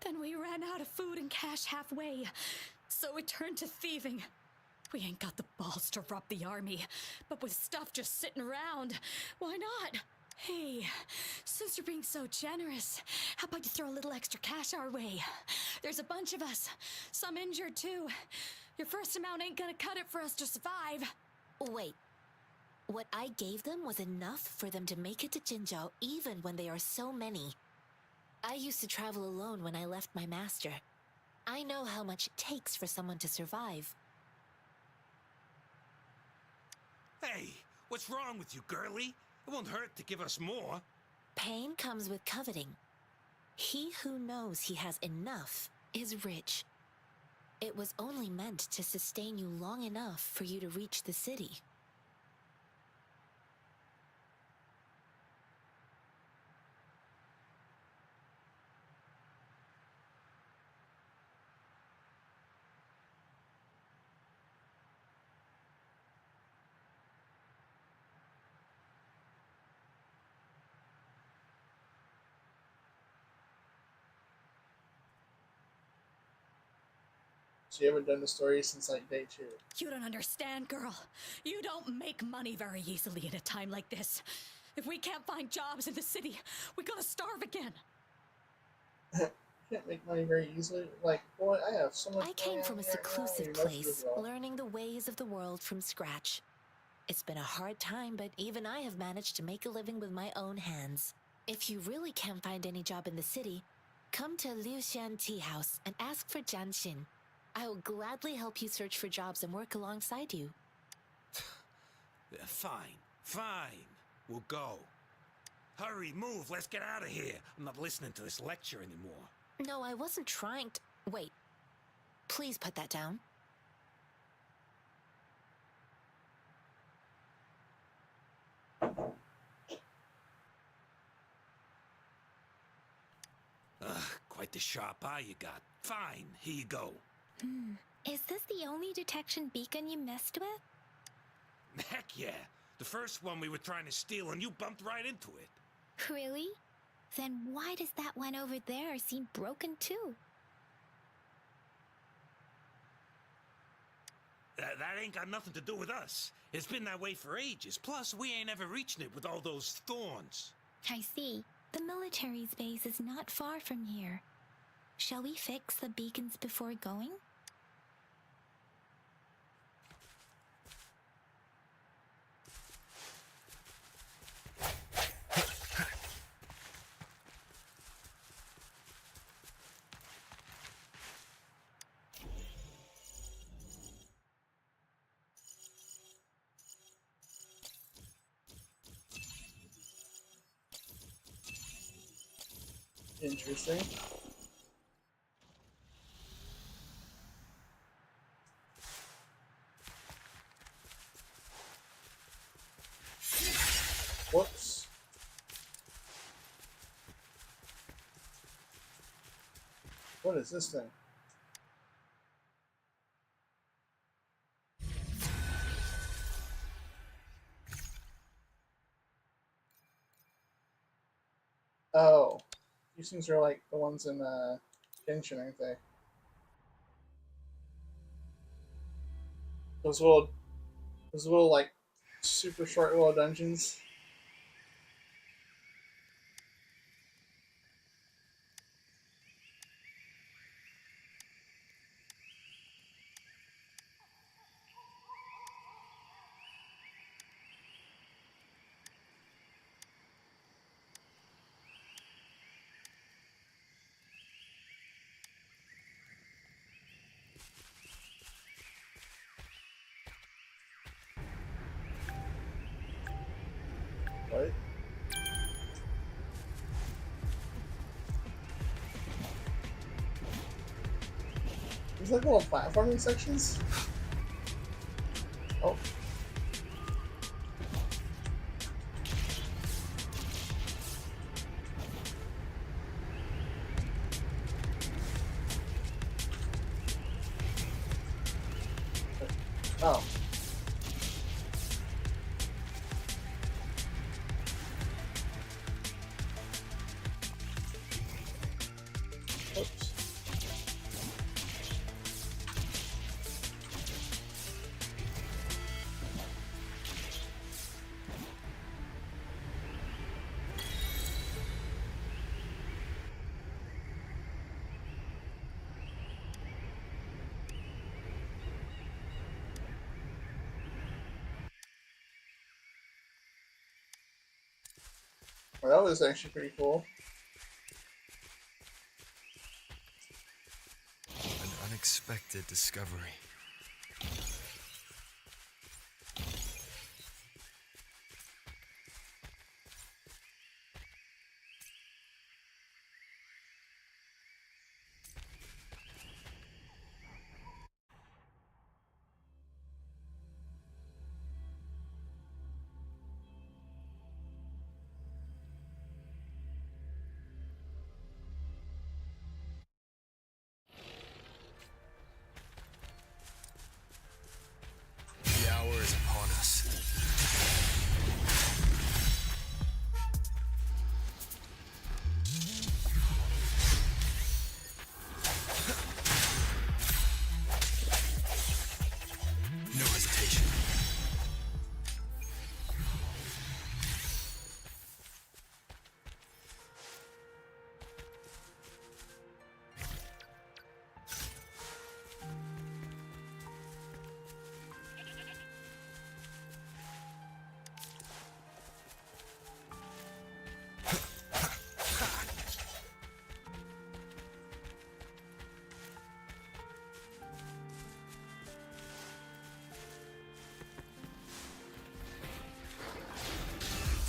Then we ran out of food and cash halfway. So we turned to thieving. We ain't got the balls to rob the army, but with stuff just sitting around, why not? Hey, since you're being so generous, how about you throw a little extra cash our way? There's a bunch of us, some injured too. Your first amount ain't gonna cut it for us to survive. Wait. What I gave them was enough for them to make it to Jinzhou even when they are so many. I used to travel alone when I left my master. I know how much it takes for someone to survive. Hey, what's wrong with you, girlie? It won't hurt to give us more. Pain comes with coveting. He who knows he has enough is rich. It was only meant to sustain you long enough for you to reach the city. So you haven't done the story since like day 2. You don't understand, girl. You don't make money very easily in a time like this. If we can't find jobs in the city, we're gonna starve again. Can't make money very easily. Like, boy, I have so much. I came from a seclusive place, learning the ways of the world from scratch. It's been a hard time, but even I have managed to make a living with my own hands. If you really can't find any job in the city, come to Liuxian Tea House and ask for Genshin. I will gladly help you search for jobs and work alongside you. Fine. We'll go. Hurry, move, let's get out of here. I'm not listening to this lecture anymore. No, I wasn't trying to... Wait. Please put that down. Quite the sharp eye you got. Fine, here you go. Is this the only detection beacon you messed with? Heck yeah. The first one we were trying to steal and you bumped right into it. Really? Then why does that one over there seem broken too? That ain't got nothing to do with us. It's been that way for ages. Plus, we ain't ever reaching it with all those thorns. I see. The military's base is not far from here. Shall we fix the beacons before going? Interesting. Whoops. What is this thing? Oh. These things are like the ones in Genshin, aren't they? Those little like super short little dungeons. What? There's like little platforming sections. Oh. Oh. Oops. Well, that was actually pretty cool. An unexpected discovery. The hour is upon us. No hesitation.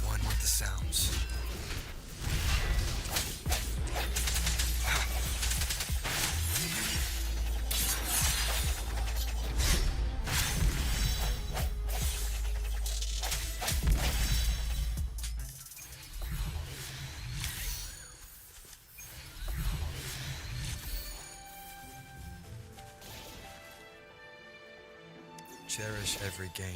One with the sounds. Cherish every gain.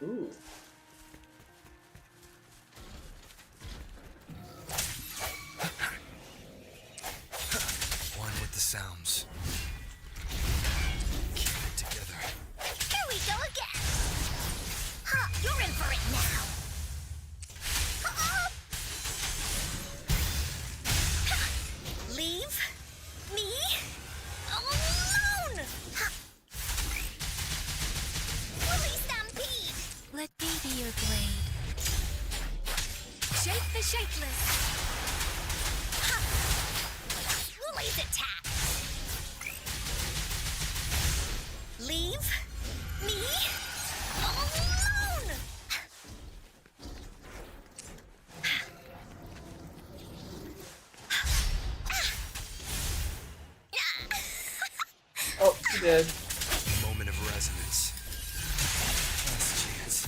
Ooh. One with the sounds. Keep it together. Here we go again! Huh, you're in for it now! Leave me alone! Woolly Stampede! Let me be your blade. Shake the shapeless! Woolly's attack! Leave me alone! Oh, he did. Moment of resonance. Last chance.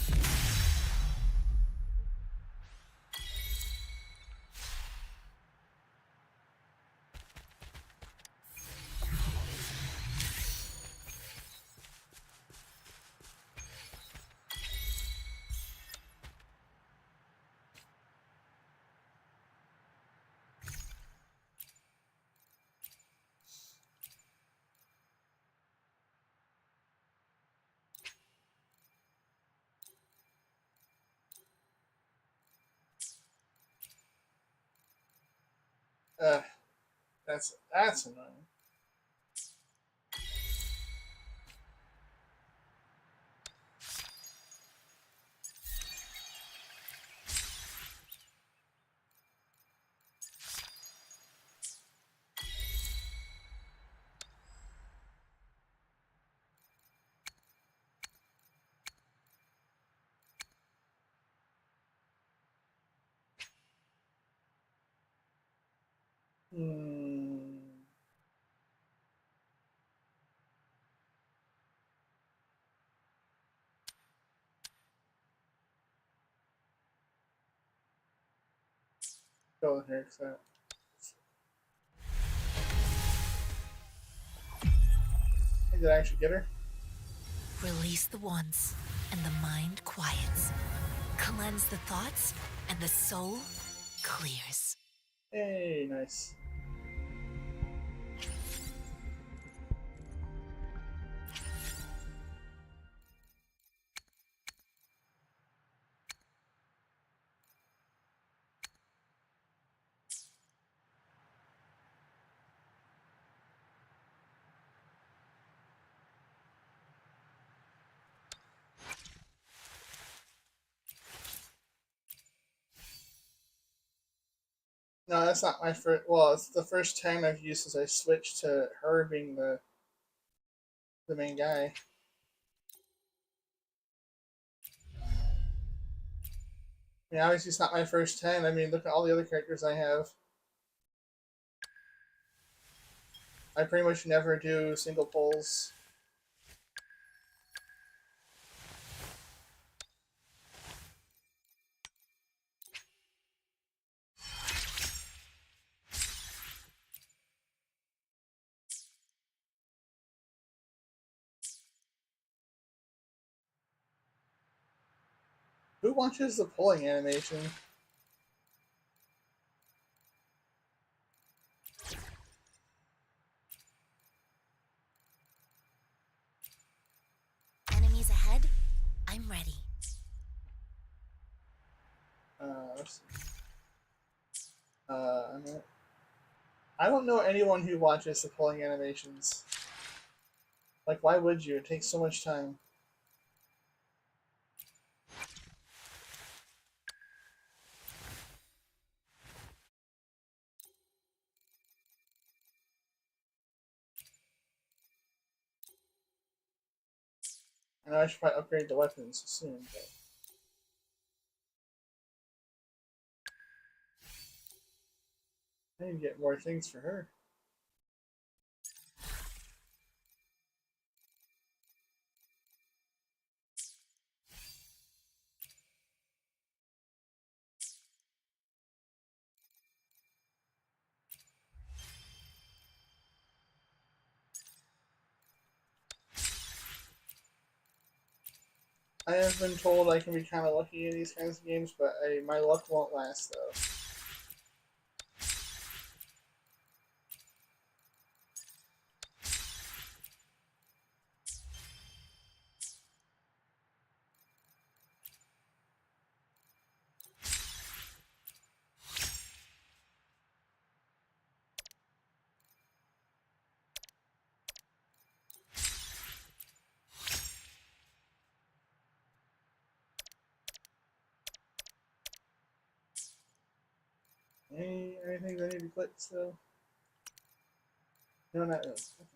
Uh, that's annoying. Hmm. Go here, so. Did I actually get her? Release the wands, and the mind quiets. Cleanse the thoughts, and the soul clears. Hey, nice. No, that's not my first. Well, it's the first time I've used since I switched to her being the main guy. I mean, obviously it's not my first 10. I mean, look at all the other characters I have. I pretty much never do single pulls. Who watches the pulling animation? Enemies ahead? I'm ready. Let's see. I don't know anyone who watches the pulling animations. Like, why would you? It takes so much time. I know I should probably upgrade the weapons soon, but I need to get more things for her. I have been told I can be kind of lucky in these kinds of games, but my luck won't last, though. Anything I need to click still? No, not really. Okay.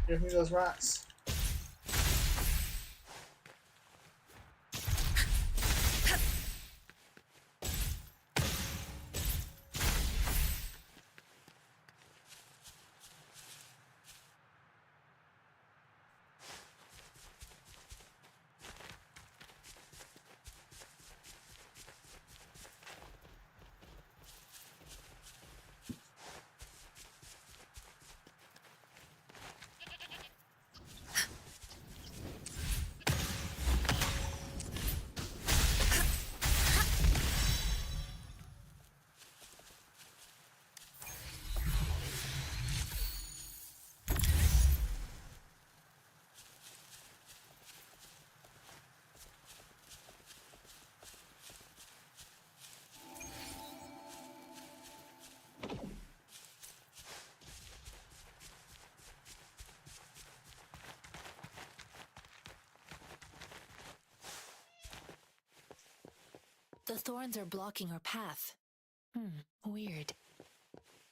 Give me those rocks. The thorns are blocking our path. Weird.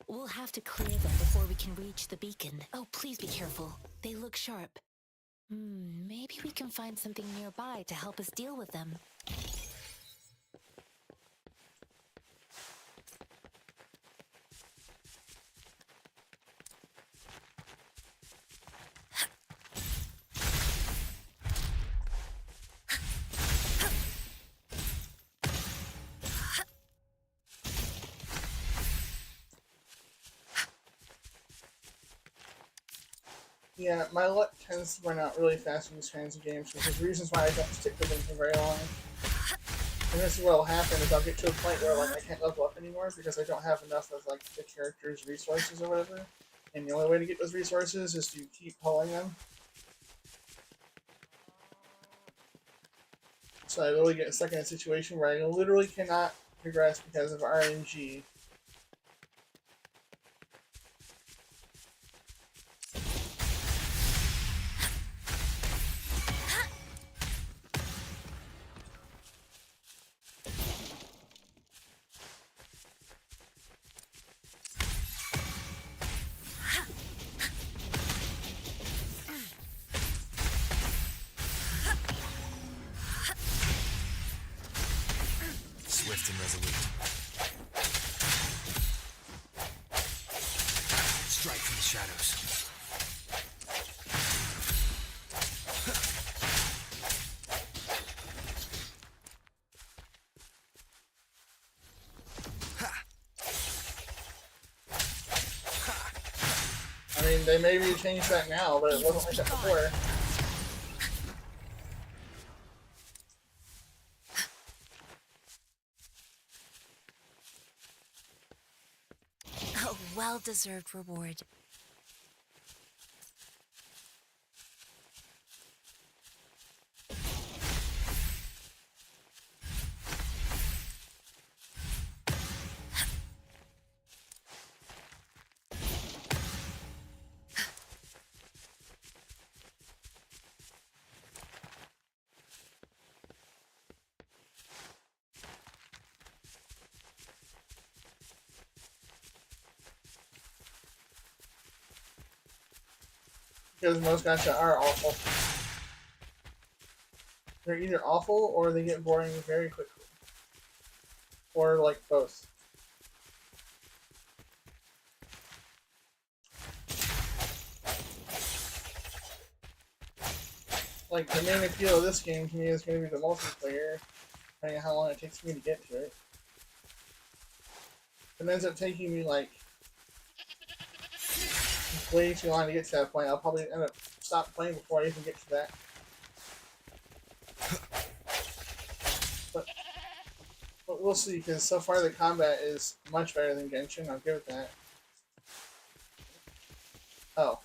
We'll have to clear them before we can reach the beacon. Oh, please be careful. They look sharp. Maybe we can find something nearby to help us deal with them. Yeah, my luck tends to run out really fast in these kinds of games, which is reasons why I don't stick with them for very long. And this is what'll happen is I'll get to a point where like I can't level up anymore because I don't have enough of like the character's resources or whatever. And the only way to get those resources is to keep pulling them. So I literally get stuck in a situation where I literally cannot progress because of RNG. Swift and resolute. Strike from the shadows. I mean, they maybe changed that now, but it wasn't like that before. A well-deserved reward. Because most gacha are awful. They're either awful or they get boring very quickly. Or like both. Like the main appeal of this game to me is going to be the multiplayer, depending on how long it takes me to get to it. If it ends up taking me like way too long to get to that point, I'll probably end up stop playing before I even get to that. But we'll see, because so far the combat is much better than Genshin, I'll give it that. Oh.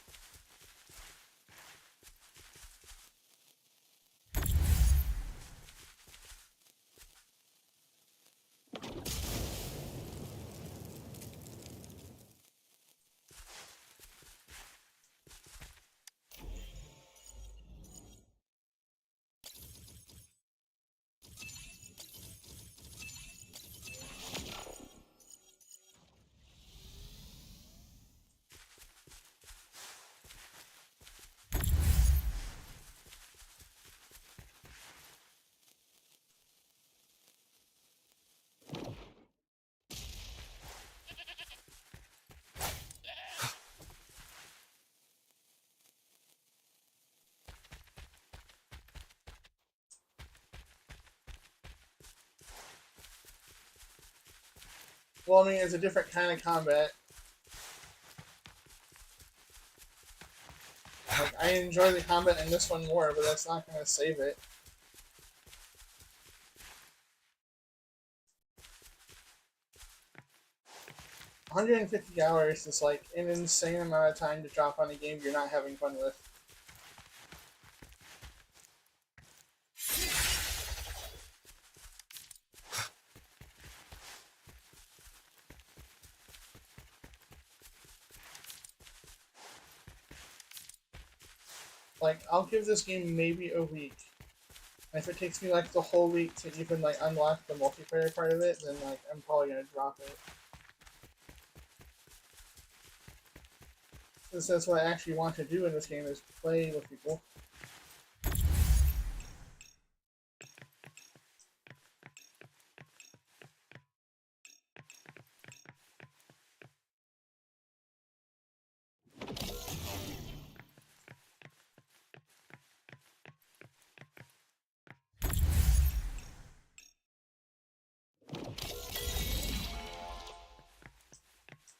Well, I mean, it's a different kind of combat. Like, I enjoy the combat in this one more, but that's not going to save it. $150 is like an insane amount of time to drop on a game you're not having fun with. Like, I'll give this game maybe a week. And if it takes me like the whole week to even like unlock the multiplayer part of it, then like I'm probably gonna drop it. Since that's what I actually want to do in this game is play with people.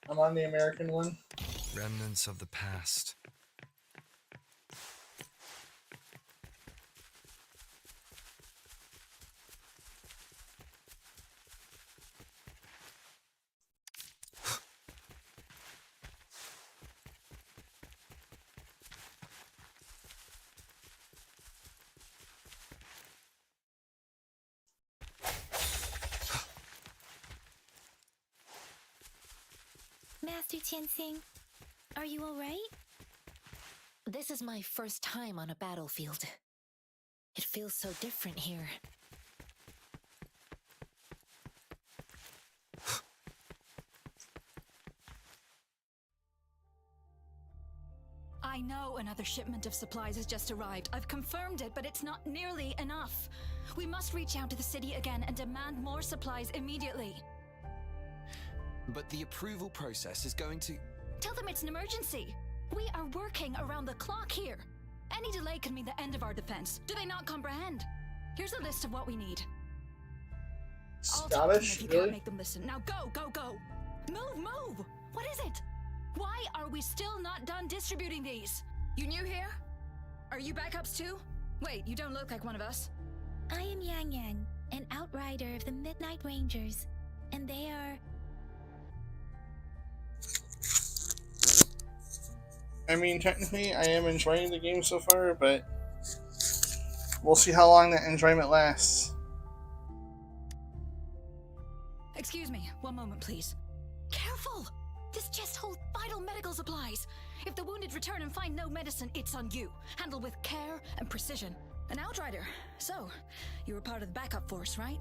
I'm on the American one. Remnants of the past. Master Tianxing, are you alright? This is my first time on a battlefield. It feels so different here. I know another shipment of supplies has just arrived. I've confirmed it, but it's not nearly enough. We must reach out to the city again and demand more supplies immediately. But the approval process is going to... Tell them it's an emergency. We are working around the clock here. Any delay could mean the end of our defense. Do they not comprehend? Here's a list of what we need. I'll talk to them if you can't make them listen. Now go, go, go! Move, move! What is it? Why are we still not done distributing these? You new here? Are you backups too? Wait, you don't look like one of us. I am Yang Yang, an outrider of the Midnight Rangers, and they are... I mean, technically, I am enjoying the game so far, but we'll see how long that enjoyment lasts. Excuse me, one moment, please. Careful! This chest holds vital medical supplies. If the wounded return and find no medicine, it's on you. Handle with care and precision. An outrider. So, you were part of the backup force, right?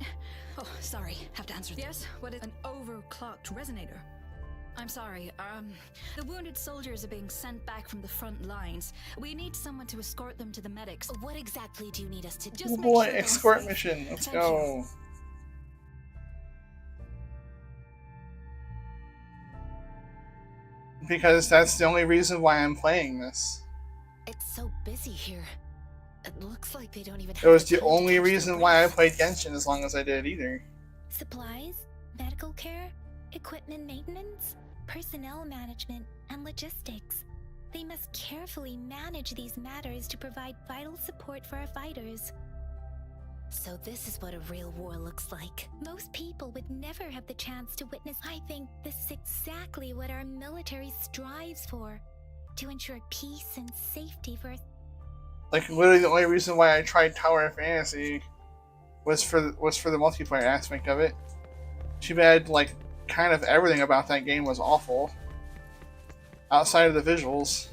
Oh, sorry. Have to answer. Yes? What is an overclocked resonator? I'm sorry. The wounded soldiers are being sent back from the front lines. We need someone to escort them to the medics. What exactly do you need us to do? Oh boy, escort mission. Let's go. Because that's the only reason why I'm playing this. It's so busy here. It looks like they don't even have... It was the only reason why I played Genshin as long as I did either. Supplies, medical care, equipment maintenance, personnel management, and logistics. They must carefully manage these matters to provide vital support for our fighters. So this is what a real war looks like. Most people would never have the chance to witness. I think this is exactly what our military strives for, to ensure peace and safety for us. Like, literally the only reason why I tried Tower of Fantasy was for the multiplayer aspect of it. Too bad, like, kind of everything about that game was awful. Outside of the visuals.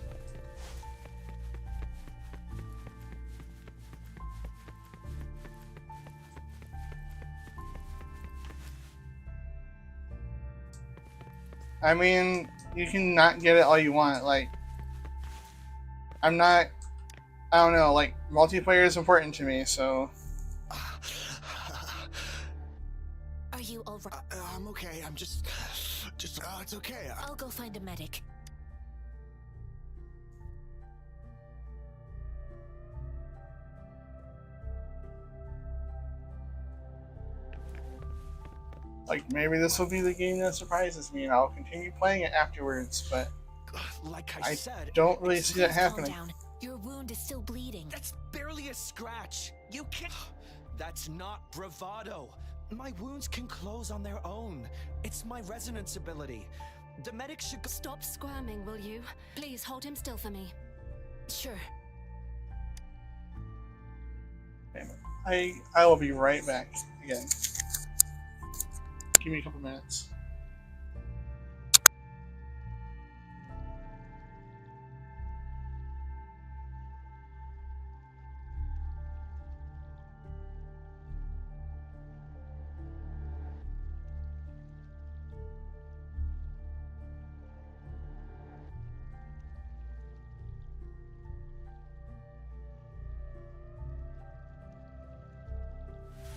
I mean, you can not get it all you want. Like, I don't know, like, multiplayer is important to me, so... Are you alright? I'm okay, I'm just, it's okay. I'll go find a medic. Like, maybe this will be the game that surprises me, and I'll continue playing it afterwards, but... Like I said, don't really see that happening. Calm down. Your wound is still bleeding. That's barely a scratch. You can't... That's not bravado. My wounds can close on their own. It's my resonance ability. The medic should go... Stop squirming, will you? Please hold him still for me. Sure. I will be right back again. Give me a couple minutes.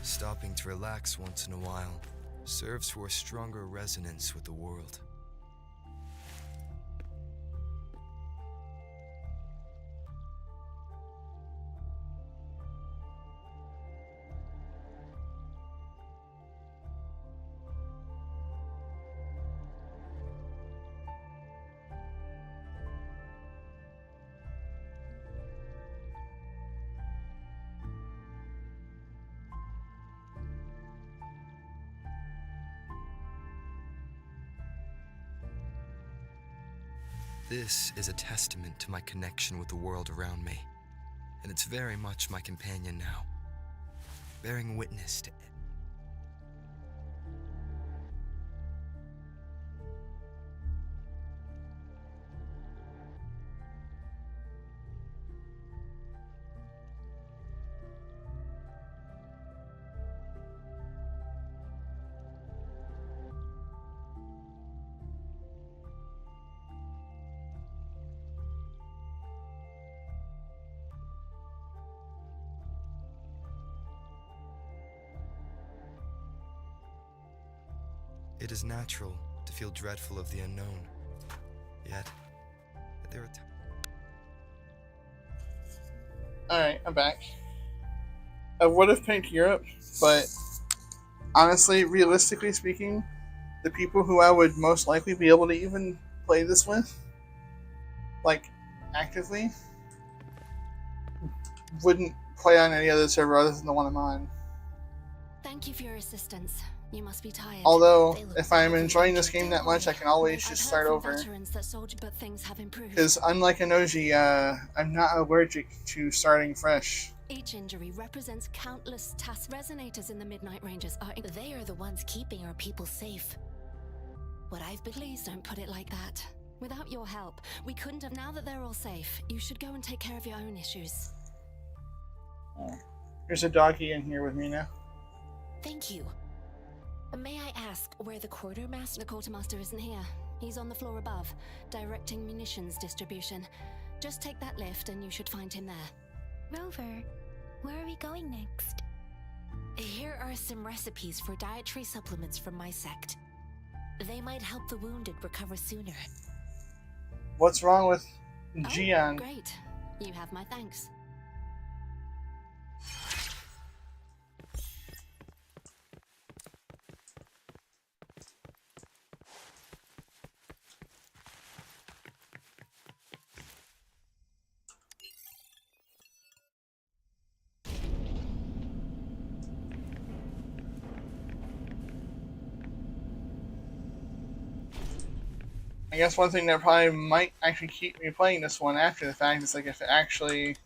Stopping to relax once in a while serves for a stronger resonance with the world. This is a testament to my connection with the world around me, and it's very much my companion now, bearing witness to it. It is natural to feel dreadful of the unknown. Yet, there are Alright, I'm back. I would have picked Europe, but honestly, realistically speaking, the people who I would most likely be able to even play this with, like, actively, wouldn't play on any other server other than the one I'm on. Thank you for your assistance. You must be tired. Although, if I'm enjoying this game that much, I can always just start over. But things have improved. Because unlike Enoji, I'm not allergic to starting fresh. Each injury represents countless resonators in the Midnight Rangers. They are the ones keeping our people safe. What I've been... Please don't put it like that. Without your help, we couldn't have... Now that they're all safe, you should go and take care of your own issues. Oh. There's a doggy in here with me now. Thank you. May I ask where the quartermaster... The quartermaster isn't here. He's on the floor above, directing munitions distribution. Just take that lift and you should find him there. Rover, where are we going next? Here are some recipes for dietary supplements from my sect. They might help the wounded recover sooner. What's wrong with Gian? Great. You have my thanks. I guess one thing that probably might actually keep me playing this one after the fact is like if it actually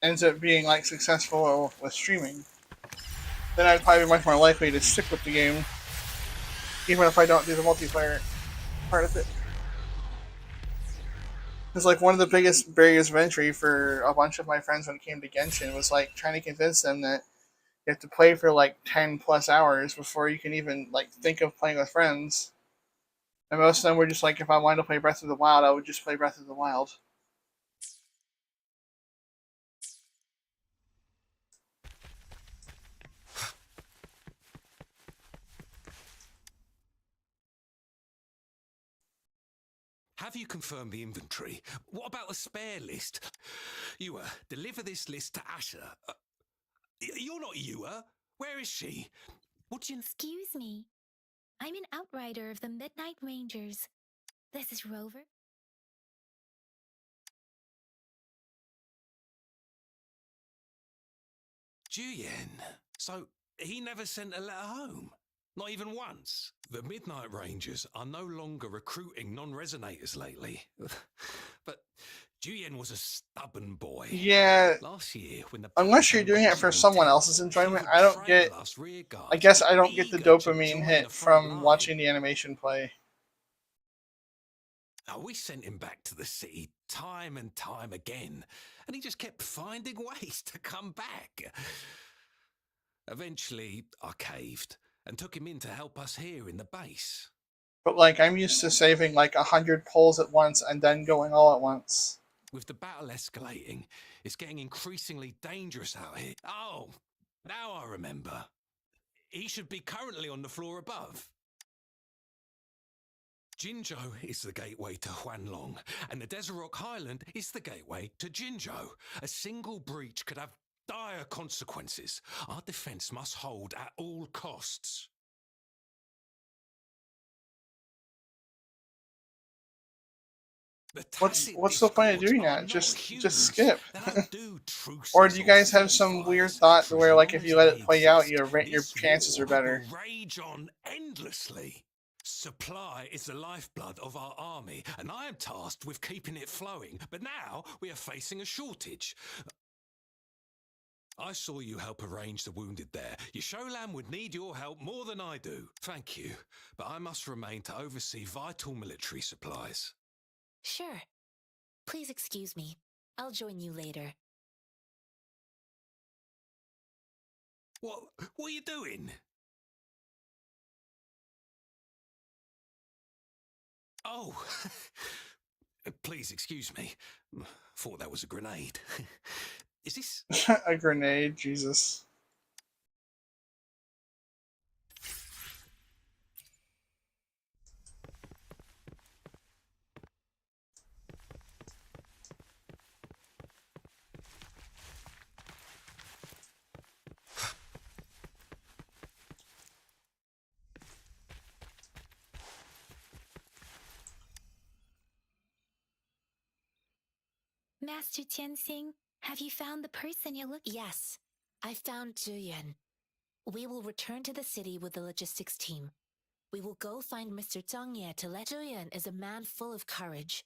ends up being like successful with streaming, then I'd probably be much more likely to stick with the game, even if I don't do the multiplayer part of it. Because like one of the biggest barriers of entry for a bunch of my friends when it came to Genshin was like trying to convince them that you have to play for like 10 plus hours before you can even like think of playing with friends. And most of them were just like, if I wanted to play Breath of the Wild, I would just play Breath of the Wild. Have you confirmed the inventory? What about the spare list? Yua, deliver this list to Asher. You're not Yua. Where is she? What do you... Excuse me. I'm an outrider of the Midnight Rangers. This is Rover. Juyen. So, he never sent a letter home? Not even once? The Midnight Rangers are no longer recruiting non-resonators lately. But Juyen was a stubborn boy. Yeah. Last year, when the unless you're doing it for someone else's enjoyment, I don't get... I guess I don't get the dopamine hit from watching the animation play. Oh, we sent him back to the city time and time again, and he just kept finding ways to come back. Eventually, I caved and took him in to help us here in the base. But like, I'm used to saving like 100 pulls at once and then going all at once. With the battle escalating, it's getting increasingly dangerous out here. Oh, now I remember. He should be currently on the floor above. Jinzhou is the gateway to Huanlong, and the Desert Rock Highland is the gateway to Jinzhou. A single breach could have dire consequences. Our defense must hold at all costs. What's the point of doing that? Just skip. Or do you guys have some weird thought where like if you let it play out, your chances are better? Rage on endlessly. Supply is the lifeblood of our army, and I am tasked with keeping it flowing. But now we are facing a shortage. I saw you help arrange the wounded there. Yasholan would need your help more than I do. Thank you, but I must remain to oversee vital military supplies. Sure. Please excuse me. I'll join you later. What are you doing? Oh, please excuse me. Thought that was a grenade. Is this... A grenade, Jesus. Master Tianxing, have you found the person you're looking? Yes, I found Zhuyan. We will return to the city with the logistics team. We will go find Mr. Zhang Ye to let Zhuyan is a man full of courage.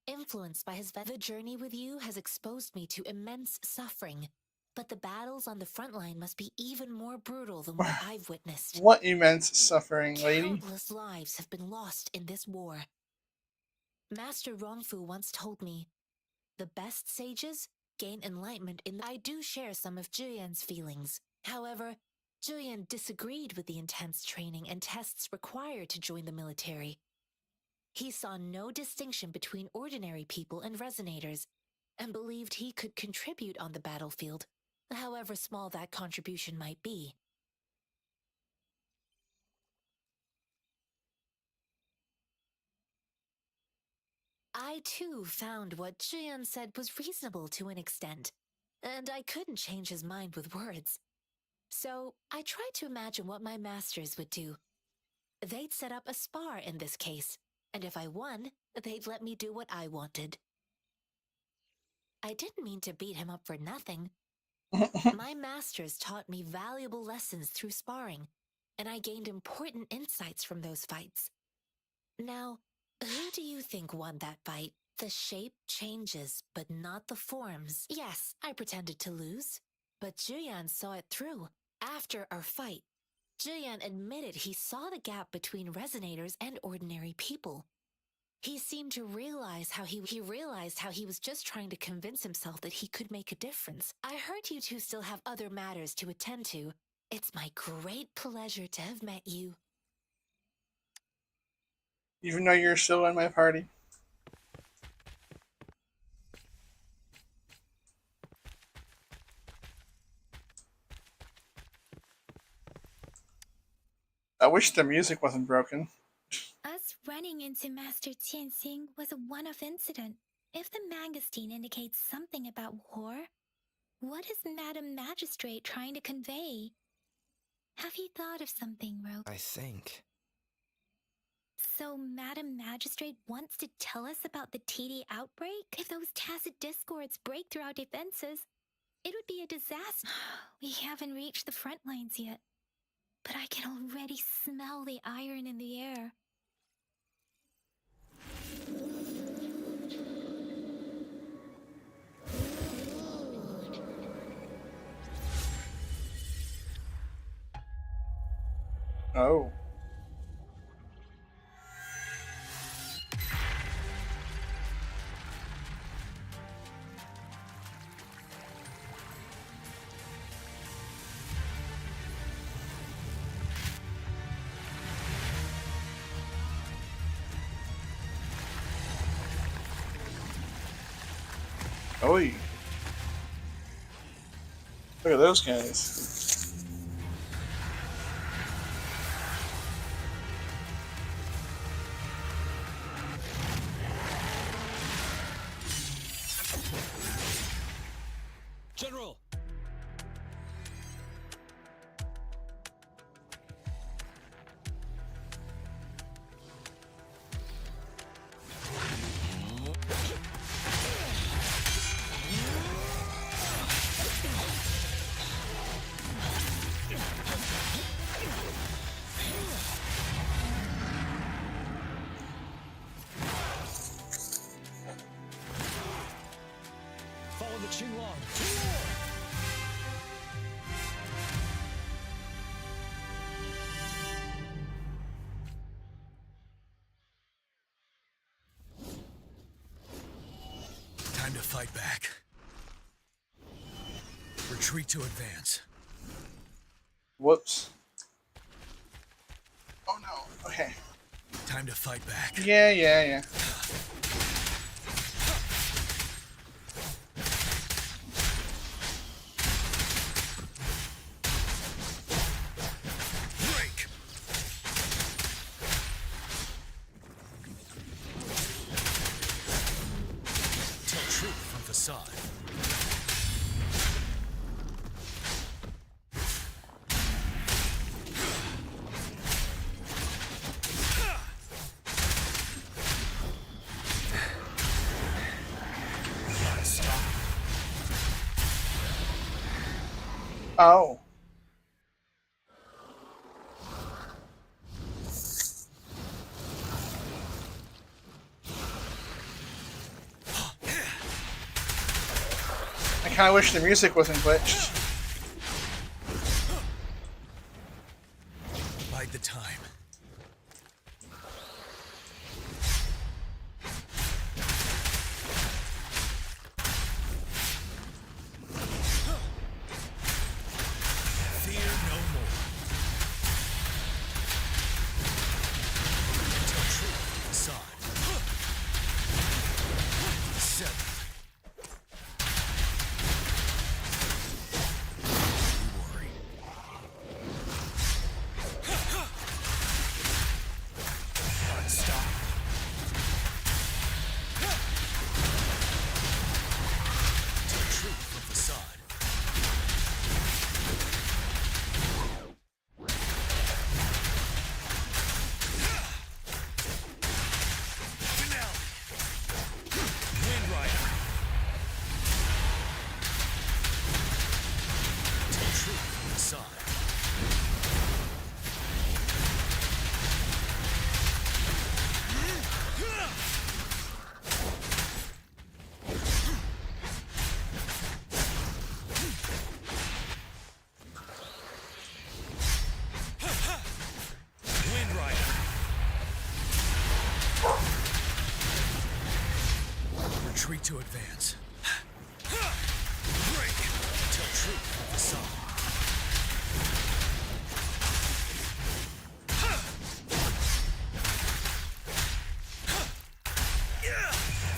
Influenced by the journey with you has exposed me to immense suffering. But the battles on the front line must be even more brutal than what I've witnessed. What immense suffering, lady? Countless lives have been lost in this war. Master Rongfu once told me, the best sages gain enlightenment in I do share some of Zhuyan's feelings. However, Zhuyan disagreed with the intense training and tests required to join the military. He saw no distinction between ordinary people and resonators, and believed he could contribute on the battlefield, however small that contribution might be. I too found what Zhuyan said was reasonable to an extent, and I couldn't change his mind with words. So I tried to imagine what my masters would do. They'd set up a spar in this case, and if I won, they'd let me do what I wanted. I didn't mean to beat him up for nothing. My masters taught me valuable lessons through sparring, and I gained important insights from those fights. Now, who do you think won that fight? The shape changes, but not the forms. Yes, I pretended to lose, but Zhuyan saw it through. After our fight, Zhuyan admitted he saw the gap between resonators and ordinary people. He seemed to realize how he was just trying to convince himself that he could make a difference. I heard you two still have other matters to attend to. It's my great pleasure to have met you. Even though you're still in my party. I wish the music wasn't broken. Us running into Master Tianxing was a one-off incident. If the Mangosteen indicates something about war, what is Madam Magistrate trying to convey? Have you thought of something, Rogue? I think. So Madam Magistrate wants to tell us about the TD outbreak? If those tacit discords break through our defenses, it would be a disaster. We haven't reached the front lines yet, but I can already smell the iron in the air. Oh. Oi. Look at those guys. General! Follow the Qinglong. Time to fight back. Retreat to advance. Whoops. Oh no. Okay. Time to fight back. Yeah. Break! Tell truth from facade. Oh. I kind of wish the music wasn't glitched. Bide the time. Fear no more. Tell truth from facade. Settle. Retreat to advance. Break. Tell truth from facade.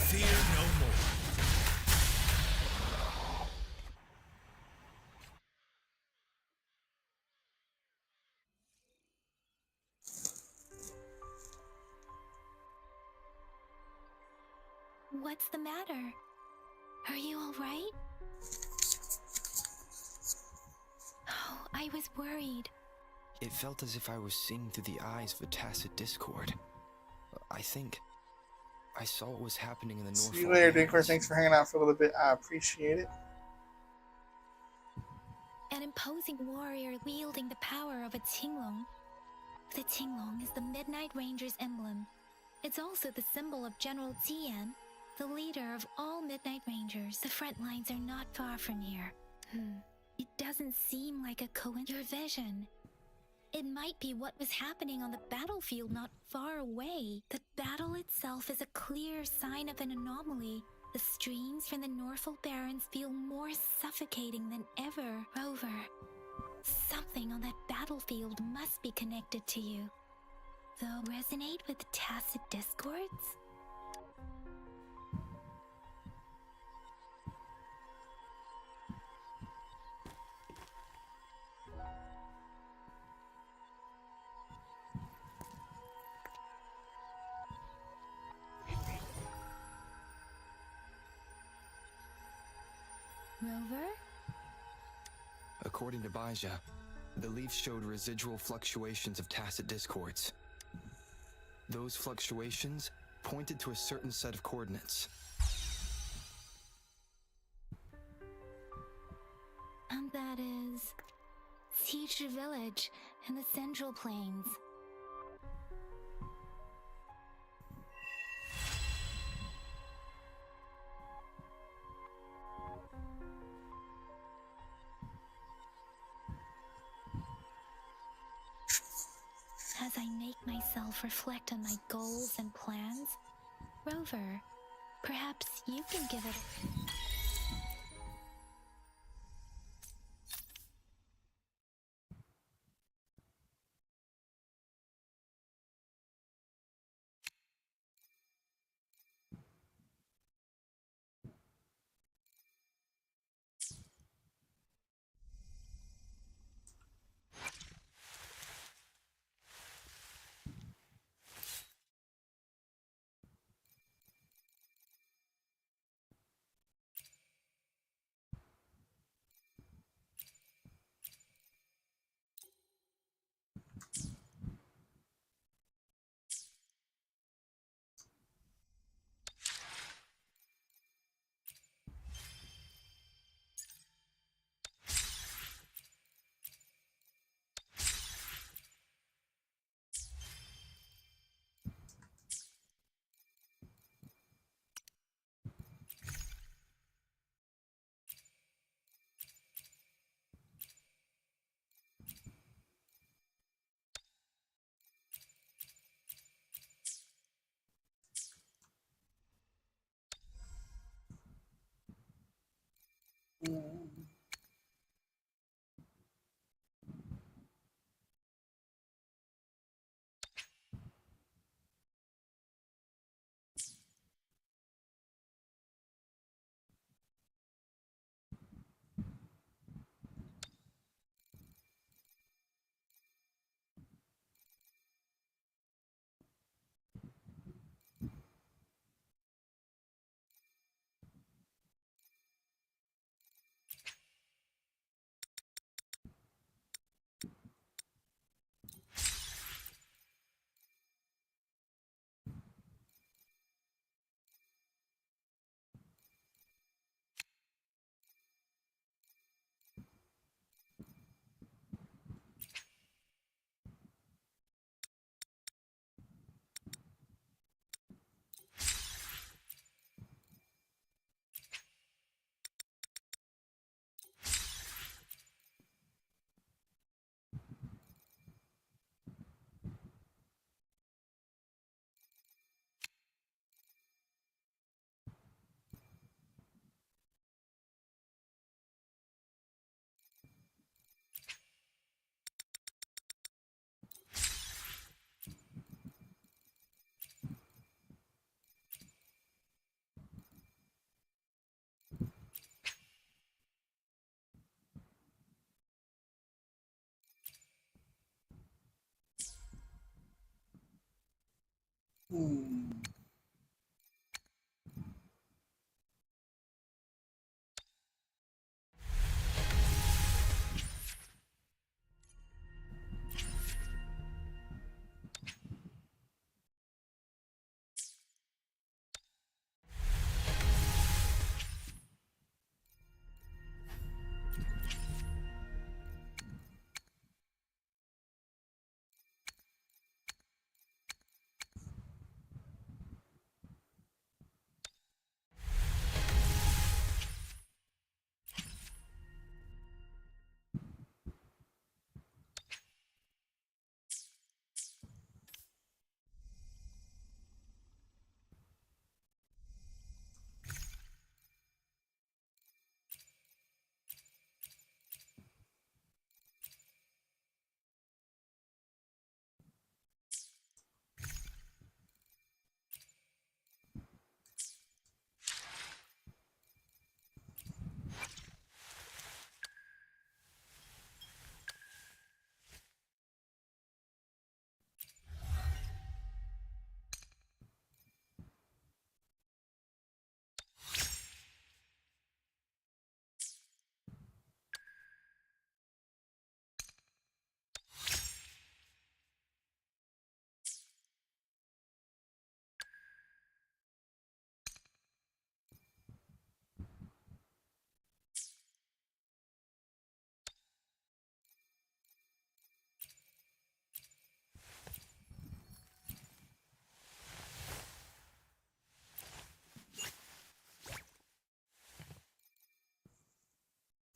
Fear no more. What's the matter? Are you all right? Oh, I was worried. It felt as if I was seeing through the eyes of a tacit discord. I think I saw what was happening in the North. See you later, Dinkler. Thanks for hanging out for a little bit. I appreciate it. An imposing warrior wielding the power of a Tinglong. The Tinglong is the Midnight Ranger's emblem. It's also the symbol of General Tian, the leader of all Midnight Rangers. The front lines are not far from here. It doesn't seem like a coincidence. Your vision. It might be what was happening on the battlefield not far away. The battle itself is a clear sign of an anomaly. The streams from the Norfolk Barrens feel more suffocating than ever. Rover, something on that battlefield must be connected to you. Though resonate with tacit discords? Rover? According to Baija, the leaf showed residual fluctuations of tacit discords. Those fluctuations pointed to a certain set of coordinates. And that is Teacher Village in the Central Plains. As I make myself reflect on my goals and plans, Rover, perhaps you can give it a...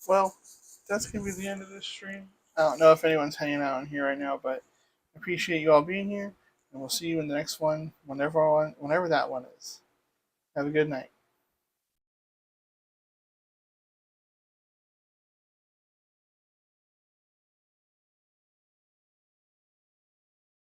Well, that's gonna be the end of this stream. I don't know if anyone's hanging out in here right now, but I appreciate you all being here, and we'll see you in the next one, whenever that one is. Have a good night.